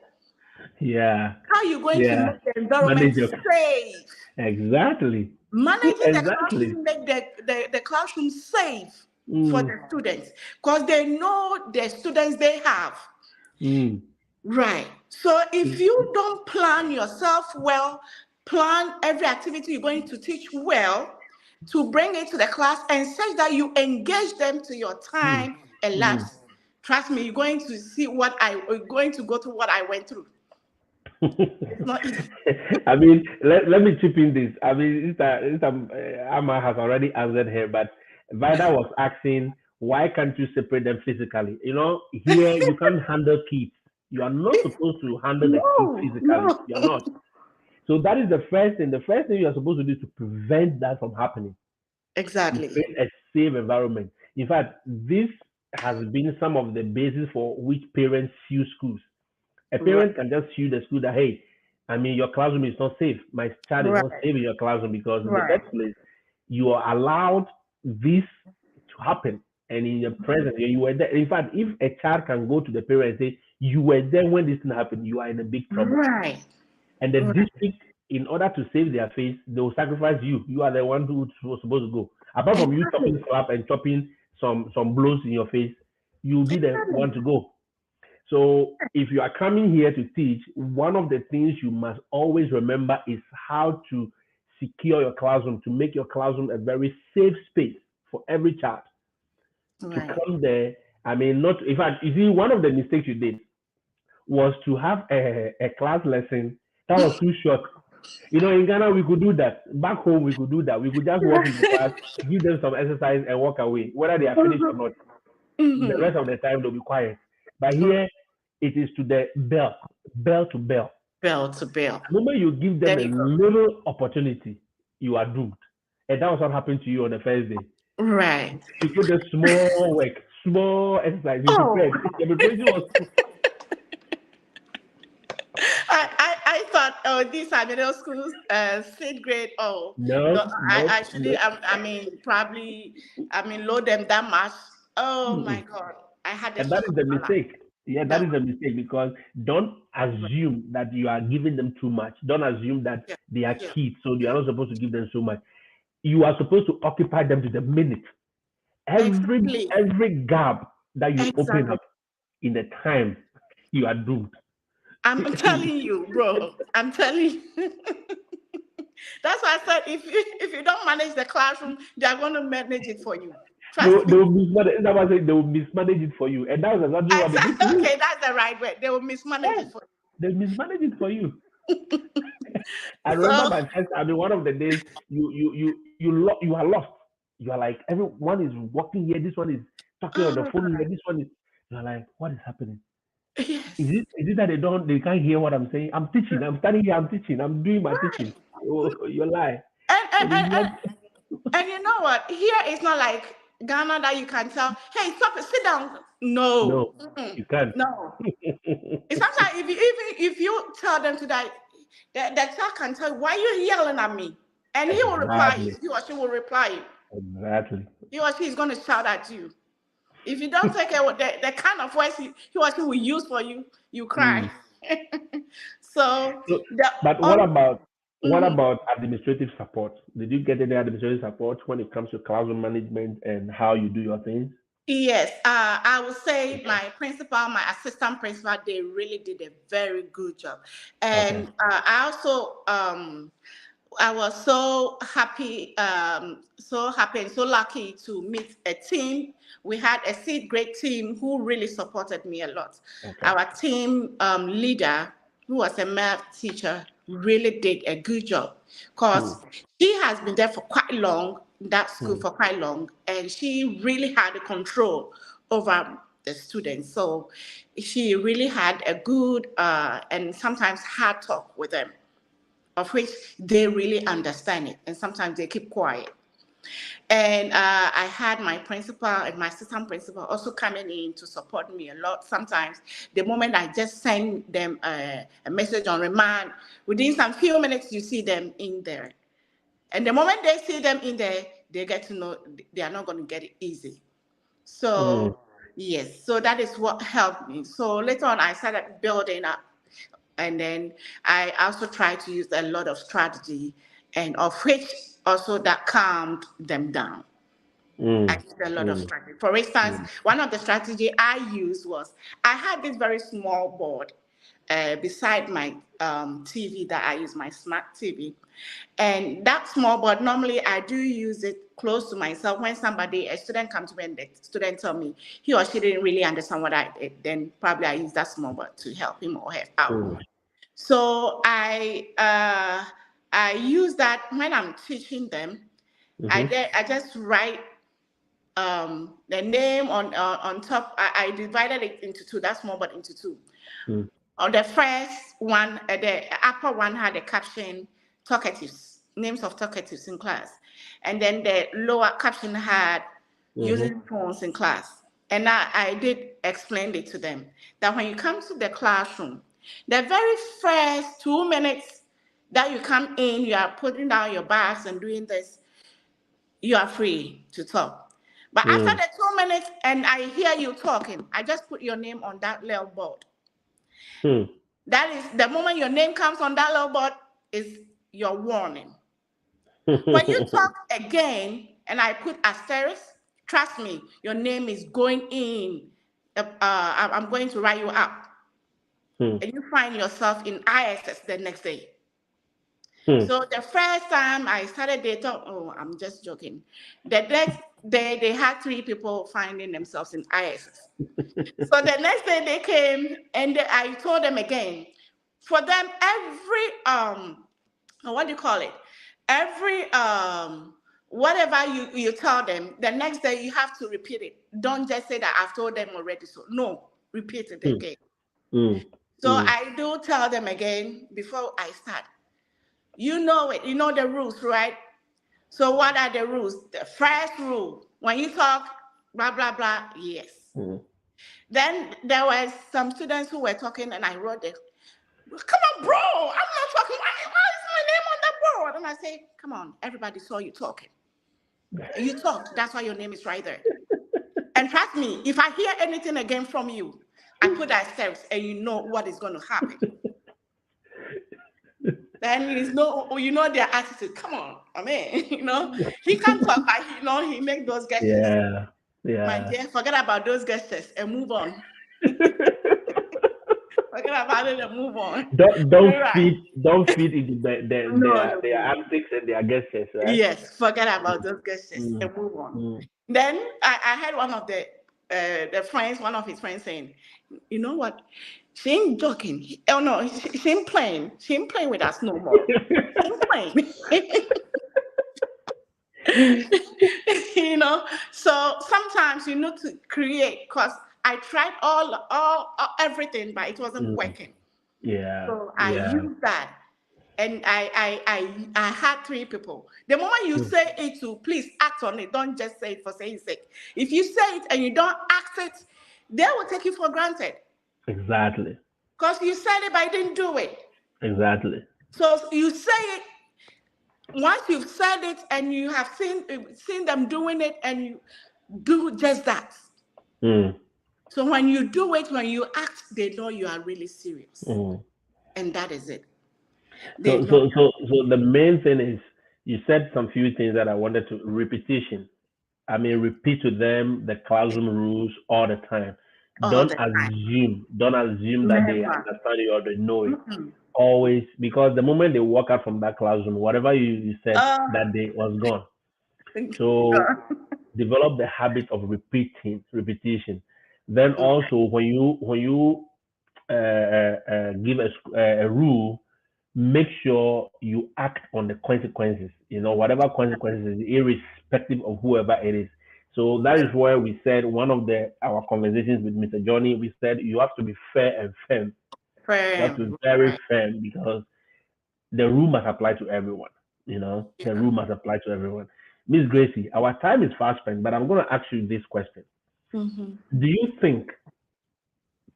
Yeah. How are you going to make the environment Manage your- safe? Exactly. Managing the Exactly. classroom, make the classroom safe for the students, because they know the students they have. Right. So if you don't plan yourself well, plan every activity you're going to teach well, to bring it to the class and such that you engage them to your time elapsed. Trust me, you're going to see going to go through what I went through. It's not easy. I mean, let me chip in this. I mean, Amma has already answered here, but Vida was asking, why can't you separate them physically? You know, here you can't handle kids. You are not supposed to handle the kids physically. No. You're not. So that is the first thing. The first thing you are supposed to do is to prevent that from happening. Exactly. Create a safe environment. In fact, this has been some of the basis for which parents sue schools. A parent can just sue the school that, hey, I mean, your classroom is not safe. My child is not safe in your classroom because in the first place, you are allowed this to happen. And in your presence, you were there. In fact, if a child can go to the parent and say, you were there when this thing happened, you are in a big trouble. Right. And the district, in order to save their face, they will sacrifice you. You are the one who was supposed to go. Apart from you chopping slap and chopping some blows in your face, you'll be the one to go. So if you are coming here to teach, one of the things you must always remember is how to secure your classroom, to make your classroom a very safe space for every child. To come there, I mean, not, in fact, you see, one of the mistakes you did was to have a class lesson that was too short. You know, in Ghana, we could do that. Back home, we could do that. We could just walk into class, give them some exercise, and walk away, whether they are finished or not. The rest of the time, they'll be quiet. But here, it is to the bell to bell. Bell to bell. The moment you give them a little opportunity, you are doomed. And that was what happened to you on the first day. Right. You did the small work, small exercise. You prepared. The preparation was. I thought, oh, these are middle schools, 6th grade. Oh, no, I mean, probably, load them that much. Oh my God, I had. And that is the mistake. Yeah, that is a mistake, because don't assume that you are giving them too much. Don't assume that they are kids, so you are not supposed to give them so much. You are supposed to occupy them to the minute. Every gap that you open up in the time, you are doomed. I'm telling you, bro. I'm telling you. That's why I said if you don't manage the classroom, they are going to manage it for you. They will mismanage it for you, and that was exactly what they did. Okay, that's the right way. They will mismanage it for you. They mismanage it for you. I remember my first. I mean, one of the days you are lost. You are like, everyone is walking here. This one is talking on the phone here. This one is. You are like, what is happening? Yes. Is it that they can't hear what I'm saying? I'm teaching. I'm standing here. I'm teaching. I'm doing my teaching. You lie. And you know what? Here it's not like Ghana that you can tell, hey, stop it, sit down. No, you can't. No. Sometimes if you tell them to that, the child can tell you, why are you yelling at me? And he will reply you. He or she will reply you. Exactly. He or she is going to shout at you. If you don't take care of the kind of voice he or she will use for you, you cry. But what about administrative support? Did you get any administrative support when it comes to classroom management and how you do your things? Yes, I would say my principal, my assistant principal, they really did a very good job. And I also, I was so happy and so lucky to meet a team. We had a 6th grade team who really supported me a lot. Our team leader, who was a math teacher, really did a good job, because she has been there for quite long, that school for quite long, and she really had a control over the students. So she really had a good and sometimes hard talk with them. of which they really understand it, and sometimes they keep quiet. And I had my principal and my assistant principal also coming in to support me a lot. Sometimes the moment I just send them a message on remand, within some few minutes, you see them in there. And the moment they see them in there, they get to know they are not going to get it easy. So, yes, so that is what helped me. So later on, I started building up. And then I also tried to use a lot of strategy, and of which also that calmed them down. I used a lot of strategy. For instance, one of the strategy I used was I had this very small board beside my TV that I use, my smart TV. And that small board, normally I do use it close to myself. When a student comes to me and the student tell me he or she didn't really understand what I did, then probably I use that small board to help him or her out. So I use that when I'm teaching them. I just write the name on top. I divided it into two. That small board into two. On the first one, the upper one had a caption, talkatives, names of talkatives in class. And then the lower caption had using phones in class. And I did explain it to them that when you come to the classroom, the very first 2 minutes that you come in, you are putting down your bags and doing this, you are free to talk. But after the 2 minutes and I hear you talking, I just put your name on that little board. That is the moment your name comes on that little board is your warning. When you talk again and I put asterisk, trust me, your name is going in. I'm going to write you up. And you find yourself in ISS the next day. So the first time I started, they thought, oh, I'm just joking. The next day, they had 3 people finding themselves in ISS. So the next day they came and I told them again, for them, every, what do you call it? Every, whatever you tell them, the next day you have to repeat it. Don't just say that I've told them already. So no, repeat it again. So I do tell them again before I start. You know it. You know the rules, right? So what are the rules? The first rule, when you talk, blah, blah, blah, yes. Then there was some students who were talking and I wrote it. Come on, bro, I'm not talking. Why is my name on the board? And I say, come on, everybody saw you talking. You talked, that's why your name is right there. And trust me, if I hear anything again from you, I put that steps and you know what is going to happen. Then you know their attitude. Come on, I mean, he can't talk like he make those gestures. Yeah. My dear, forget about those gestures and move on. Forget about it and move on. Don't feed into their antics and their gestures, right? Yes, forget about those gestures and move on. Then I had one of one of his friends saying, you know what? She ain't joking. Oh no, she ain't playing. She ain't playing with us no more. She ain't playing. So sometimes you need to create, because I tried everything, but it wasn't working. Yeah. So I used that. And I had 3 people. The moment you say it to, please act on it. Don't just say it for saying sake. If you say it and you don't act it, they will take you for granted. Exactly. Because you said it, but you didn't do it. Exactly. So you say it, once you've said it and you have seen them doing it and you do just that. So when you do it, when you act, they know you are really serious. And that is it. So the main thing is, you said some few things that I wanted to repetition. I mean, repeat to them the classroom rules all the time. Don't assume that they understand it or they know it. Always, because the moment they walk out from that classroom, whatever you said that day was gone. So develop the habit of repetition. Then also, when you give a rule, make sure you act on the consequences. Whatever consequences, irrespective of whoever it is. So that is why we said one of our conversations with Mr. Johnny, we said you have to be fair and firm. You have to be very firm, because the rule must apply to everyone. You know, the rule must apply to everyone. Miss Gracie, our time is fast spent, but I'm going to ask you this question. Mm-hmm. Do you think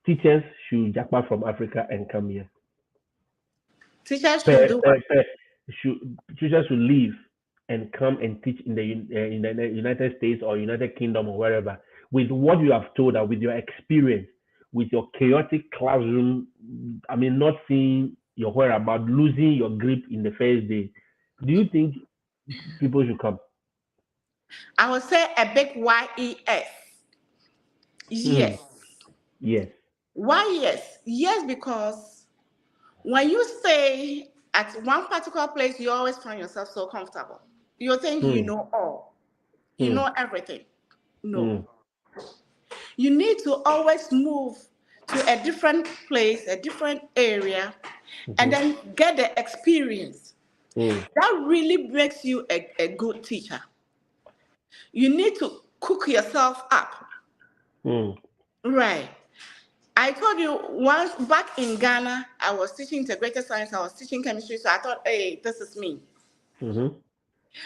teachers should jackpot from Africa and come here? Teachers should do what? Teachers should leave and come and teach in the United States or United Kingdom or wherever with what you have told us, with your experience, with your chaotic classroom. I mean, not seeing your whereabouts, losing your grip in the first day. Do you think people should come? I would say a big YES. Yes. Yes. Why yes? Yes, because when you stay at one particular place, you always find yourself so comfortable. You think you know all. You know everything. No. You need to always move to a different place, a different area, and then get the experience. That really makes you a good teacher. You need to cook yourself up. Right. I told you once back in Ghana, I was teaching integrated science, I was teaching chemistry, so I thought, hey, this is me.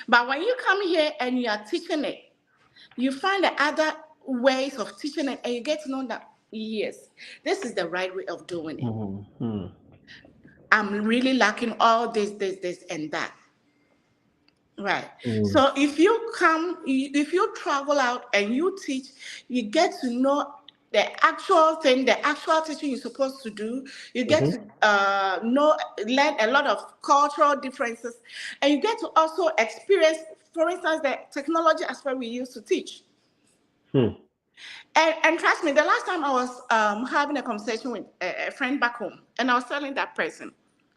But when you come here and you are teaching it, you find the other ways of teaching it, and you get to know that, yes, this is the right way of doing it. I'm really lacking all this, and that. Right. So if you come, if you travel out and you teach, you get to know the actual thing, the actual teaching you're supposed to do. You get to learn a lot of cultural differences, and you get to also experience, for instance, the technology aspect we use to teach. And trust me, the last time I was having a conversation with a friend back home, and I was telling that person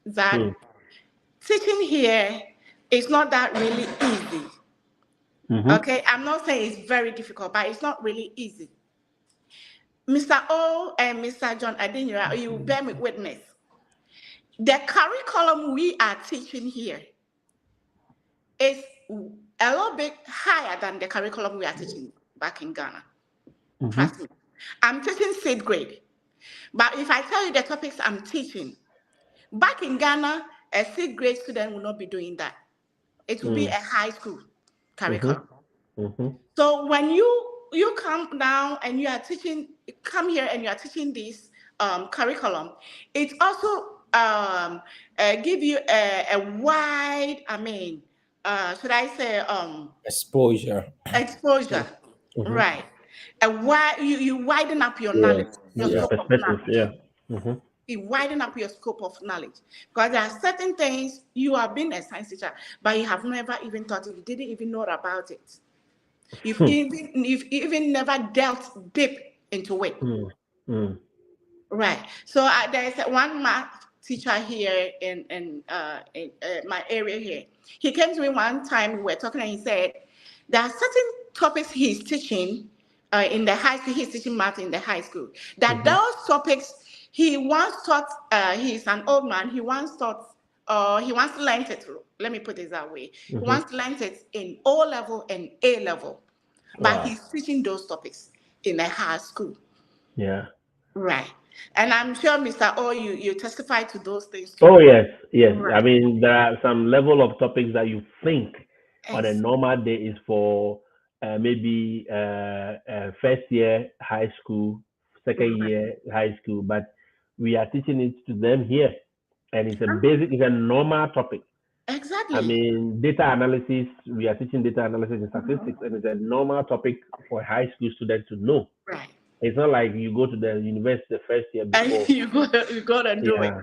that teaching here is not that really easy. Okay, I'm not saying it's very difficult, but it's not really easy. Mr. O and Mr. John Adinura, you bear me witness. The curriculum we are teaching here is a little bit higher than the curriculum we are teaching back in Ghana. Trust me. I'm teaching 6th grade. But if I tell you the topics I'm teaching, back in Ghana, a 6th grade student will not be doing that. It will be a high school curriculum. So when you come down and you are teaching, come here and you are teaching this curriculum, it also give you a wide, should I say exposure. Exposure, right? A wide, you widen up your knowledge, your scope of knowledge. You widen up your scope of knowledge, because there are certain things you have been a science teacher, but you have never even thought it. You didn't even know about it. You've even never delved deep into it. Right. So there's one math teacher here in my area here. He came to me one time, we were talking, and he said there are certain topics he's teaching in the high school. He's teaching math in the high school. That those topics he once taught, he's an old man, he once taught, he once learned it, let me put it that way. He once learned it in O level and A level. But he's teaching those topics in a high school. Yeah. Right. And I'm sure, Mr. O, you testify to those things too. Oh, yes. Right. I mean, there are some level of topics that you think on a normal day is for maybe first year high school, second year high school, but we are teaching it to them here. And it's a normal topic. Exactly. I mean, data analysis, we are teaching data analysis and statistics, and it's a normal topic for high school students to know. Right. It's not like you go to the university the first year before. And you go and do it.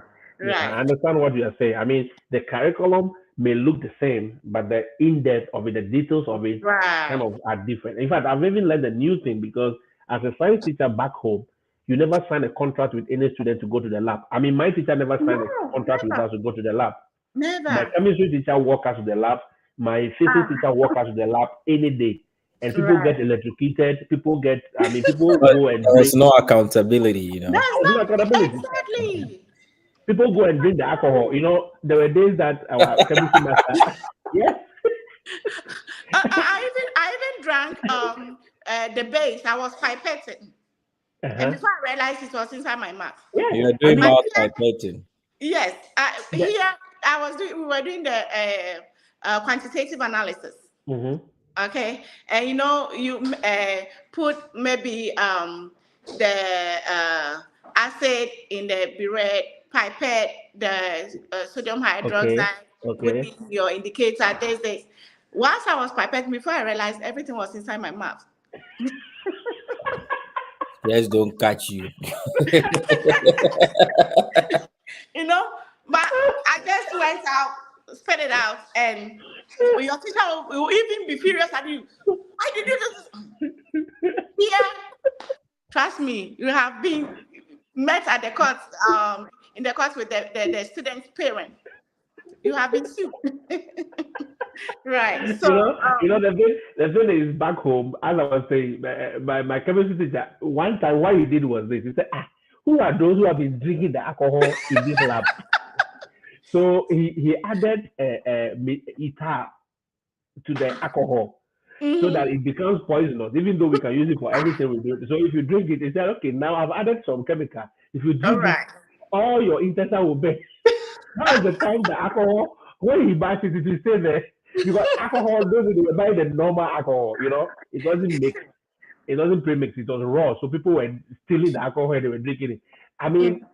Right. I understand what you are saying. I mean, the curriculum may look the same, but the in-depth of it, the details of it kind of are different. In fact, I've even learned a new thing, because as a science teacher back home, you never sign a contract with any student to go to the lab. I mean, my teacher never signed a contract with us to go to the lab. Never. My chemistry teacher walk us to the lab. My physics teacher walk us to the lab any day. And people get electrocuted. People go and there's no accountability, you know. There's no accountability. Exactly. People go and drink the alcohol. You know, there were days that our chemistry master. Yes. I even drank the base. I was pipetting. And before I realized it was inside my mouth. You're doing mouth pipetting. Yes. Here, we were doing the quantitative analysis. Mm-hmm. Okay, and you know, you put maybe the acid in the burette, pipette, the sodium hydroxide, Okay. put in your indicator. There's this. Once I was pipetting, before I realized everything was inside my mouth. Just don't catch you. You know, but I just went out, spit it out, and your teacher will even be furious at you. Why did you do this? Yeah, trust me, you have been met at the court, in the court with the student's parent. You have been sued. Right. So The thing is, back home, as I was saying, my chemistry teacher, one time what he did was this. He said, who are those who have been drinking the alcohol in this lab? So he added ether to the alcohol so that it becomes poisonous, even though we can use it for everything we do. So if you drink it, he said, okay, now I've added some chemical. If you drink it, all your intestine will burn. That was the time the alcohol, when he buys it, it will stay there. Because alcohol, those they were buying the normal alcohol, it wasn't mixed. It wasn't pre-mixed, it was raw. So people were stealing the alcohol and they were drinking it. I mean,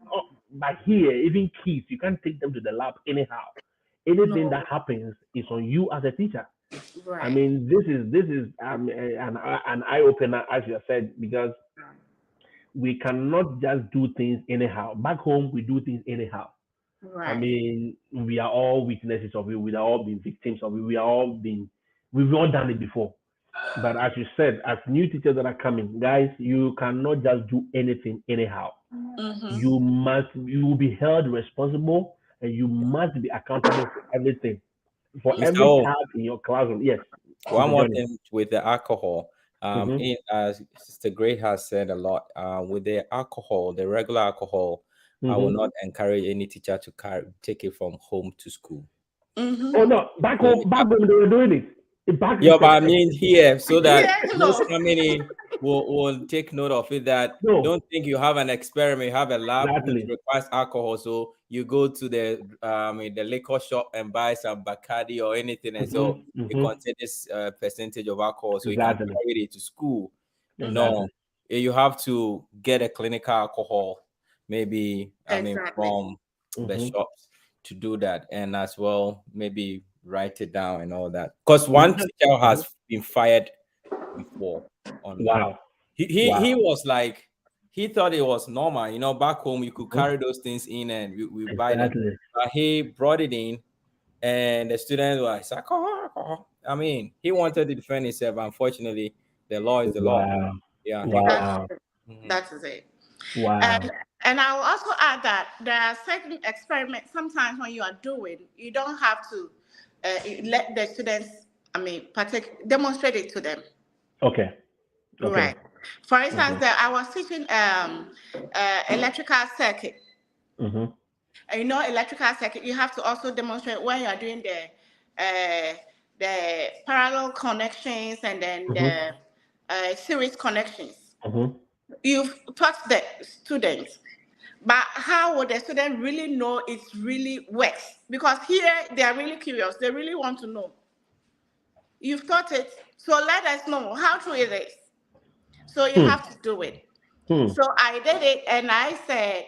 but here, even kids, you can't take them to the lab anyhow. Anything that happens is on you as a teacher. Right. I mean, this is an eye opener, as you have said, because we cannot just do things anyhow. Back home, we do things anyhow. Right. I mean, we are all witnesses of it. We are all been victims of it. We've all done it before. But as you said, as new teachers that are coming, guys, you cannot just do anything anyhow. Mm-hmm. You will be held responsible, and you must be accountable for everything. For Mr. every O, child in your classroom. Yes. one Mr. more Johnny. thing with the alcohol. As Sister Great has said a lot, with the alcohol, the regular alcohol, I will not encourage any teacher to take it from home to school. Mm-hmm. Oh no, back home they were doing it. Yeah, but I mean here, so that Yes, those no. family will take note of it, that don't think you have an experiment, you have a lab which requires alcohol, so you go to the liquor shop and buy some Bacardi or anything, and so it contains this percentage of alcohol, so you can carry it to school. No, you have to get a clinical alcohol, maybe from the shops to do that, and as well maybe write it down and all that. Because one teacher has been fired before on that. He was like, he thought it was normal. Back home you could carry those things in and we buy them. But he brought it in and the students were like, alcohol. I mean, he wanted to defend himself. Unfortunately, the law is the law. Yeah. Wow. That is it. Wow. And I will also add that there are certain experiments sometimes when you are doing, you don't have to let the students, demonstrate it to them. Okay. Right. For instance, I was teaching electrical circuit. And electrical circuit, you have to also demonstrate when you are doing the parallel connections and then the series connections. You've taught the students, but how would the student really know it really works? Because here they are really curious. They really want to know. You've taught it, so let us know how true it is. So you have to do it. So I did it, and I said,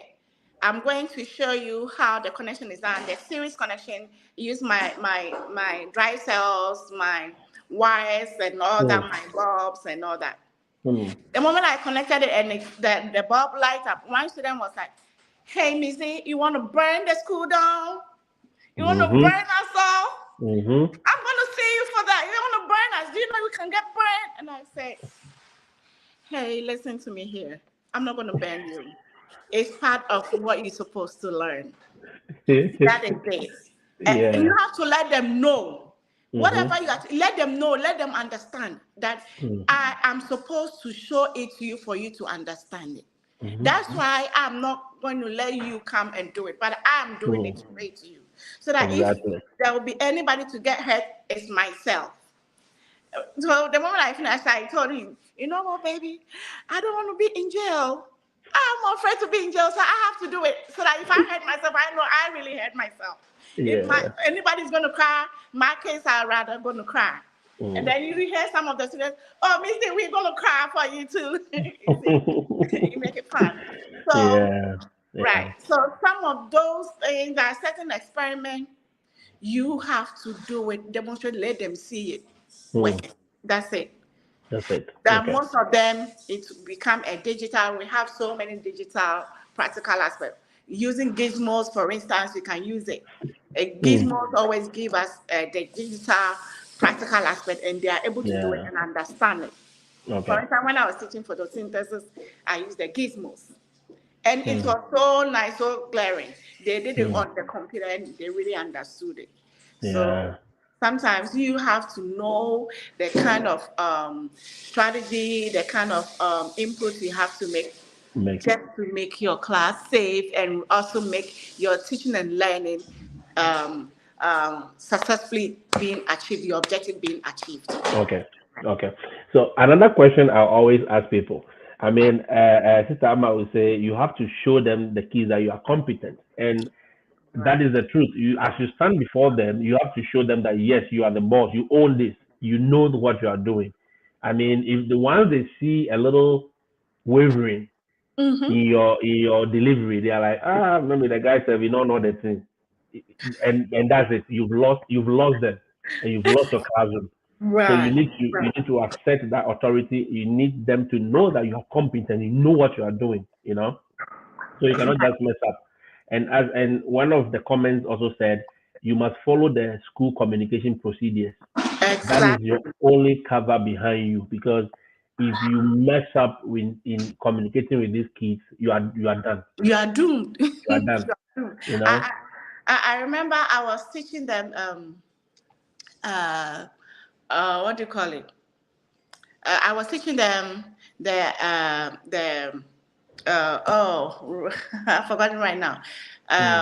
I'm going to show you how the connection is done. The series connection, use my drive cells, my wires, and all that, my bulbs, and all that. The moment I connected it and the bulb light up, one student was like, hey, Missy, you want to burn the school down? You want to burn us all? I'm going to see you for that. You want to burn us? Do you know we can get burned? And I said, hey, listen to me here. I'm not going to burn you. It's part of what you're supposed to learn. That is it. And you have to let them know. Whatever you have to, let them know, let them understand that I am supposed to show it to you for you to understand it. That's why I'm not going to let you come and do it, but I'm doing it straight to you. So that if there will be anybody to get hurt, it's myself. So the moment I finished, I told him, you know what, baby? I don't want to be in jail. I'm afraid to be in jail, so I have to do it so that if I hurt myself, I know I really hurt myself. If anybody's going to cry, my case, I'd rather going to cry. And then you hear some of the students, oh, Missy, we're going to cry for you too. You see, you make it fun. So, right. So some of those things, there are certain experiments, you have to do it, demonstrate, let them see it. That's it. That's it. That most of them, it's become a digital. We have so many digital practical aspects. Using gizmos, for instance, we can use it. Gizmos always give us the digital practical aspect, and they are able to do it and understand it. For instance, when I was teaching photosynthesis, I used the gizmos. And it was so nice, so glaring. They did it on the computer, and they really understood it. So sometimes you have to know the kind of strategy, the kind of input you have to make just to make your class safe and also make your teaching and learning successfully being achieved, your objective being achieved. Okay. So another question I always ask people, I mean, Sister Amma will say, you have to show them the keys that you are competent. And that is the truth. You, as you stand before them, you have to show them that, yes, you are the boss. You own this. You know what you are doing. I mean, if the ones they see a little wavering in your delivery, they are like, maybe the guy said, we don't know the thing. And that's it. You've lost them, and you've lost your classroom. Right. So you need to accept that authority. You need them to know that you are competent. You know what you are doing. You know, so you cannot just mess up. And one of the comments also said, you must follow the school communication procedures. Exactly. That is your only cover behind you, because if you mess up in communicating with these kids, you are done. You are doomed. You are done. You know. I remember I was teaching them what do you call it? I was teaching them I've forgotten right now.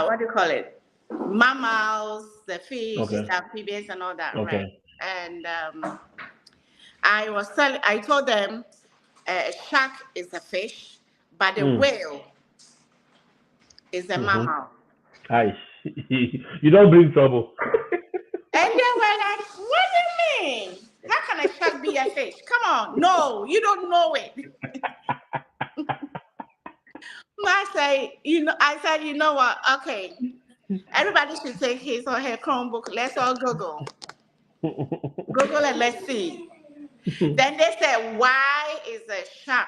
What do you call it? Mammals, the fish, the amphibians, and all that. Right? And I told them a shark is a fish, but a whale is a mammal. You don't bring trouble. And they were like, what do you mean? How can a shark be a fish? Come on. No, you don't know it. I said, you know what? Okay. Everybody should take his or her Chromebook. Let's all Google. Google and let's see. Then they said, why is a shark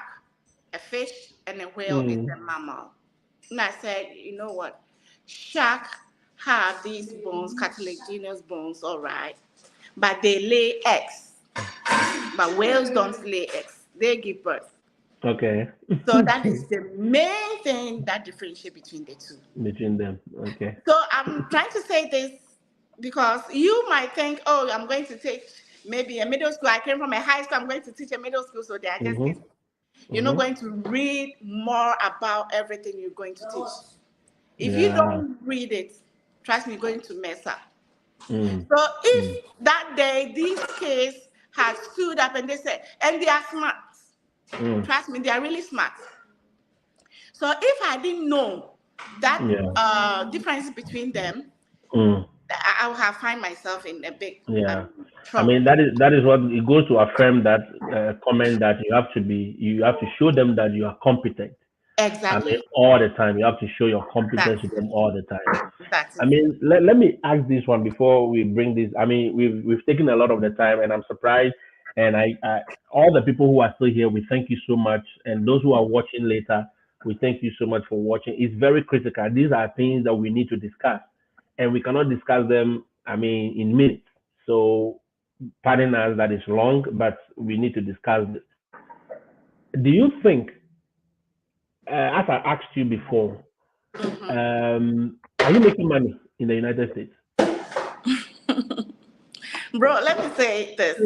a fish and a whale is a mammal? And I said, you know what? Sharks have these bones, cartilaginous bones, all right, but they lay eggs. But whales don't lay eggs; they give birth. Okay. So that is the main thing that differentiates between the two. Between them, okay. So I'm trying to say this because you might think, oh, I'm going to teach maybe a middle school. I came from a high school. I'm going to teach a middle school, so they are just kids. You're not going to read more about everything you're going to teach. If you don't read it, trust me, you're going to mess up. So if that day these kids had stood up and they said, and they are smart. Trust me, they are really smart. So if I didn't know that difference between them, I would have find myself in a big trouble. I mean, that is what it goes to affirm that comment that you have to show them that you are competent. Exactly. I mean, all the time. You have to show your competence to them all the time. I mean, let me ask this one before we bring this. I mean, we've taken a lot of the time, and I'm surprised. And I all the people who are still here, we thank you so much. And those who are watching later, we thank you so much for watching. It's very critical. These are things that we need to discuss, and we cannot discuss them, I mean, in minutes. So pardon us that it's long, but we need to discuss this. Do you think, as I asked you before, are you making money in the United States? Bro, let me say this.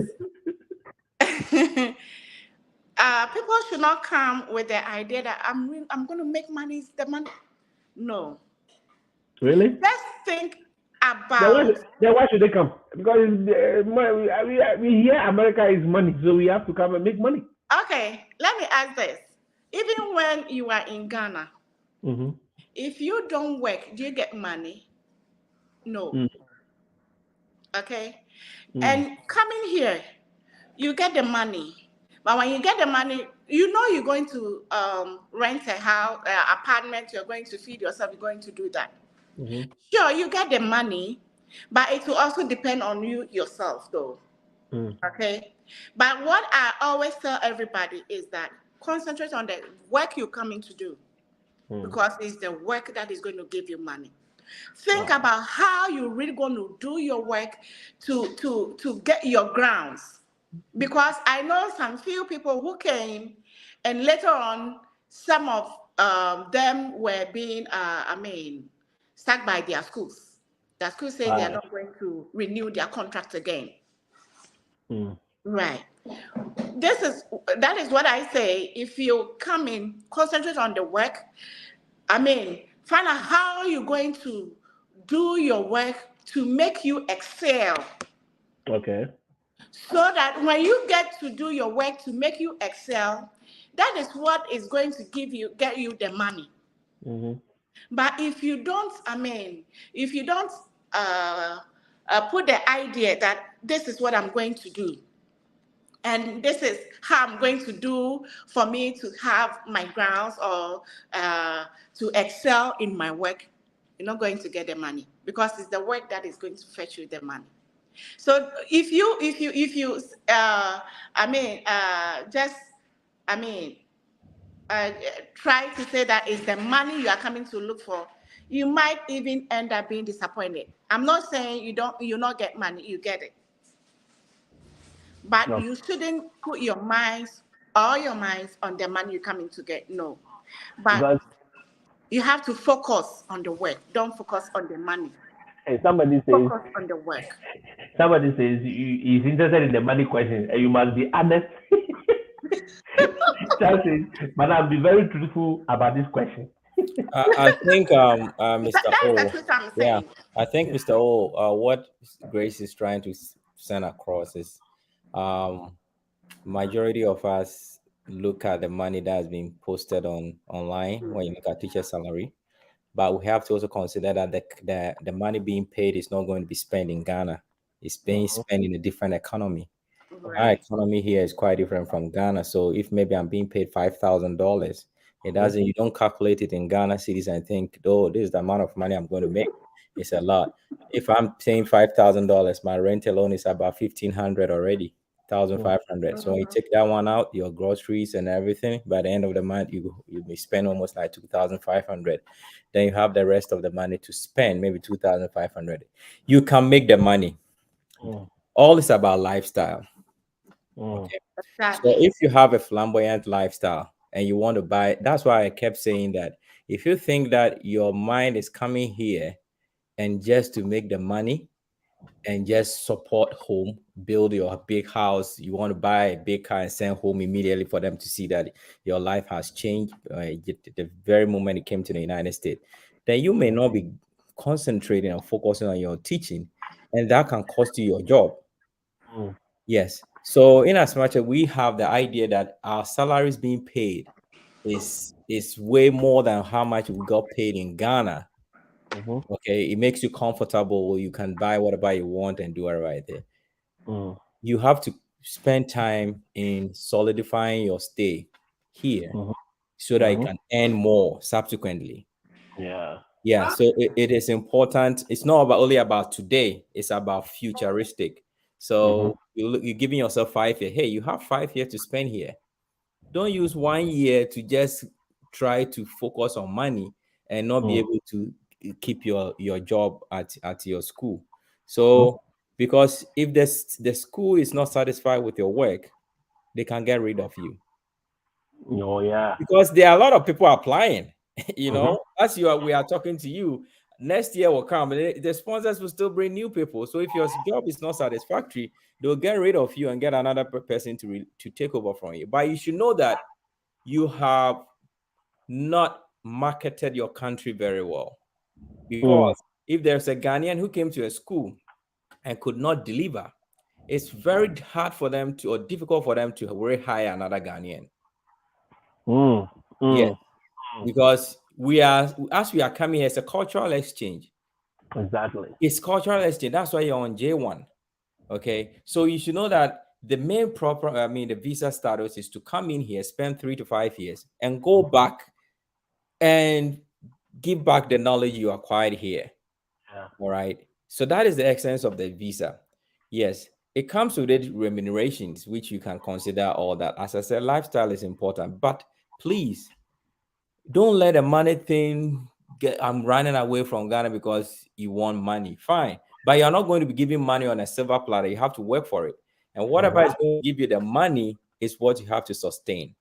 People should not come with the idea that I'm going to make money. The money. No. Really? Just think about. Then why should they come? Because we hear America is money, so we have to come and make money. Okay, let me ask this. even when you are in Ghana, Mm-hmm. if you don't work, do you get money? No. Mm. Okay. Mm. And coming here, you get the money. But when you get the money, you know you're going to rent a house, apartment, you're going to feed yourself, you're going to do that. Mm-hmm. Sure, you get the money, but it will also depend on you yourself, though. Mm. Okay. But what I always tell everybody is that concentrate on the work you're coming to do, Mm. because it's the work that is going to give you money. Think Wow. about how you're really going to do your work to get your grounds. Because I know some few people who came, and later on, some of them were being, stuck by their schools. The school says they are not going to renew their contract again. Mm. Right. That is what I say. If you come in, concentrate on the work. Find out how you're going to do your work to make you excel. Okay. So that when you get to do your work to make you excel, that is what is going to get you the money. Mm-hmm. But if you don't, put the idea that this is what I'm going to do, and this is how I'm going to do for me to have my grounds or to excel in my work, you're not going to get the money, because it's the work that is going to fetch you the money. So if you try to say that it's the money you are coming to look for, you might even end up being disappointed. I'm not saying you not get money, you get it. But No. you shouldn't put all your minds on the money you're coming to get. No. But Because you have to focus on the work. Don't focus on the money. somebody says Focus on the work. he's interested in the money question, and you must be honest. Charles says, Madam, be very truthful about this question. I think Mr. That is O, the truth I'm yeah, saying. I think Mr. O, what Grace is trying to send across is, majority of us look at the money that has been posted online when you look at teacher salary, but we have to also consider that the money being paid is not going to be spent in Ghana. It's being spent in a different economy. Our Right. economy here is quite different from Ghana. So if maybe I'm being paid $5,000, it doesn't. You don't calculate it in Ghana cedis and think, oh, this is the amount of money I'm going to make. It's a lot. If I'm paying $5,000, my rent alone is about $1,500 already, $1,500. So when you take that one out, your groceries and everything, by the end of the month, you may spend almost like $2,500. Then you have the rest of the money to spend, maybe $2,500. You can make the money. All is about lifestyle. Okay. So if you have a flamboyant lifestyle and you want to buy, that's why I kept saying that if you think that your mind is coming here and just to make the money and just support home, build your big house, you want to buy a big car and send home immediately for them to see that your life has changed the very moment you came to the United States, then you may not be concentrating and focusing on your teaching, and that can cost you your job. Yes. So in as much as we have the idea that our salaries being paid is way more than how much we got paid in Ghana. Okay, it makes you comfortable. You can buy whatever you want and do it right there. You have to spend time in solidifying your stay here so that you can earn more subsequently. Yeah. So it is important. It's not only about today, it's about futuristic. So you're giving yourself 5 years. Hey, you have 5 years to spend here. Don't use 1 year to just try to focus on money and not be able to keep your job at your school. So because if the school is not satisfied with your work, they can get rid of you. Oh yeah. Because there are a lot of people applying. As we are talking to you, next year will come and the sponsors will still bring new people. So if your job is not satisfactory, they'll get rid of you and get another person to take over from you. But you should know that you have not marketed your country very well. Because if there's a Ghanaian who came to a school and could not deliver, it's very hard for them or difficult for them to really hire another Ghanaian. Yes, because as we are coming here, it's a cultural exchange. Exactly. It's cultural exchange. That's why you're on J1. Okay, so you should know that the main the visa status is to come in here, spend 3 to 5 years, and go back and give back the knowledge you acquired here. Yeah. All right. So that is the essence of the visa. Yes, it comes with it remunerations, which you can consider all that. As I said, lifestyle is important, but please don't let a money thing I'm running away from Ghana because you want money. Fine. But you're not going to be giving money on a silver platter. You have to work for it. And whatever is going to give you the money is what you have to sustain.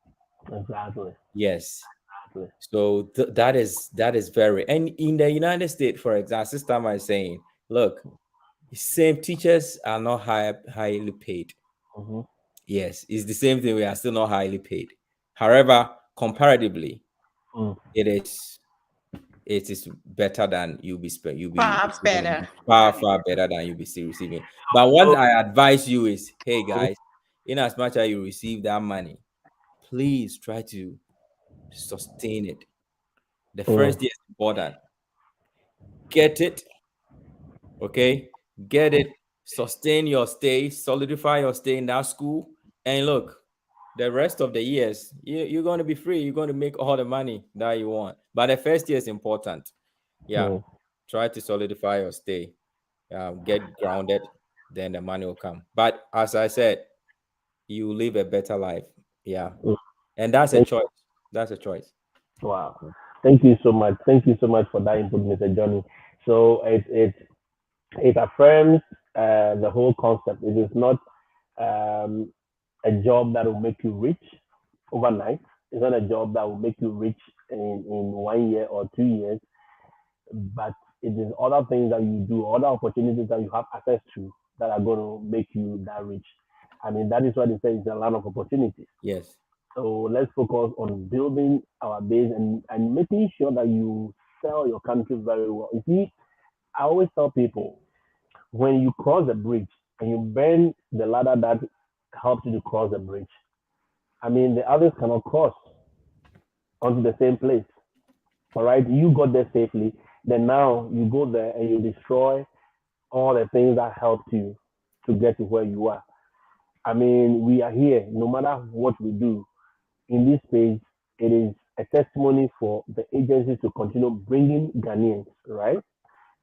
Exactly. Yes. Exactly. So that is very, and in the United States, for example, Sister is saying, look, same teachers are not highly paid. Yes, it's the same thing. We are still not highly paid. However, comparatively, it is better than you'll be Perhaps better. far better than you'll be still receiving. But what I advise you is, hey guys, in as much as you receive that money, please try to sustain it. The first year is important. Get it, okay? Get it, sustain your stay, solidify your stay in that school, and look, the rest of the years, you're going to be free. You're going to make all the money that you want. But the first year is important. Yeah. Try to solidify your stay. Get grounded, then the money will come. But as I said, you live a better life. Yeah. And that's a choice. That's a choice. Wow. Thank you so much. Thank you so much for that input, Mr. Johnny. So it affirms the whole concept. It is not a job that will make you rich overnight. It's not a job that will make you rich in 1 year or 2 years, but it is other things that you do, other opportunities that you have access to that are going to make you that rich. I mean, that is what it says, it's a land of opportunities. Yes. So let's focus on building our base and making sure that you sell your country very well. You see, I always tell people, when you cross the bridge and you burn the ladder that helps you to cross the bridge, I mean, the others cannot cross onto the same place. All right, you got there safely. Then now you go there and you destroy all the things that helped you to get to where you are. I mean, we are here. No matter what we do in this space, it is a testimony for the agencies to continue bringing Ghanaians, right?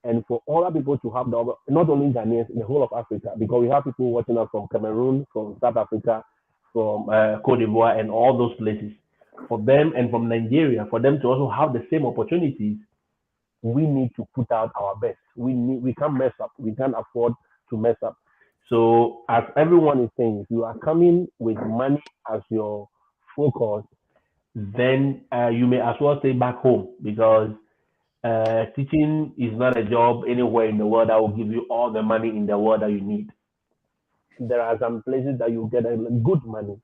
And for other people to have not only Ghanaians, the whole of Africa, because we have people watching us from Cameroon, from South Africa, from Cote d'Ivoire, and all those places. For them and from Nigeria, for them to also have the same opportunities, we need to put out our best. We can't mess up. We can't afford to mess up. So as everyone is saying, if you are coming with money as your focus, then you may as well stay back home, because teaching is not a job anywhere in the world that will give you all the money in the world that you need. There are some places that you get a good money,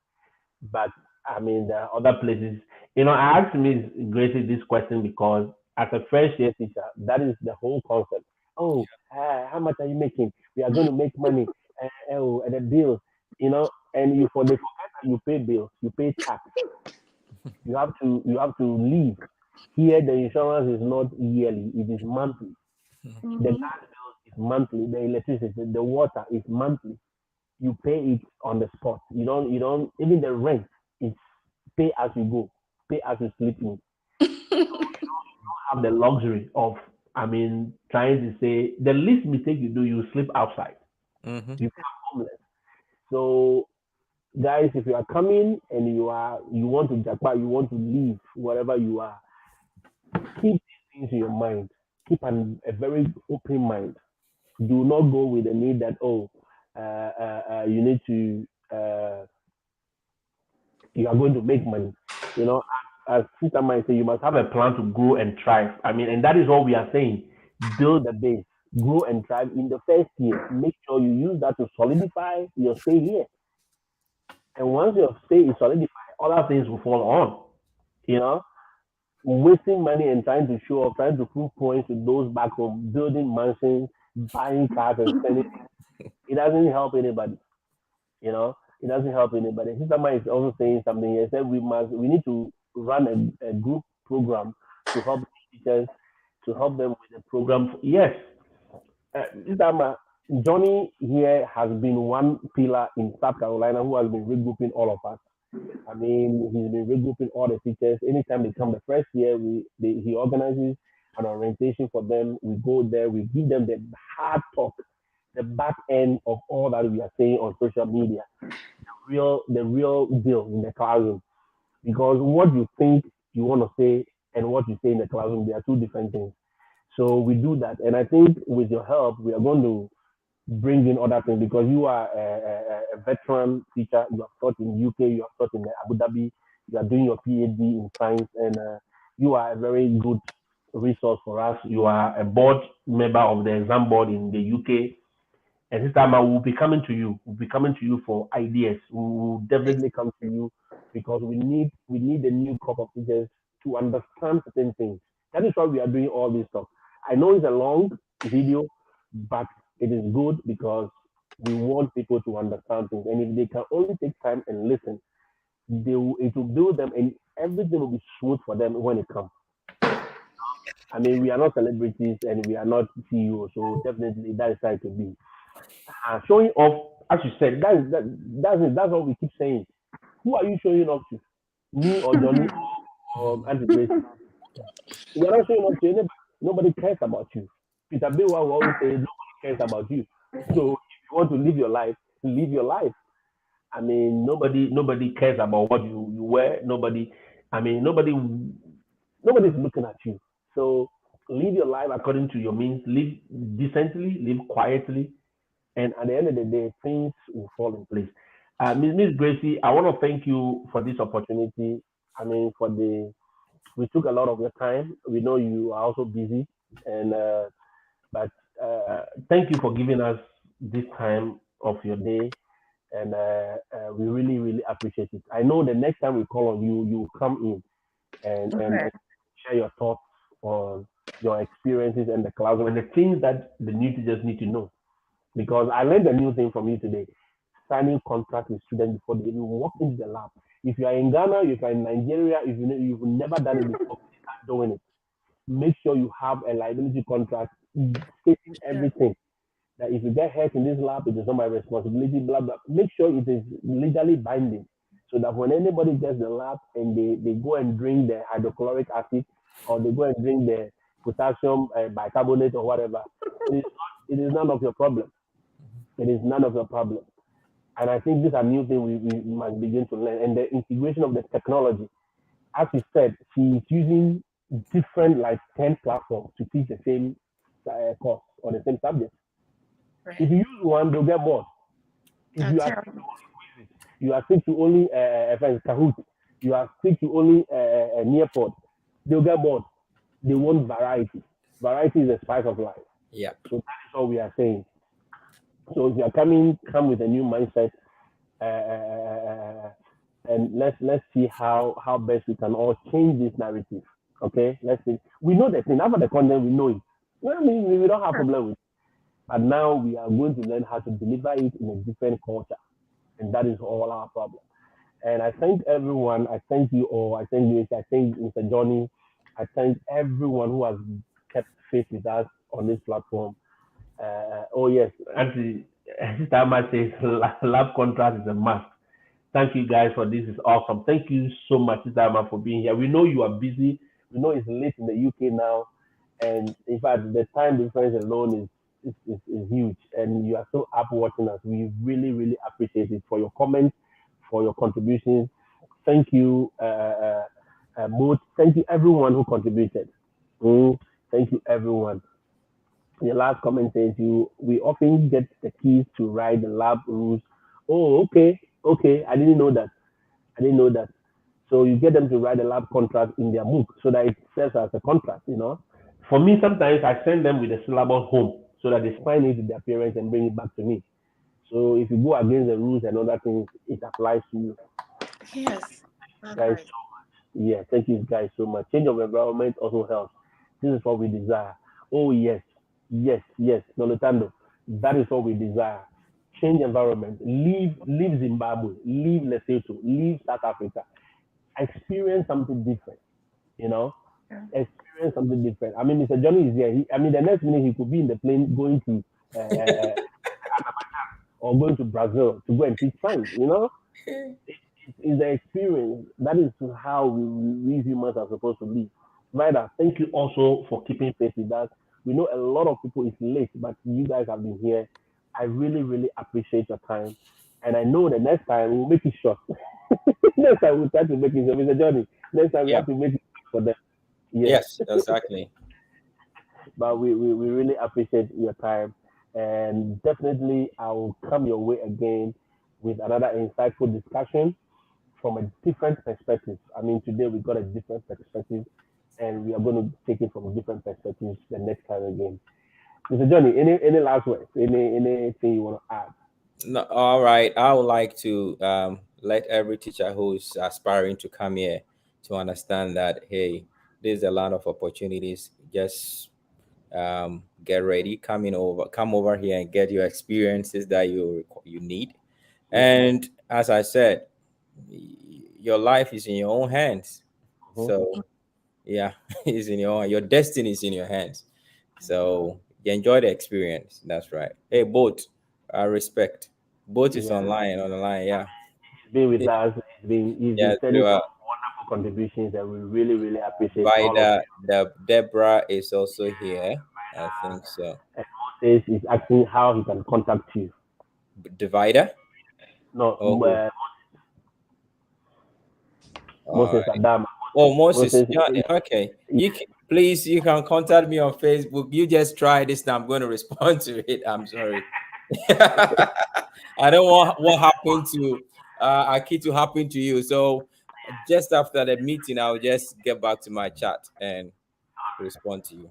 but I mean, there are other places. I asked Ms. Gracie this question because as a first year teacher, that is the whole concept. Oh, how much are you making? We are going to make money. And the bills, and you forget that you pay bills, you pay tax. You have to leave. Here, the insurance is not yearly; it is monthly. The gas bill is monthly. The electricity, the water is monthly. You pay it on the spot. You don't even the rent. It's pay as you go, pay as you sleep in. Have the luxury of, trying to say the least mistake you do, you sleep outside. You become homeless. So, guys, if you are coming and you want to japa, you want to leave wherever you are, keep these things in your mind. Keep a very open mind. Do not go with the need that you need to you are going to make money. As Sister might say, you must have a plan to grow and thrive. And that is what we are saying. Build the base, grow and thrive in the first year. Make sure you use that to solidify your stay here. And once your stay is solidified, other things will fall on. Wasting money and trying to show off, trying to prove points to those back home, building mansions, buying cars and spending, it doesn't help anybody. It doesn't help anybody. Sister Mike is also saying something. He said we need to run a group program to help teachers, to help them with the program. Yes, this time, Johnny here has been one pillar in South Carolina who has been regrouping all of us. I mean, he's been regrouping all the teachers. Anytime they come the first year, he organizes an orientation for them. We go there, we give them the hard talk, the back end of all that we are saying on social media, the real deal in the classroom. Because what you think you want to say and what you say in the classroom, they are two different things. So we do that, and I think with your help, we are going to bring in other things because you are a veteran teacher. You have taught in UK, you have taught in Abu Dhabi, you are doing your PhD in science, and you are a very good resource for us. You are a board member of the exam board in the UK. And this time I will be coming to you. We'll be coming to you for ideas. We will definitely come to you because we need a new crop of teachers to understand certain things. That is why we are doing all this stuff. I know it's a long video, but it is good because we want people to understand things. And if they can only take time and listen, it will build them and everything will be smooth for them when it comes. I mean, we are not celebrities and we are not CEOs, so definitely that is how it to be. Showing off, as you said, that's it. That's what we keep saying. Who are you showing off to? Me or Johnny or Auntie Grace? We are not showing off to anybody. Nobody cares about you. Peter Bill will always say nobody cares about you. So if you want to live your life, live your life. I mean, nobody cares about what you wear. Nobody, I mean, nobody's looking at you. So live your life according to your means. Live decently, live quietly, and at the end of the day, things will fall in place. Miss Gracie, I want to thank you for this opportunity. I mean, we took a lot of your time. We know you are also busy, and but thank you for giving us this time of your day, and we really, really appreciate it. I know the next time we call on you, you will come in and share your thoughts on your experiences in the classroom and the things that the new teachers need to know. Because I learned a new thing from you today: signing contracts with students before they even walk into the lab. If you are in Ghana, if you are in Nigeria, if you've never done it before, start doing it. Make sure you have a liability contract stating Yeah. everything. That if you get hurt in this lab, it is not my responsibility, blah, blah. Make sure it is legally binding so that when anybody gets the lab and they go and drink the hydrochloric acid or they go and drink the potassium bicarbonate or whatever, it is none of your problem. It is none of your problem. And I think these are new things we must begin to learn. And the integration of the technology, as you said, she is using different, like 10 platforms to teach the same course or the same subject. Right. If you use one, they'll get bored. If That's you are terrible. you are stick to only Kahoot, you are stick to only Nearpod, they'll get bored. They want variety. Variety is the spice of life. Yeah. So that is all we are saying. So if you are coming, come with a new mindset, and let's see how best we can all change this narrative. Okay, let's see. We know the thing. After the content, we know it. Well, I mean, we don't have problem with it. But now we are going to learn how to deliver it in a different culture, and that is all our problem. And I thank everyone. I thank you all. I thank you. I thank Mr. Johnny. I thank everyone who has kept faith with us on this platform. Oh yes, Auntie Sister Amma says lab contract is a must. Thank you guys for this. Is awesome. Thank you so much, Sister Amma, for being here. We know you are busy. We know it's late in the UK now, and in fact, the time difference alone is huge. And you are so up watching us. We really, really appreciate it for your comments, for your contributions. Thank you, both. Thank you, everyone who contributed. Mm, thank you, everyone. The last comment says we often get the keys to write the lab rules. Oh, okay, okay. I didn't know that. I didn't know that. So you get them to write a lab contract in their book so that it serves as a contract. For me, sometimes I send them with a syllabus home so that they sign it to their parents and bring it back to me. So if you go against the rules and other things, it applies to you. Yes. That's Guys, right. yeah, thank you guys so much. Change of environment also helps. This is what we desire. Oh yes, yes, yes, Nolutando. That is what we desire. Change environment. Leave Zimbabwe. Leave Lesotho. Leave South Africa. experience something different, you know, experience something different. I mean, Mr. Johnny is here. I mean, the next minute he could be in the plane going to or going to Brazil to go and teach science, you know. It's the experience. That is how we humans are supposed to live. Ryder, thank you also for keeping pace with us. We know a lot of people is late, but you guys have been here. I really, really appreciate your time. And I know the next time we'll make it short. Next time we'll try to make it short. Mr. Johnny, next time we Yeah. have to make it for them. Yeah. Yes, exactly. But we really appreciate your time. And definitely I will come your way again with another insightful discussion from a different perspective. I mean, today we got a different perspective, and we are going to take it from different perspectives the next time again. Mr. Johnny, any last words? Anything you want to add? No, all right. I would like to let every teacher who's aspiring to come here to understand that, hey, there's a lot of opportunities. Just get ready, come over here and get your experiences that you need. And as I said, your life is in your own hands. So yeah, it's in your destiny is in your hands. So you enjoy the experience. That's right. Hey, boat, I respect. Boat is Yeah. online on the line. Yeah. He's been with us. He's Yeah. been sending some wonderful contributions, and we really, really appreciate all of Vida, it. the Deborah is also here. I think so. And Moses is asking how he can contact you. Divider. No, Oh, all Moses right. Adama. Oh, Moses. Moses, Yeah, okay. Please, you can contact me on Facebook. You just try this. Now I'm going to respond to it. I'm sorry. I don't want what happened to Aki to happen to you. So just after the meeting, I'll just get back to my chat and respond to you.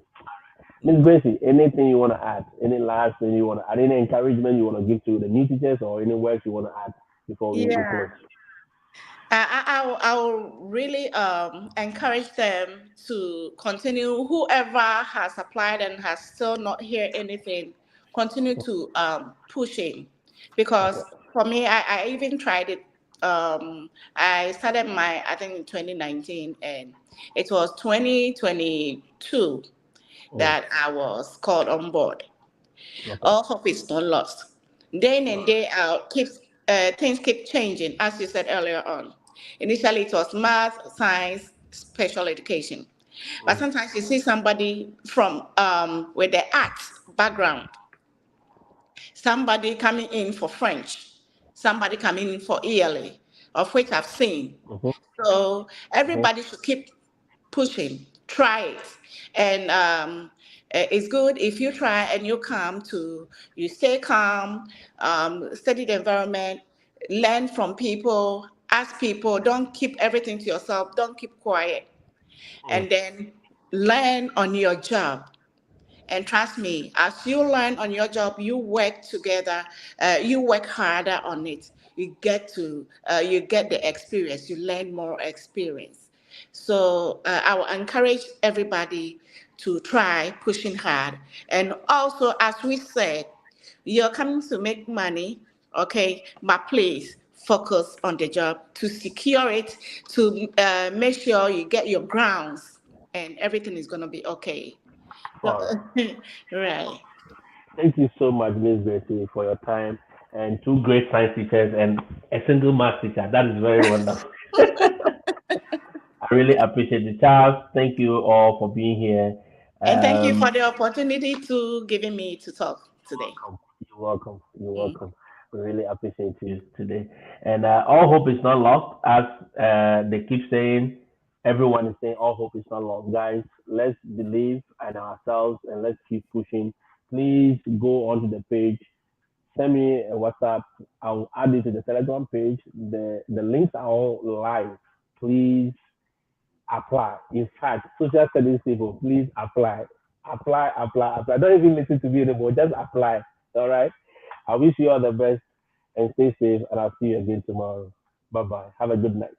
Miss Gracie, anything you want to add? Any last thing you want to add? Any encouragement you want to give to the new teachers, or any words you want to add before we Yeah. close? I will really encourage them to continue. Whoever has applied and has still not heard anything, continue to pushing, because for me, I even tried it. I started I think in 2019, and it was 2022 that I was called on board. All hope is not lost. Day in and day out, things keep changing, as you said earlier on. Initially, it was math, science, special education. But sometimes you see somebody from with the arts background, somebody coming in for French, somebody coming in for ELA, of which I've seen. So everybody should keep pushing, try it. And it's good if you try and you stay calm, study the environment, learn from people, ask people, don't keep everything to yourself, don't keep quiet. And then learn on your job. And trust me, as you learn on your job, you work together, you work harder on it. You get the experience, you learn more experience. So I will encourage everybody to try pushing hard. And also, as we said, you're coming to make money, okay, but please focus on the job to secure it, to make sure you get your grounds, and everything is going to be okay. So, All right. right. Thank you so much, Miss Gracie, for your time, and two great science teachers and a single math teacher. That is very wonderful. I really appreciate it. Charles, thank you all for being here. And thank you for the opportunity to giving me to talk today. You're welcome. You're welcome. We really appreciate you today. And all hope is not lost. As they keep saying, everyone is saying all hope is not lost. Guys, let's believe in ourselves and let's keep pushing. Please go onto the page. Send me a WhatsApp. I'll add it to the Telegram page. The links are all live. Please apply. In fact, social studies people, please apply. Apply, apply, apply. Don't even listen to me anymore. Just apply. All right. I wish you all the best and stay safe, and I'll see you again tomorrow. Bye bye. Have a good night.